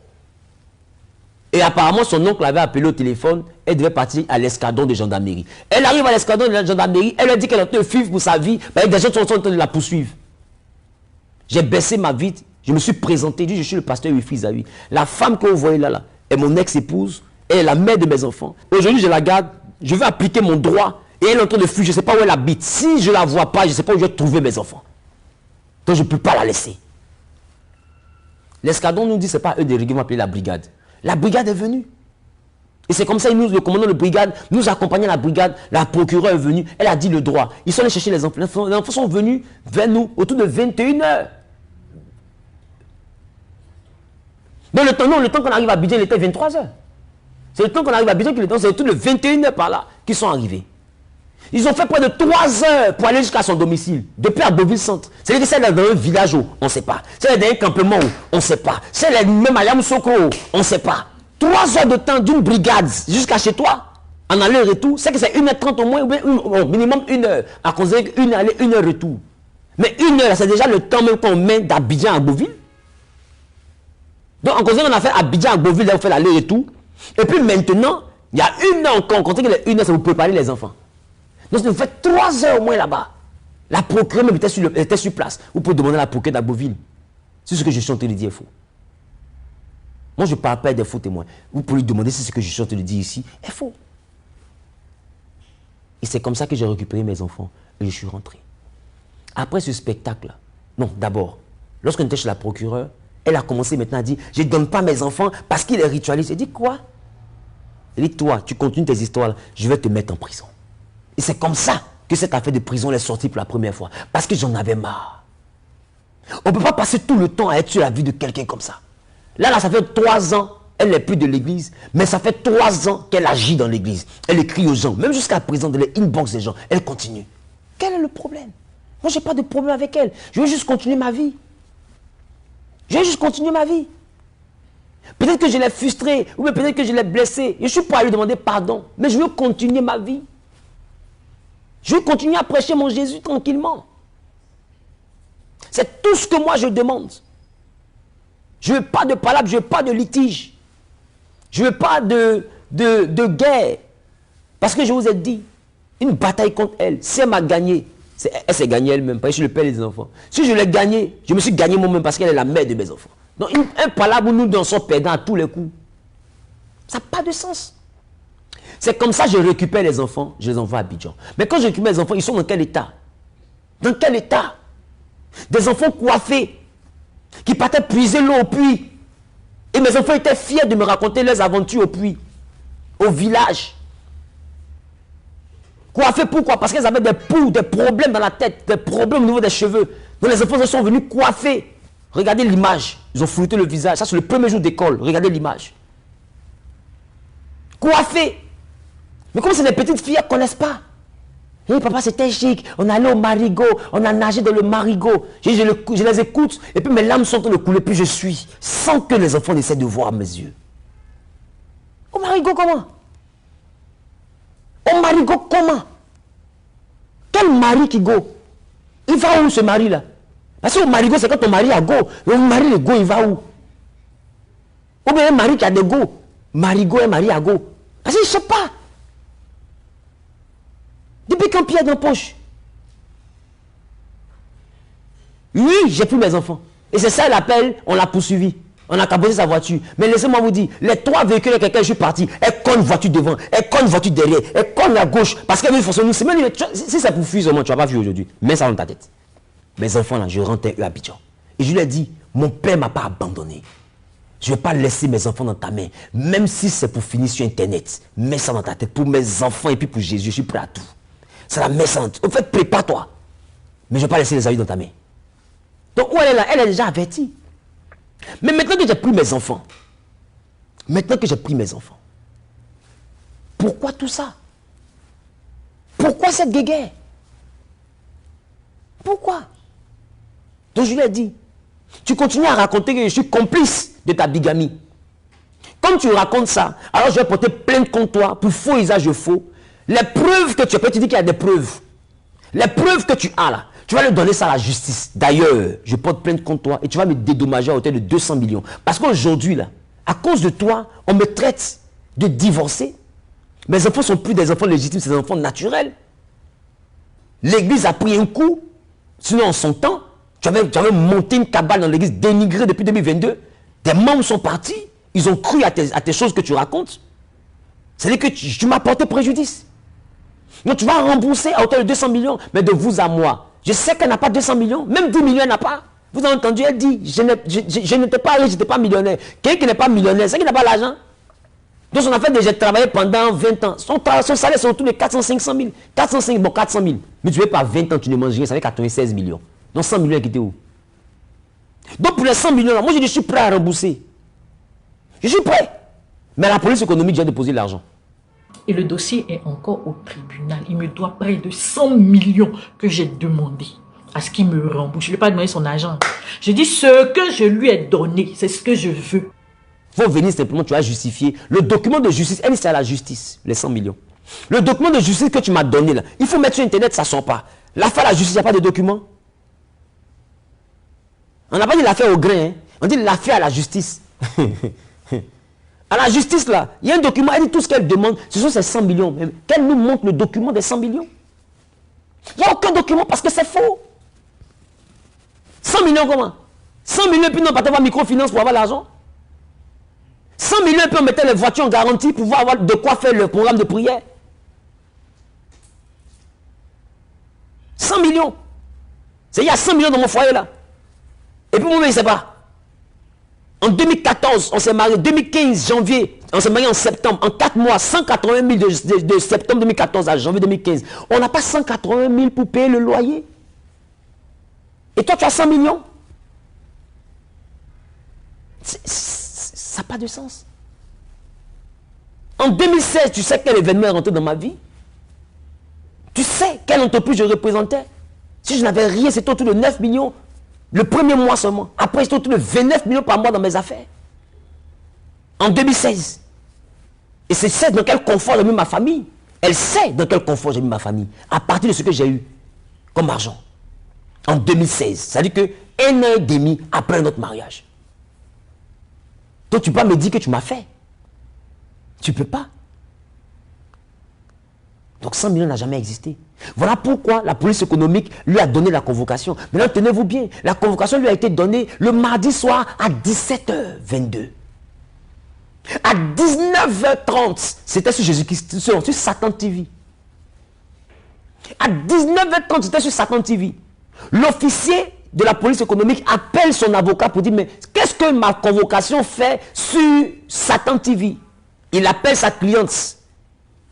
Et apparemment, son oncle l'avait appelé au téléphone. Elle devait partir à l'escadron de gendarmerie. Elle arrive à l'escadron de la gendarmerie. Elle lui dit qu'elle est en train de fuir pour sa vie. Des gens sont en train de la poursuivre. J'ai baissé ma vitre. Je me suis présenté. Je dis, je suis le pasteur Wilfried Zawi. La femme que vous voyez là est mon ex-épouse. Elle est la mère de mes enfants. Aujourd'hui, je la garde. Je vais appliquer mon droit. Et elle est en train de fuir. Je ne sais pas où elle habite. Si je ne la vois pas, je ne sais pas où je vais trouver mes enfants. Donc, je ne peux pas la laisser. L'escadron nous dit, ce n'est pas eux de règlement appeler la brigade. La brigade est venue. Et c'est comme ça, le commandant de brigade nous accompagnait à la brigade. La procureure est venue. Elle a dit le droit. Ils sont allés chercher les enfants. Les enfants sont venus vers nous autour de 21h. Donc, le temps qu'on arrive à Abidjan, il était 23h. C'est le temps qu'on arrive à Abidjan, c'est autour de 21h par là qu'ils sont arrivés. Ils ont fait près de 3 heures pour aller jusqu'à son domicile, depuis à Beauville Centre. C'est-à-dire que c'est dans un village où on ne sait pas. C'est dans un campement où on ne sait pas. C'est même à Yamoussoukro où on ne sait pas. 3 heures de temps d'une brigade jusqu'à chez toi. En aller-retour, c'est que c'est 1h30 au moins, ou bien au minimum 1 heure. À cause d'une aller, 1 heure retour. Mais 1 heure, c'est déjà le temps même qu'on met d'Abidjan à Beauville. Donc, en cause on a fait Abidjan à Beauville, là, on fait l'aller-retour. Et puis maintenant, il y a 1 heure encore. On compte que les 1 heure, c'est pour préparer les enfants. Donc, vous faites 3 heures au moins là-bas. La procureure même était sur place. Vous pouvez demander à la procureure à Beauville. C'est ce que je suis en train de dire est faux. Moi, je ne parle pas des faux témoins. Vous pouvez lui demander si ce que je suis en train de dire ici est faux. Et c'est comme ça que j'ai récupéré mes enfants. Et je suis rentré. Après ce spectacle-là, non, d'abord, lorsqu'on était chez la procureure, elle a commencé maintenant à dire, je ne donne pas mes enfants parce qu'il est ritualiste. Elle dit quoi? Elle dit, toi, tu continues tes histoires, je vais te mettre en prison. Et c'est comme ça que cette affaire de prison est sortie pour la première fois. Parce que j'en avais marre. On ne peut pas passer tout le temps à être sur la vie de quelqu'un comme ça. Là, ça fait 3 ans, elle n'est plus de l'église, mais ça fait 3 ans qu'elle agit dans l'église. Elle écrit aux gens, même jusqu'à présent, dans les inbox des gens, elle continue. Quel est le problème? Moi, je n'ai pas de problème avec elle. Je veux juste continuer ma vie. Je veux juste continuer ma vie. Peut-être que je l'ai frustrée, ou peut-être que je l'ai blessée. Je ne suis pas à lui demander pardon, mais je veux continuer ma vie. Je veux continuer à prêcher mon Jésus tranquillement. C'est tout ce que moi je demande. Je ne veux pas de palabres, je ne veux pas de litige. Je ne veux pas de guerre. Parce que je vous ai dit, une bataille contre elle, si elle m'a gagné, elle s'est gagnée elle-même, parce que je le père des enfants. Si je l'ai gagné, je me suis gagné moi-même parce qu'elle est la mère de mes enfants. Donc un palabre où nous en sommes perdants à tous les coups, ça n'a pas de sens. C'est comme ça que je récupère les enfants, je les envoie à Abidjan. Mais quand je récupère les enfants, ils sont dans quel état? Dans quel état? Des enfants coiffés, qui partaient puiser l'eau au puits. Et mes enfants étaient fiers de me raconter leurs aventures au puits, au village. Coiffés pourquoi? Parce qu'ils avaient des poux, des problèmes dans la tête, des problèmes au niveau des cheveux. Donc les enfants sont venus coiffés. Regardez l'image. Ils ont flouté le visage. Ça, c'est le premier jour d'école. Regardez l'image. Coiffés. Mais comme c'est des petites filles, elles ne connaissent pas. Et papa, c'était chic. On allait au marigot. On a nagé dans le marigot. Je les écoute. Et puis mes larmes sont en train de couler. Puis je suis. Sans que les enfants essaient de voir mes yeux. Au marigot, comment? Au marigot, comment? Quel mari qui go? Il va où ce mari-là? Parce que au marigot, c'est quand ton mari a go. Le mari, le go, il va où? Ou bien un mari qui a des go. Marigot, un mari à go. Parce qu'il ne sait pas. Depuis quand pied dans la poche? Oui, j'ai pris mes enfants. Et c'est ça l'appel, on l'a poursuivi. On a cabossé sa voiture. Mais laissez-moi vous dire, les 3 véhicules avec lesquels je suis parti, elle conne voiture devant, elle conne voiture derrière, elle conne à gauche. Parce qu'elle veut forcer nous. Si ça pour fuir seulement, tu ne vas pas fuir aujourd'hui. Mets ça dans ta tête. Mes enfants là, je rentrais eux à Abidjan. Et je lui ai dit, mon père ne m'a pas abandonné. Je ne vais pas laisser mes enfants dans ta main. Même si c'est pour finir sur Internet. Mets ça dans ta tête. Pour mes enfants et puis pour Jésus, je suis prêt à tout. C'est la messe. En fait, prépare-toi. Mais je ne vais pas laisser les avis dans ta main. Donc, où elle est là? Elle est déjà avertie. Mais maintenant que j'ai pris mes enfants, pourquoi tout ça? Pourquoi cette guéguerre? Pourquoi? Donc, je lui ai dit, tu continues à raconter que je suis complice de ta bigamie. Comme tu racontes ça, alors je vais porter plainte contre toi pour faux usage de faux. Les preuves que tu as, tu dis qu'il y a des preuves. Les preuves que tu as là, tu vas leur donner ça à la justice. D'ailleurs, je porte plainte contre toi et tu vas me dédommager à hauteur de 200 millions. Parce qu'aujourd'hui là, à cause de toi, on me traite de divorcé. Mes enfants ne sont plus des enfants légitimes, c'est des enfants naturels. L'église a pris un coup. Sinon, en son temps, tu avais monté une cabale dans l'église dénigrée depuis 2022. Des membres sont partis. Ils ont cru à tes choses que tu racontes. C'est-à-dire que tu m'as porté préjudice. Donc tu vas rembourser à hauteur de 200 millions. Mais de vous à moi, je sais qu'elle n'a pas 200 millions. Même 10 millions, elle n'a pas. Vous avez entendu, elle dit, je n'étais pas riche, je n'étais pas millionnaire. Quelqu'un qui n'est pas millionnaire, c'est qui n'a pas l'argent. Donc son affaire, j'ai travaillé pendant 20 ans. Son salaire, c'est autour de 400-500 000. 400 000. Mais tu ne veux pas 20 ans, tu ne manges rien, ça fait 96 millions. Donc 100 millions, qui étaient où? Donc pour les 100 millions, là, moi je suis prêt à rembourser. Je suis prêt. Mais la police économique, j'ai déposé l'argent.
Et le dossier est encore au tribunal. Il me doit près de 100 millions que j'ai demandé à ce qu'il me rembourse. Je ne lui ai pas demandé son argent. Je dis ce que je lui ai donné, c'est ce que je veux.
Il faut venir simplement, tu vas justifier. Le document de justice, elle, c'est à la justice, les 100 millions. Le document de justice que tu m'as donné là, il faut mettre sur Internet, ça ne sort pas. L'affaire à la justice, il n'y a pas de document. On n'a pas dit l'affaire au grain, hein. On dit l'affaire à la justice. À la justice là, il y a un document, elle dit tout ce qu'elle demande, ce sont ces 100 millions. Qu'elle nous montre le document des 100 millions. Il n'y a aucun document parce que c'est faux. 100 millions comment? 100 millions et puis non, pas avoir microfinance pour avoir l'argent. 100 millions et puis on mettait les voitures en garantie pour pouvoir avoir de quoi faire le programme de prière. 100 millions. C'est il y a 100 millions dans mon foyer là. Et puis moi, je ne sais pas. En 2014, on s'est marié. 2015, janvier, on s'est marié en septembre. En 4 mois, 180 000 de septembre 2014 à janvier 2015. On n'a pas 180 000 pour payer le loyer. Et toi, tu as 100 millions. Ça n'a pas de sens. En 2016, tu sais quel événement est rentré dans ma vie? Tu sais quelle entreprise je représentais? Si je n'avais rien, c'était autour de 9 millions. Le premier mois seulement. Après, c'était autour de 29 millions par mois dans mes affaires. En 2016. Et c'est ça dans quel confort j'ai mis ma famille. Elle sait dans quel confort j'ai mis ma famille. À partir de ce que j'ai eu comme argent. En 2016. C'est-à-dire que 1 an et demi après notre mariage. Donc tu peux pas me dire que tu m'as fait. Tu peux pas. Donc 100 millions n'a jamais existé. Voilà pourquoi la police économique lui a donné la convocation. Maintenant, tenez-vous bien, la convocation lui a été donnée le mardi soir à 17h22. À 19h30, c'était sur Jésus-Christ, sur Satan TV. À 19h30, c'était sur Satan TV. L'officier de la police économique appelle son avocat pour dire, mais qu'est-ce que ma convocation fait sur Satan TV? Il appelle sa cliente,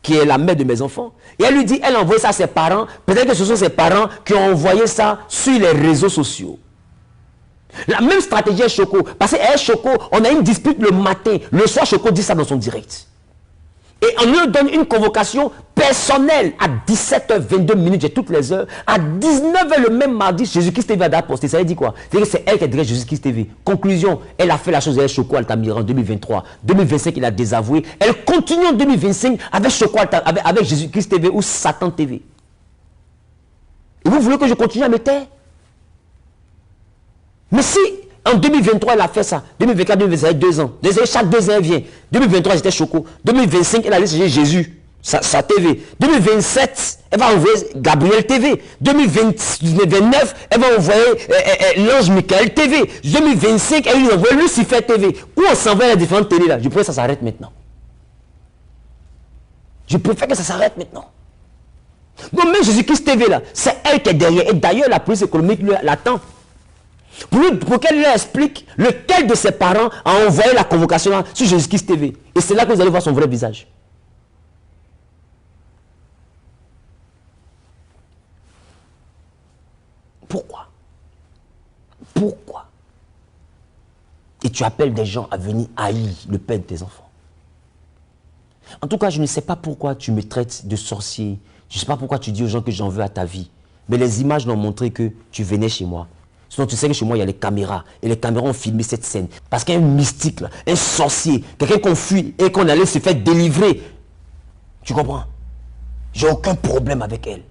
qui est la mère de mes enfants, et elle lui dit, elle a envoyé ça à ses parents, peut-être que ce sont ses parents qui ont envoyé ça sur les réseaux sociaux. La même stratégie est Choco, parce qu'elle Choco, on a une dispute le matin, le soir Choco dit ça dans son direct. Et on lui donne une convocation personnelle à 17h22 minutes, j'ai toutes les heures. À 19h le même mardi, Jésus-Christ TV a posté. Ça veut dire quoi? C'est elle qui dirige Jésus-Christ TV. Conclusion, elle a fait la chose avec Choco Altamira en 2023. 2025, il a désavoué. Elle continue en 2025 avec Choco avec Jésus-Christ TV ou Satan TV. Et vous voulez que je continue à me taire? Mais si en 2023, elle a fait ça. 2024, 2025, 2 ans. Chaque 2 ans, elle vient. 2023, c'était Choco. 2025, elle a laissé Jésus, sa TV. 2027, elle va envoyer Gabriel TV. 2029, elle va envoyer l'ange Michael TV. 2025, elle lui envoie Lucifer TV. Où on s'envoie les différentes télés là? Je préfère que ça s'arrête maintenant. Je préfère que ça s'arrête maintenant. Donc même Jésus-Christ TV là, c'est elle qui est derrière. Et d'ailleurs, la police économique l'attend. Pour qu'elle lui explique lequel de ses parents a envoyé la convocation là sur Jésus-Christ TV. Et c'est là que vous allez voir son vrai visage. Pourquoi? Pourquoi? Et tu appelles des gens à venir haïr le père de tes enfants. En tout cas, je ne sais pas pourquoi tu me traites de sorcier. Je ne sais pas pourquoi tu dis aux gens que j'en veux à ta vie. Mais les images n'ont montré que tu venais chez moi. Sinon, tu sais que chez moi, il y a les caméras. Et les caméras ont filmé cette scène. Parce qu'il y a un mystique, là, un sorcier, quelqu'un qu'on fuit et qu'on allait se faire délivrer. Tu comprends? J'ai aucun problème avec elle.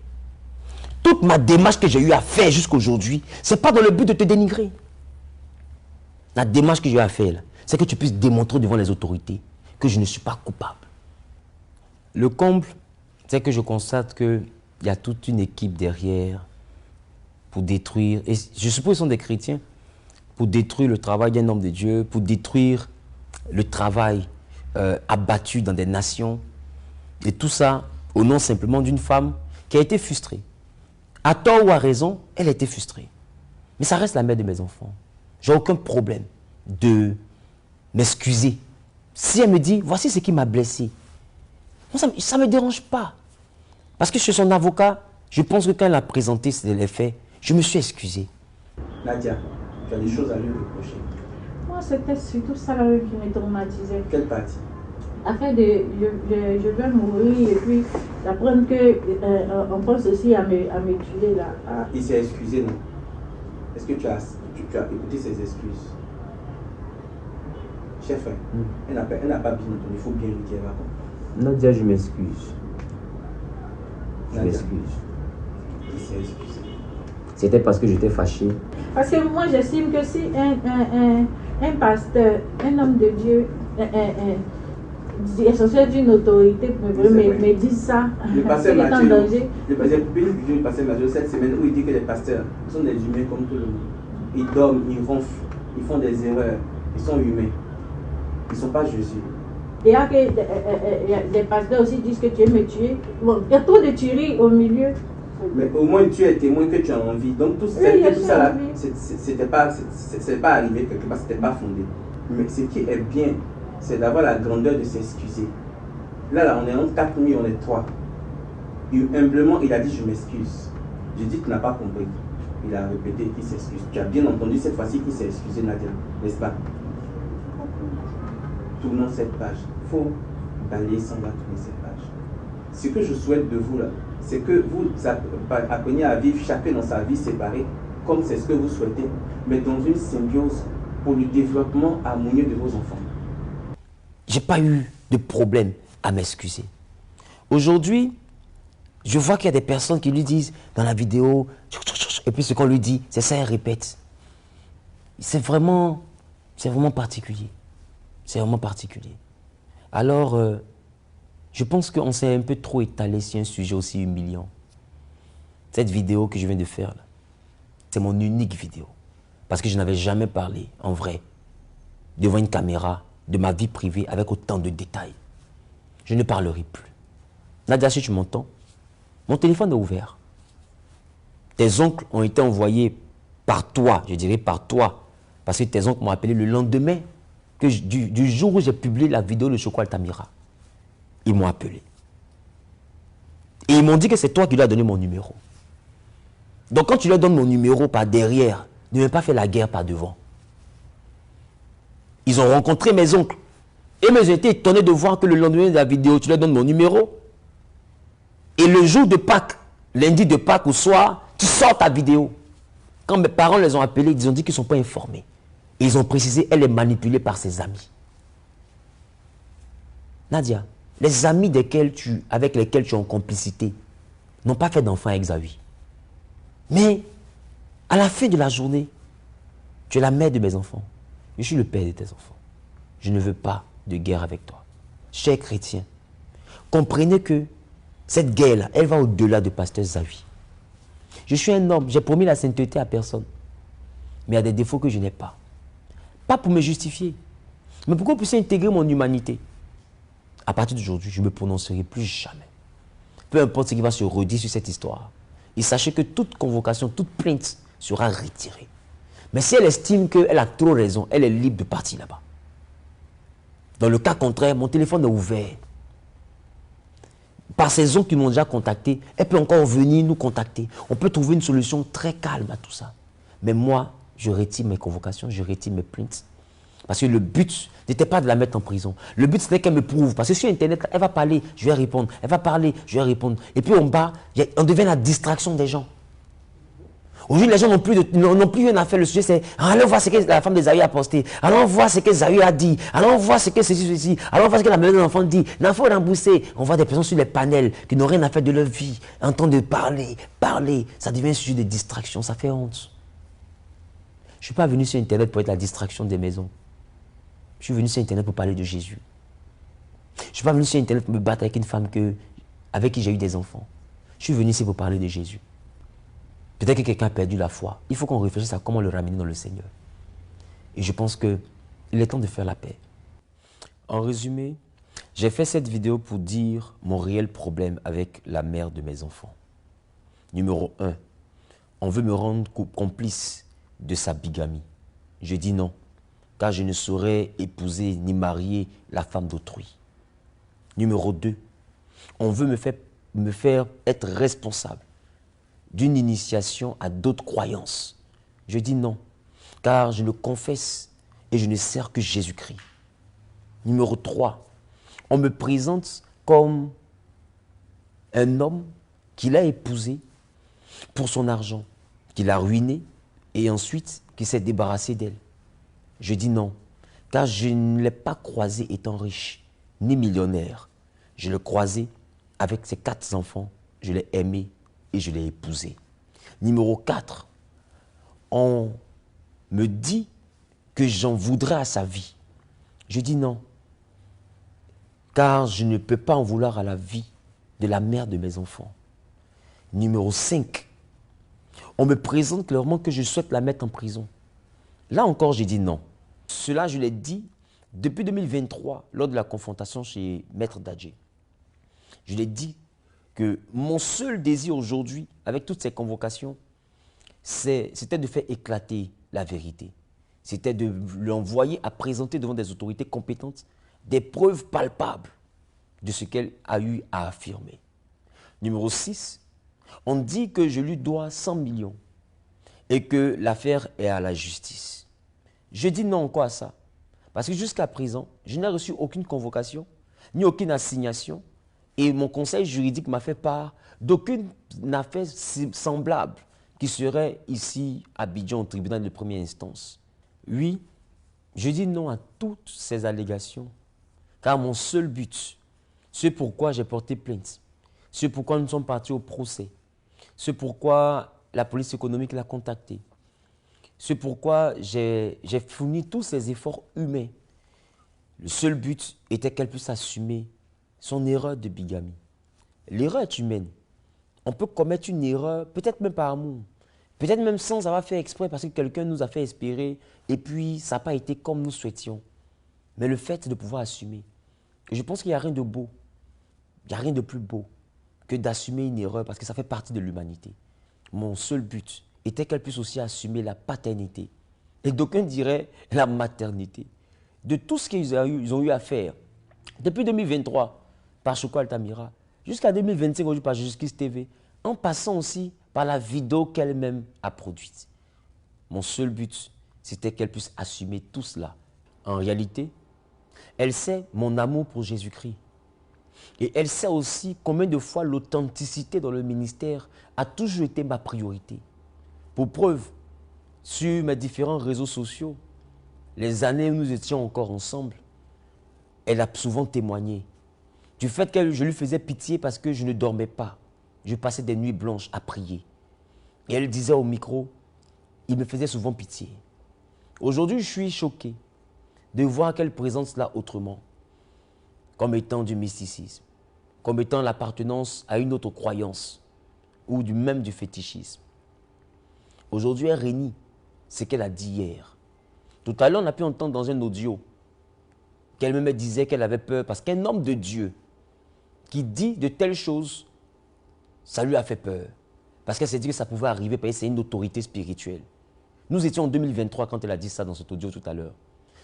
Toute ma démarche que j'ai eu à faire jusqu'à aujourd'hui, ce n'est pas dans le but de te dénigrer. La démarche que j'ai eu à faire, c'est que tu puisses démontrer devant les autorités que je ne suis pas coupable. Le comble, c'est que je constate qu'il y a toute une équipe derrière pour détruire, et je suppose qu'ils sont des chrétiens, pour détruire le travail d'un homme de Dieu, pour détruire le travail abattu dans des nations. Et tout ça au nom simplement d'une femme qui a été frustrée. À tort ou à raison, elle a été frustrée. Mais ça reste la mère de mes enfants. J'ai aucun problème de m'excuser. Si elle me dit, voici ce qui m'a blessé, ça ne me dérange pas. Parce que chez son avocat, je pense que quand elle a présenté les faits, je me suis excusé.
Nadia, tu as des choses à lui reprocher.
Moi, c'était surtout ça qui me traumatisait.
Quelle partie?
Afin de, je vais mourir et puis d'apprendre qu'on pense aussi à me tuer là.
Ah, il s'est excusé, non? Est-ce que tu as écouté ses excuses? Chef, elle n'a pas bien entendu, il faut bien lui dire là.
Nadia, je m'excuse.
Je m'excuse. C'était parce que j'étais fâché.
Parce que moi, j'estime que si un pasteur, un homme de Dieu, essentiel d'une autorité, me dit ça,
le pasteur
c'est en danger.
Le pasteur Mathieu, cette semaine, où il dit que les pasteurs sont des humains comme tout le monde. Ils dorment, ils ronflent, ils font des erreurs, ils sont humains. Ils ne sont pas Jésus.
Il y a des pasteurs aussi disent que tu aimes me tuer. Bon, il y a trop de tueries au milieu.
Mais au moins tu es témoin que tu as envie. Donc tout ça là, c'était pas arrivé quelque part, c'était pas fondé. Mais ce qui est bien, c'est d'avoir la grandeur de s'excuser. Là, on est en 4 nuits, on est 3. Et humblement, il a dit je m'excuse. Je dis tu n'as pas compris. Il a répété qu'il s'excuse. Tu as bien entendu cette fois-ci qu'il s'est excusé, Nadia, n'est-ce pas? Tournons cette page. Il faut balayer sans la tourner cette page. Ce que je souhaite de vous là, c'est que vous appreniez à vivre chacun dans sa vie séparée, comme c'est ce que vous souhaitez, mais dans une symbiose pour le développement harmonieux de vos enfants.
J'ai pas eu de problème à m'excuser. Aujourd'hui, je vois qu'il y a des personnes qui lui disent dans la vidéo, et puis ce qu'on lui dit, c'est ça, elle répète. C'est vraiment particulier. C'est vraiment particulier. Alors, je pense qu'on s'est un peu trop étalé sur un sujet aussi humiliant. Cette vidéo que je viens de faire, c'est mon unique vidéo. Parce que je n'avais jamais parlé, en vrai, devant une caméra, de ma vie privée avec autant de détails. Je ne parlerai plus. Nadia, si tu m'entends, mon téléphone est ouvert. Tes oncles ont été envoyés par toi, je dirais par toi, parce que tes oncles m'ont appelé le lendemain du jour où j'ai publié la vidéo de Choco Altamira. Ils m'ont appelé. Et ils m'ont dit que c'est toi qui lui as donné mon numéro. Donc quand tu leur donnes mon numéro par derrière, ne viens pas faire la guerre par devant. Ils ont rencontré mes oncles. Et j'ai été étonné de voir que le lendemain de la vidéo, tu leur donnes mon numéro. Et le jour de Pâques, lundi de Pâques au soir, tu sors ta vidéo. Quand mes parents les ont appelés, ils ont dit qu'ils ne sont pas informés. Et ils ont précisé qu'elle est manipulée par ses amis. Nadia, les amis avec lesquels tu es en complicité n'ont pas fait d'enfant avec Zawi. Mais à la fin de la journée, tu es la mère de mes enfants. Je suis le père de tes enfants. Je ne veux pas de guerre avec toi. Chers chrétiens, comprenez que cette guerre-là, elle va au-delà de pasteur Zawi. Je suis un homme, j'ai promis la sainteté à personne. Mais il y a des défauts que je n'ai pas. Pas pour me justifier, mais pour qu'on puisse intégrer mon humanité. À partir d'aujourd'hui, je ne me prononcerai plus jamais. Peu importe ce qui va se redire sur cette histoire. Et sachez que toute convocation, toute plainte sera retirée. Mais si elle estime qu'elle a trop raison, elle est libre de partir là-bas. Dans le cas contraire, mon téléphone est ouvert. Par ces oncles qui m'ont déjà contacté, elle peut encore venir nous contacter. On peut trouver une solution très calme à tout ça. Mais moi, je retire mes convocations, je retire mes plaintes. Parce que le but n'était pas de la mettre en prison. Le but, c'était qu'elle me prouve. Parce que sur Internet, elle va parler, je vais répondre. Elle va parler, je vais répondre. Et puis en bas, on devient la distraction des gens. Aujourd'hui, les gens n'ont plus rien à faire. Le sujet, c'est allons voir ce que la femme de Zawi a posté. Allons voir ce que Zawi a dit. Allons voir ce que ceci. Allons voir ce que la mère de l'enfant dit. L'enfant est remboursé. On voit des personnes sur les panels qui n'ont rien à faire de leur vie. En train de parler. Ça devient un sujet de distraction. Ça fait honte. Je ne suis pas venu sur Internet pour être la distraction des maisons. Je suis venu sur Internet pour parler de Jésus. Je ne suis pas venu sur Internet pour me battre avec une femme avec qui j'ai eu des enfants. Je suis venu ici pour parler de Jésus. Peut-être que quelqu'un a perdu la foi. Il faut qu'on réfléchisse à comment le ramener dans le Seigneur. Et je pense qu'il est temps de faire la paix. En résumé, j'ai fait cette vidéo pour dire mon réel problème avec la mère de mes enfants. Numéro 1, on veut me rendre complice de sa bigamie. Je dis non, car je ne saurais épouser ni marier la femme d'autrui. Numéro 2, on veut me faire être responsable d'une initiation à d'autres croyances. Je dis non, car je le confesse et je ne sers que Jésus-Christ. Numéro 3, on me présente comme un homme qu'il a épousé pour son argent, qu'il a ruiné et ensuite qu'il s'est débarrassé d'elle. Je dis non, car je ne l'ai pas croisé étant riche, ni millionnaire. Je l'ai croisé avec ses 4 enfants je l'ai aimée et je l'ai épousée. Numéro 4, on me dit que j'en voudrais à sa vie. Je dis non, car je ne peux pas en vouloir à la vie de la mère de mes enfants. Numéro 5, on me présente clairement que je souhaite la mettre en prison. Là encore, j'ai dit non. Cela, je l'ai dit depuis 2023, lors de la confrontation chez Maître Dadje. Je l'ai dit que mon seul désir aujourd'hui, avec toutes ces convocations, c'était de faire éclater la vérité. C'était de l'envoyer à présenter devant des autorités compétentes des preuves palpables de ce qu'elle a eu à affirmer. Numéro 6, on dit que je lui dois 100 millions et que l'affaire est à la justice. Je dis non encore à ça, parce que jusqu'à présent, je n'ai reçu aucune convocation, ni aucune assignation, et mon conseil juridique m'a fait part d'aucune affaire semblable qui serait ici à Abidjan au tribunal de première instance. Oui, je dis non à toutes ces allégations, car mon seul but, c'est pourquoi j'ai porté plainte, c'est pourquoi nous sommes partis au procès, c'est pourquoi la police économique l'a contacté, c'est pourquoi j'ai fourni tous ces efforts humains. Le seul but était qu'elle puisse assumer son erreur de bigamie. L'erreur est humaine. On peut commettre une erreur, peut-être même par amour, peut-être même sans avoir fait exprès parce que quelqu'un nous a fait espérer et puis ça n'a pas été comme nous souhaitions. Mais le fait de pouvoir assumer. Et je pense qu'il n'y a rien de beau, il n'y a rien de plus beau que d'assumer une erreur parce que ça fait partie de l'humanité. Mon seul but était qu'elle puisse aussi assumer la paternité. Et d'aucuns diraient la maternité. De tout ce qu'ils ont eu à faire depuis 2023 par Choco Altamira jusqu'à 2025 aujourd'hui par Justice TV, en passant aussi par la vidéo qu'elle-même a produite. Mon seul but, c'était qu'elle puisse assumer tout cela. En réalité, elle sait mon amour pour Jésus-Christ. Et elle sait aussi combien de fois l'authenticité dans le ministère a toujours été ma priorité. Pour preuve, sur mes différents réseaux sociaux, les années où nous étions encore ensemble, elle a souvent témoigné du fait que je lui faisais pitié parce que je ne dormais pas. Je passais des nuits blanches à prier. Et elle disait au micro, il me faisait souvent pitié. Aujourd'hui, je suis choqué de voir qu'elle présente cela autrement, comme étant du mysticisme, comme étant l'appartenance à une autre croyance, ou même du fétichisme. Aujourd'hui, elle renie ce qu'elle a dit hier. Tout à l'heure, on a pu entendre dans un audio qu'elle-même disait qu'elle avait peur parce qu'un homme de Dieu qui dit de telles choses, ça lui a fait peur. Parce qu'elle s'est dit que ça pouvait arriver parce que c'est une autorité spirituelle. Nous étions en 2023 quand elle a dit ça dans cet audio tout à l'heure.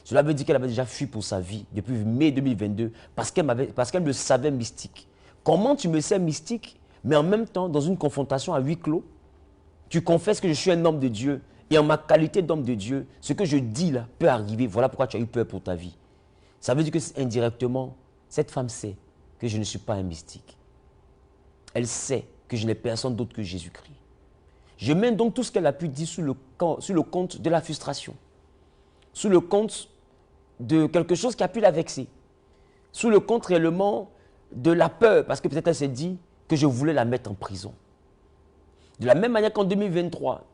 Cela veut dire qu'elle avait déjà fui pour sa vie depuis mai 2022 parce qu'elle me savait mystique. Comment tu me sais mystique, mais en même temps, dans une confrontation à huis clos, tu confesses que je suis un homme de Dieu et en ma qualité d'homme de Dieu, ce que je dis là peut arriver. Voilà pourquoi tu as eu peur pour ta vie. Ça veut dire que indirectement, cette femme sait que je ne suis pas un mystique. Elle sait que je n'ai personne d'autre que Jésus-Christ. Je mène donc tout ce qu'elle a pu dire sous le compte de la frustration, sous le compte de quelque chose qui a pu la vexer, sous le compte réellement de la peur, parce que peut-être elle s'est dit que je voulais la mettre en prison. De la même manière qu'en 2023,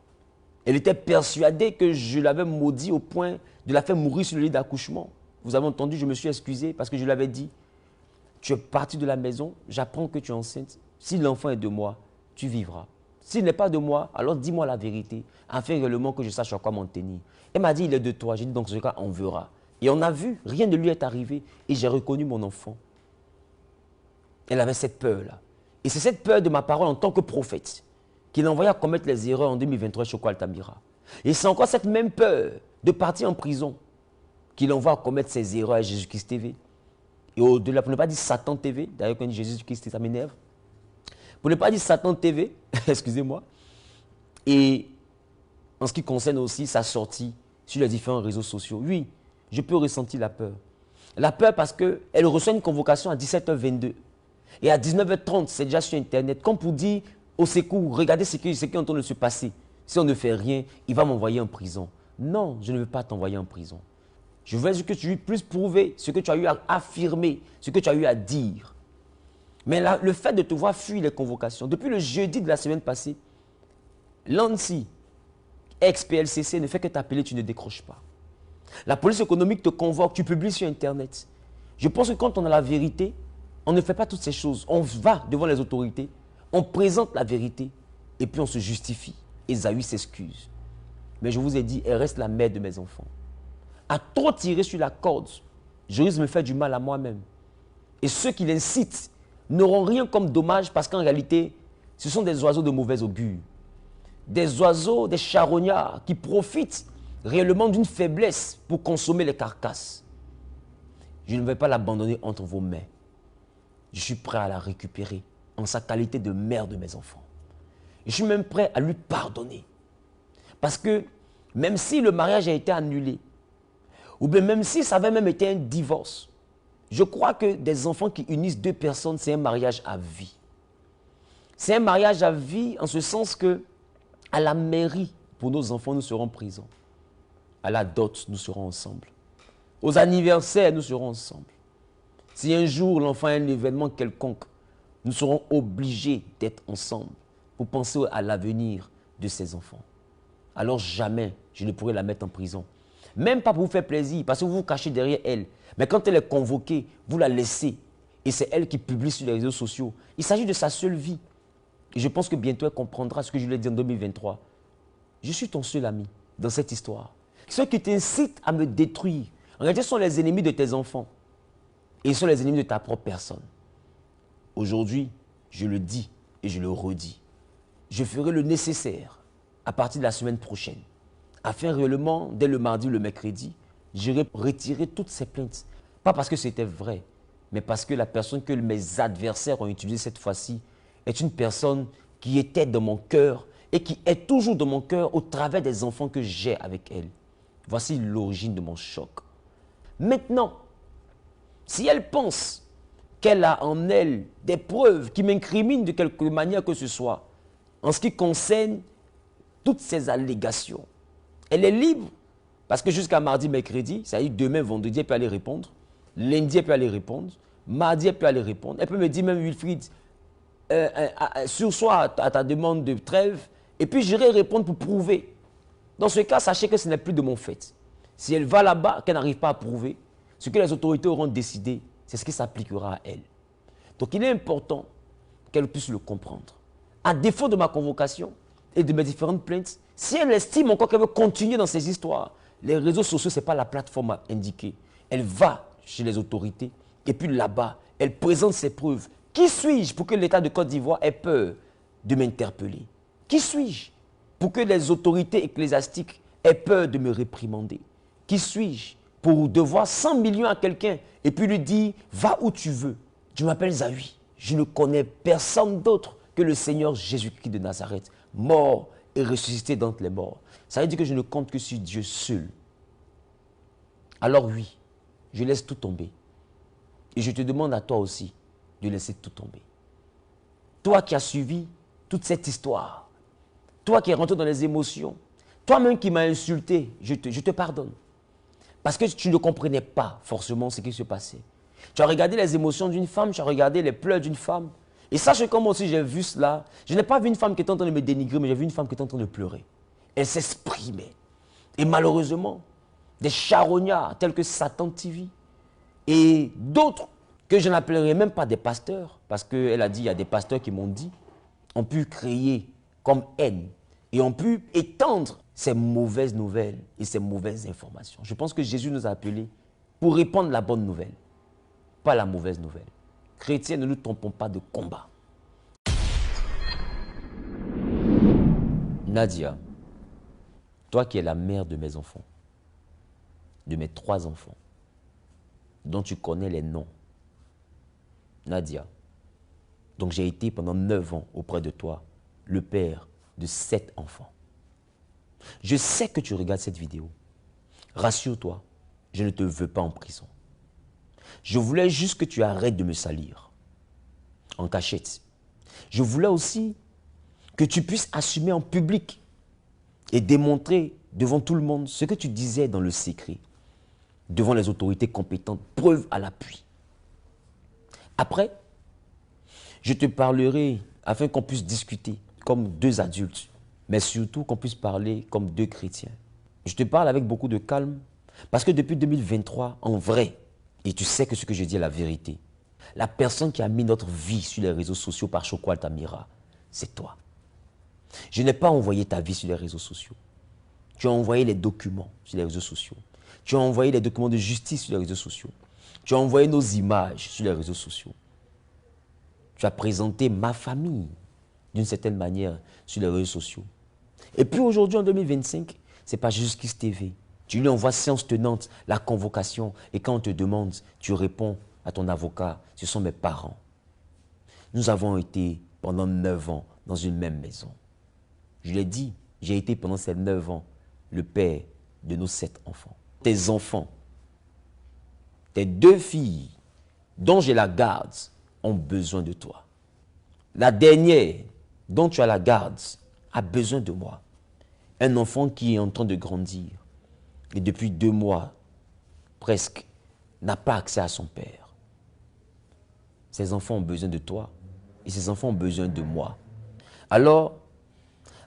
elle était persuadée que je l'avais maudit au point de la faire mourir sur le lit d'accouchement. Vous avez entendu, je me suis excusé parce que je lui avais dit, tu es parti de la maison, j'apprends que tu es enceinte. Si l'enfant est de moi, tu vivras. S'il n'est pas de moi, alors dis-moi la vérité, afin réellement que je sache à quoi m'en tenir. Elle m'a dit, il est de toi. J'ai dit, dans ce cas, on verra. Et on a vu, rien ne lui est arrivé. Et j'ai reconnu mon enfant. Elle avait cette peur-là. Et c'est cette peur de ma parole en tant que prophète qui l'envoya commettre les erreurs en 2023 chez Choco Altamira. Et c'est encore cette même peur de partir en prison qui l'envoie commettre ses erreurs à Jésus-Christ TV. Et au-delà, pour ne pas dire Satan TV, d'ailleurs quand on dit Jésus-Christ, ça m'énerve. Pour ne pas dire Satan TV, excusez-moi. Et en ce qui concerne aussi sa sortie sur les différents réseaux sociaux, oui, je peux ressentir la peur. La peur parce qu'elle reçoit une convocation à 17h22. Et à 19h30, c'est déjà sur Internet, comme pour dire au secours, regardez ce qui est en train de se passer. Si on ne fait rien, il va m'envoyer en prison. Non, je ne veux pas t'envoyer en prison. Je veux que tu puisses prouver ce que tu as eu à affirmer, ce que tu as eu à dire. Mais là, le fait de te voir fuir les convocations, depuis le jeudi de la semaine passée, l'ANSI, ex-PLCC, ne fait que t'appeler, tu ne décroches pas. La police économique te convoque, tu publies sur Internet. Je pense que quand on a la vérité, on ne fait pas toutes ces choses. On va devant les autorités, on présente la vérité et puis on se justifie. Esaü s'excuse. Mais je vous ai dit, elle reste la mère de mes enfants. À trop tirer sur la corde, je risque de me faire du mal à moi-même. Et ceux qui l'incitent n'auront rien comme dommage parce qu'en réalité, ce sont des oiseaux de mauvais augure. Des oiseaux, des charognards qui profitent réellement d'une faiblesse pour consommer les carcasses. Je ne vais pas l'abandonner entre vos mains. Je suis prêt à la récupérer en sa qualité de mère de mes enfants. Je suis même prêt à lui pardonner. Parce que même si le mariage a été annulé, ou bien même si ça avait même été un divorce, je crois que des enfants qui unissent deux personnes, c'est un mariage à vie. C'est un mariage à vie en ce sens que à la mairie, pour nos enfants, nous serons présents. À la dot, nous serons ensemble. Aux anniversaires, nous serons ensemble. Si un jour l'enfant a un événement quelconque, nous serons obligés d'être ensemble pour penser à l'avenir de ces enfants. Alors jamais je ne pourrai la mettre en prison. Même pas pour vous faire plaisir, parce que vous vous cachez derrière elle. Mais quand elle est convoquée, vous la laissez. Et c'est elle qui publie sur les réseaux sociaux. Il s'agit de sa seule vie. Et je pense que bientôt elle comprendra ce que je lui ai dit en 2023. Je suis ton seul ami dans cette histoire. Ceux qui t'incitent à me détruire, en réalité, sont les ennemis de tes enfants. Et ils sont les ennemis de ta propre personne. Aujourd'hui, je le dis et je le redis. Je ferai le nécessaire à partir de la semaine prochaine, afin réellement, dès le mardi ou le mercredi, j'irai retirer toutes ces plaintes. Pas parce que c'était vrai, mais parce que la personne que mes adversaires ont utilisée cette fois-ci est une personne qui était dans mon cœur et qui est toujours dans mon cœur au travers des enfants que j'ai avec elle. Voici l'origine de mon choc. Maintenant, si elle pense qu'elle a en elle des preuves qui m'incriminent de quelque manière que ce soit, en ce qui concerne toutes ces allégations, elle est libre, parce que jusqu'à mardi, mercredi, c'est-à-dire demain, vendredi, elle peut aller répondre, lundi, elle peut aller répondre, mardi, elle peut aller répondre, elle peut me dire même, Wilfried, sursois à ta demande de trêve, et puis j'irai répondre pour prouver. Dans ce cas, sachez que ce n'est plus de mon fait. Si elle va là-bas, qu'elle n'arrive pas à prouver, ce que les autorités auront décidé, c'est ce qui s'appliquera à elle. Donc il est important qu'elle puisse le comprendre. À défaut de ma convocation et de mes différentes plaintes, si elle estime encore qu'elle veut continuer dans ces histoires, les réseaux sociaux, ce n'est pas la plateforme à indiquer. Elle va chez les autorités et puis là-bas, elle présente ses preuves. Qui suis-je pour que l'État de Côte d'Ivoire ait peur de m'interpeller? Qui suis-je pour que les autorités ecclésiastiques aient peur de me réprimander? Qui suis-je pour devoir 100 millions à quelqu'un et puis lui dire « va où tu veux ». Je m'appelle Zawi. Je ne connais personne d'autre que le Seigneur Jésus-Christ de Nazareth, mort et ressuscité d'entre les morts. Ça veut dire que je ne compte que sur Dieu seul. Alors oui, je laisse tout tomber. Et je te demande à toi aussi de laisser tout tomber. Toi qui as suivi toute cette histoire, toi qui es rentré dans les émotions, toi-même qui m'as insulté, je te pardonne. Parce que tu ne comprenais pas forcément ce qui se passait. Tu as regardé les émotions d'une femme, tu as regardé les pleurs d'une femme. Et sache que moi aussi j'ai vu cela. Je n'ai pas vu une femme qui était en train de me dénigrer, mais j'ai vu une femme qui était en train de pleurer. Elle s'exprimait. Et malheureusement, des charognards tels que Satan TV et d'autres que je n'appellerai même pas des pasteurs, parce qu'elle a dit, il y a des pasteurs qui m'ont dit, ont pu créer comme haine et ont pu étendre ces mauvaises nouvelles et ces mauvaises informations. Je pense que Jésus nous a appelés pour répandre la bonne nouvelle, pas la mauvaise nouvelle. Chrétiens, ne nous trompons pas de combat. Nadia, toi qui es la mère de mes enfants, de mes 3 enfants, dont tu connais les noms, Nadia, donc j'ai été pendant 9 ans auprès de toi, le père de 7 enfants. Je sais que tu regardes cette vidéo. Rassure-toi, je ne te veux pas en prison. Je voulais juste que tu arrêtes de me salir en cachette. Je voulais aussi que tu puisses assumer en public et démontrer devant tout le monde ce que tu disais dans le secret, devant les autorités compétentes, preuve à l'appui. Après, Je te parlerai afin qu'on puisse discuter comme deux adultes, mais surtout qu'on puisse parler comme deux chrétiens. Je te parle avec beaucoup de calme, parce que depuis 2023, en vrai, et tu sais que ce que je dis est la vérité, la personne qui a mis notre vie sur les réseaux sociaux par Choco Altamira, c'est toi. Je n'ai pas envoyé ta vie sur les réseaux sociaux. Tu as envoyé les documents sur les réseaux sociaux. Tu as envoyé les documents de justice sur les réseaux sociaux. Tu as envoyé nos images sur les réseaux sociaux. Tu as présenté ma famille, d'une certaine manière, sur les réseaux sociaux. Et puis aujourd'hui, en 2025, ce n'est pas Justice TV. Tu lui envoies séance tenante, la convocation, et quand on te demande, tu réponds à ton avocat, ce sont mes parents. Nous avons été pendant 9 ans dans une même maison. Je l'ai dit, j'ai été pendant ces 9 ans le père de nos 7 enfants. Tes enfants, tes 2 filles, dont j'ai la garde, ont besoin de toi. La dernière, dont tu as la garde, a besoin de moi. Un enfant qui est en train de grandir et depuis 2 mois, presque, n'a pas accès à son père. Ces enfants ont besoin de toi et ces enfants ont besoin de moi. Alors,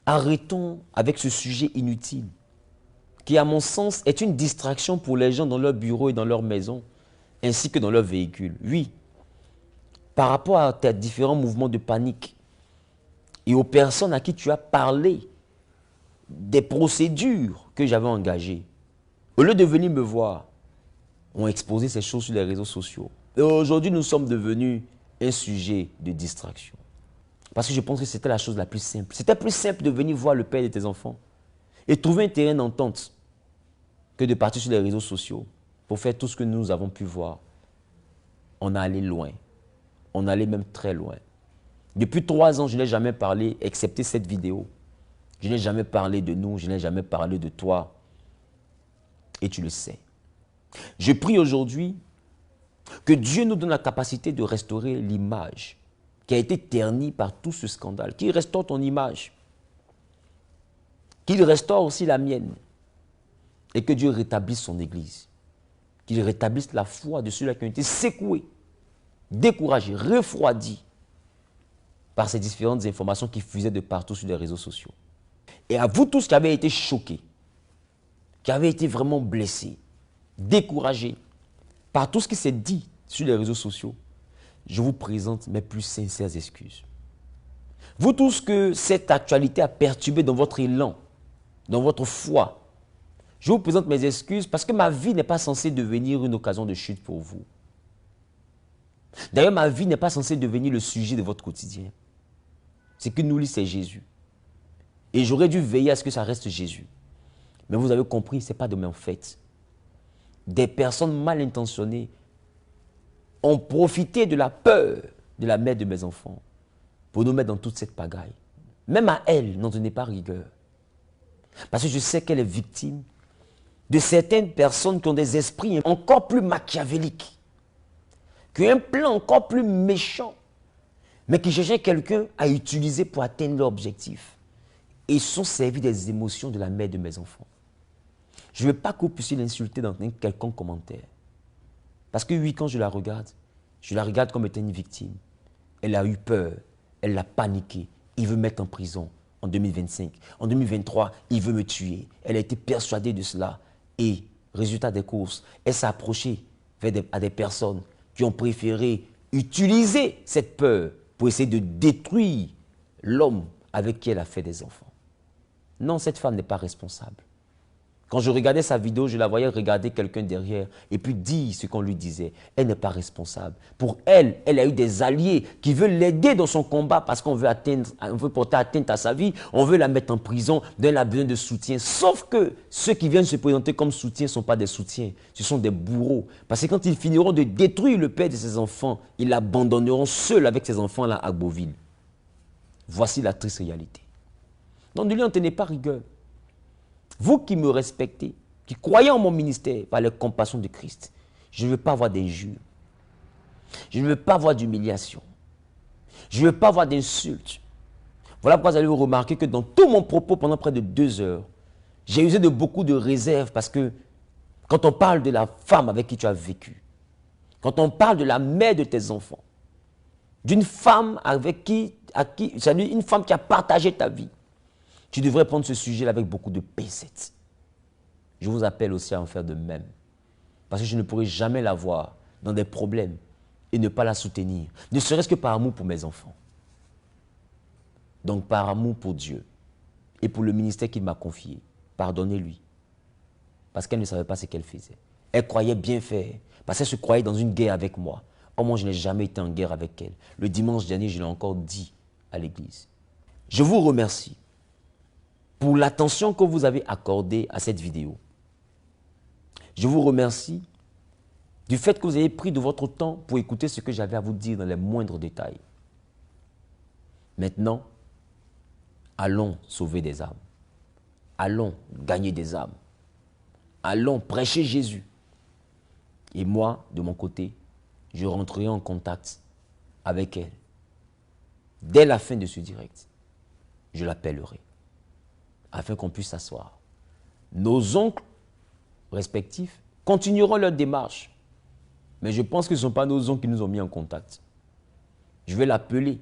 arrêtons avec ce sujet inutile qui, à mon sens, est une distraction pour les gens dans leur bureau et dans leur maison, ainsi que dans leur véhicule. Oui, par rapport à tes différents mouvements de panique et aux personnes à qui tu as parlé des procédures que j'avais engagées, au lieu de venir me voir, ont exposé ces choses sur les réseaux sociaux. Et aujourd'hui, nous sommes devenus un sujet de distraction. Parce que je pense que c'était la chose la plus simple. C'était plus simple de venir voir le père de tes enfants et trouver un terrain d'entente que de partir sur les réseaux sociaux pour faire tout ce que nous avons pu voir. On a allé loin. On allait même très loin. Depuis 3 ans, je n'ai jamais parlé, excepté cette vidéo. Je n'ai jamais parlé de nous, je n'ai jamais parlé de toi. Et tu le sais. Je prie aujourd'hui que Dieu nous donne la capacité de restaurer l'image qui a été ternie par tout ce scandale. Qu'il restaure ton image. Qu'il restaure aussi la mienne. Et que Dieu rétablisse son Église. Qu'il rétablisse la foi de ceux-là qui ont été secoués, découragés, refroidis par ces différentes informations qui fusaient de partout sur les réseaux sociaux. Et à vous tous qui avez été choqués, qui avez été vraiment blessés, découragés par tout ce qui s'est dit sur les réseaux sociaux, je vous présente mes plus sincères excuses. Vous tous que cette actualité a perturbé dans votre élan, dans votre foi, je vous présente mes excuses parce que ma vie n'est pas censée devenir une occasion de chute pour vous. D'ailleurs, ma vie n'est pas censée devenir le sujet de votre quotidien. Ce qui nous lie, c'est Jésus. Et j'aurais dû veiller à ce que ça reste Jésus. Mais vous avez compris, ce n'est pas de mon fait. Des personnes mal intentionnées ont profité de la peur de la mère de mes enfants pour nous mettre dans toute cette pagaille. Même à elle, n'en tenez pas rigueur. Parce que je sais qu'elle est victime de certaines personnes qui ont des esprits encore plus machiavéliques, qui ont un plan encore plus méchant, mais qui cherchaient quelqu'un à utiliser pour atteindre leur objectif. Et ils sont servis des émotions de la mère de mes enfants. Je ne veux pas que vous puissiez l'insulter dans quelconque commentaire. Parce que oui, quand je la regarde comme étant une victime. Elle a eu peur, elle a paniqué. Il veut me mettre en prison en 2025. En 2023, il veut me tuer. Elle a été persuadée de cela. Et, résultat des courses, elle s'est approchée à des personnes qui ont préféré utiliser cette peur pour essayer de détruire l'homme avec qui elle a fait des enfants. Non, cette femme n'est pas responsable. Quand je regardais sa vidéo, je la voyais regarder quelqu'un derrière et puis dire ce qu'on lui disait. Elle n'est pas responsable. Pour elle, elle a eu des alliés qui veulent l'aider dans son combat parce qu'on veut porter atteinte à sa vie, on veut la mettre en prison, elle a besoin de soutien. Sauf que ceux qui viennent se présenter comme soutien ne sont pas des soutiens, ce sont des bourreaux. Parce que quand ils finiront de détruire le père de ses enfants, ils l'abandonneront seul avec ses enfants-là à Beauville. Voici la triste réalité. Donc ne lui en tenez pas rigueur. Vous qui me respectez, qui croyez en mon ministère par la compassion de Christ, je ne veux pas avoir d'injures. Je ne veux pas avoir d'humiliation. Je ne veux pas avoir d'insultes. Voilà pourquoi vous allez remarquer que dans tout mon propos pendant près de 2 heures, j'ai usé de beaucoup de réserve parce que quand on parle de la femme avec qui tu as vécu, quand on parle de la mère de tes enfants, d'une femme c'est-à-dire une femme qui a partagé ta vie, tu devrais prendre ce sujet-là avec beaucoup de pincettes. Je vous appelle aussi à en faire de même. Parce que je ne pourrai jamais la voir dans des problèmes et ne pas la soutenir, ne serait-ce que par amour pour mes enfants. Donc par amour pour Dieu et pour le ministère qu'il m'a confié, pardonnez-lui. Parce qu'elle ne savait pas ce qu'elle faisait. Elle croyait bien faire, parce qu'elle se croyait dans une guerre avec moi. Or, moi, je n'ai jamais été en guerre avec elle. Le dimanche dernier, je l'ai encore dit à l'église. Je vous remercie pour l'attention que vous avez accordée à cette vidéo. Je vous remercie du fait que vous avez pris de votre temps pour écouter ce que j'avais à vous dire dans les moindres détails. Maintenant, allons sauver des âmes. Allons gagner des âmes. Allons prêcher Jésus. Et moi, de mon côté, je rentrerai en contact avec elle. Dès la fin de ce direct, je l'appellerai afin qu'on puisse s'asseoir. Nos oncles respectifs continueront leur démarche. Mais je pense que ce ne sont pas nos oncles qui nous ont mis en contact. Je vais l'appeler.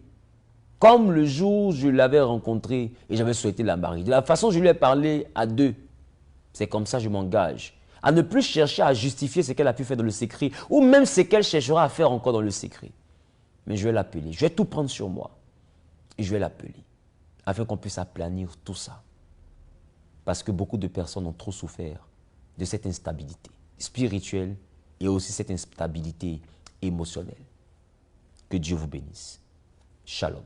Comme le jour où je l'avais rencontré et j'avais souhaité la marier. De la façon dont je lui ai parlé à deux. C'est comme ça que je m'engage. À ne plus chercher à justifier ce qu'elle a pu faire dans le secret. Ou même ce qu'elle cherchera à faire encore dans le secret. Mais je vais l'appeler. Je vais tout prendre sur moi. Et je vais l'appeler. Afin qu'on puisse aplanir tout ça. Parce que beaucoup de personnes ont trop souffert de cette instabilité spirituelle et aussi cette instabilité émotionnelle. Que Dieu vous bénisse. Shalom.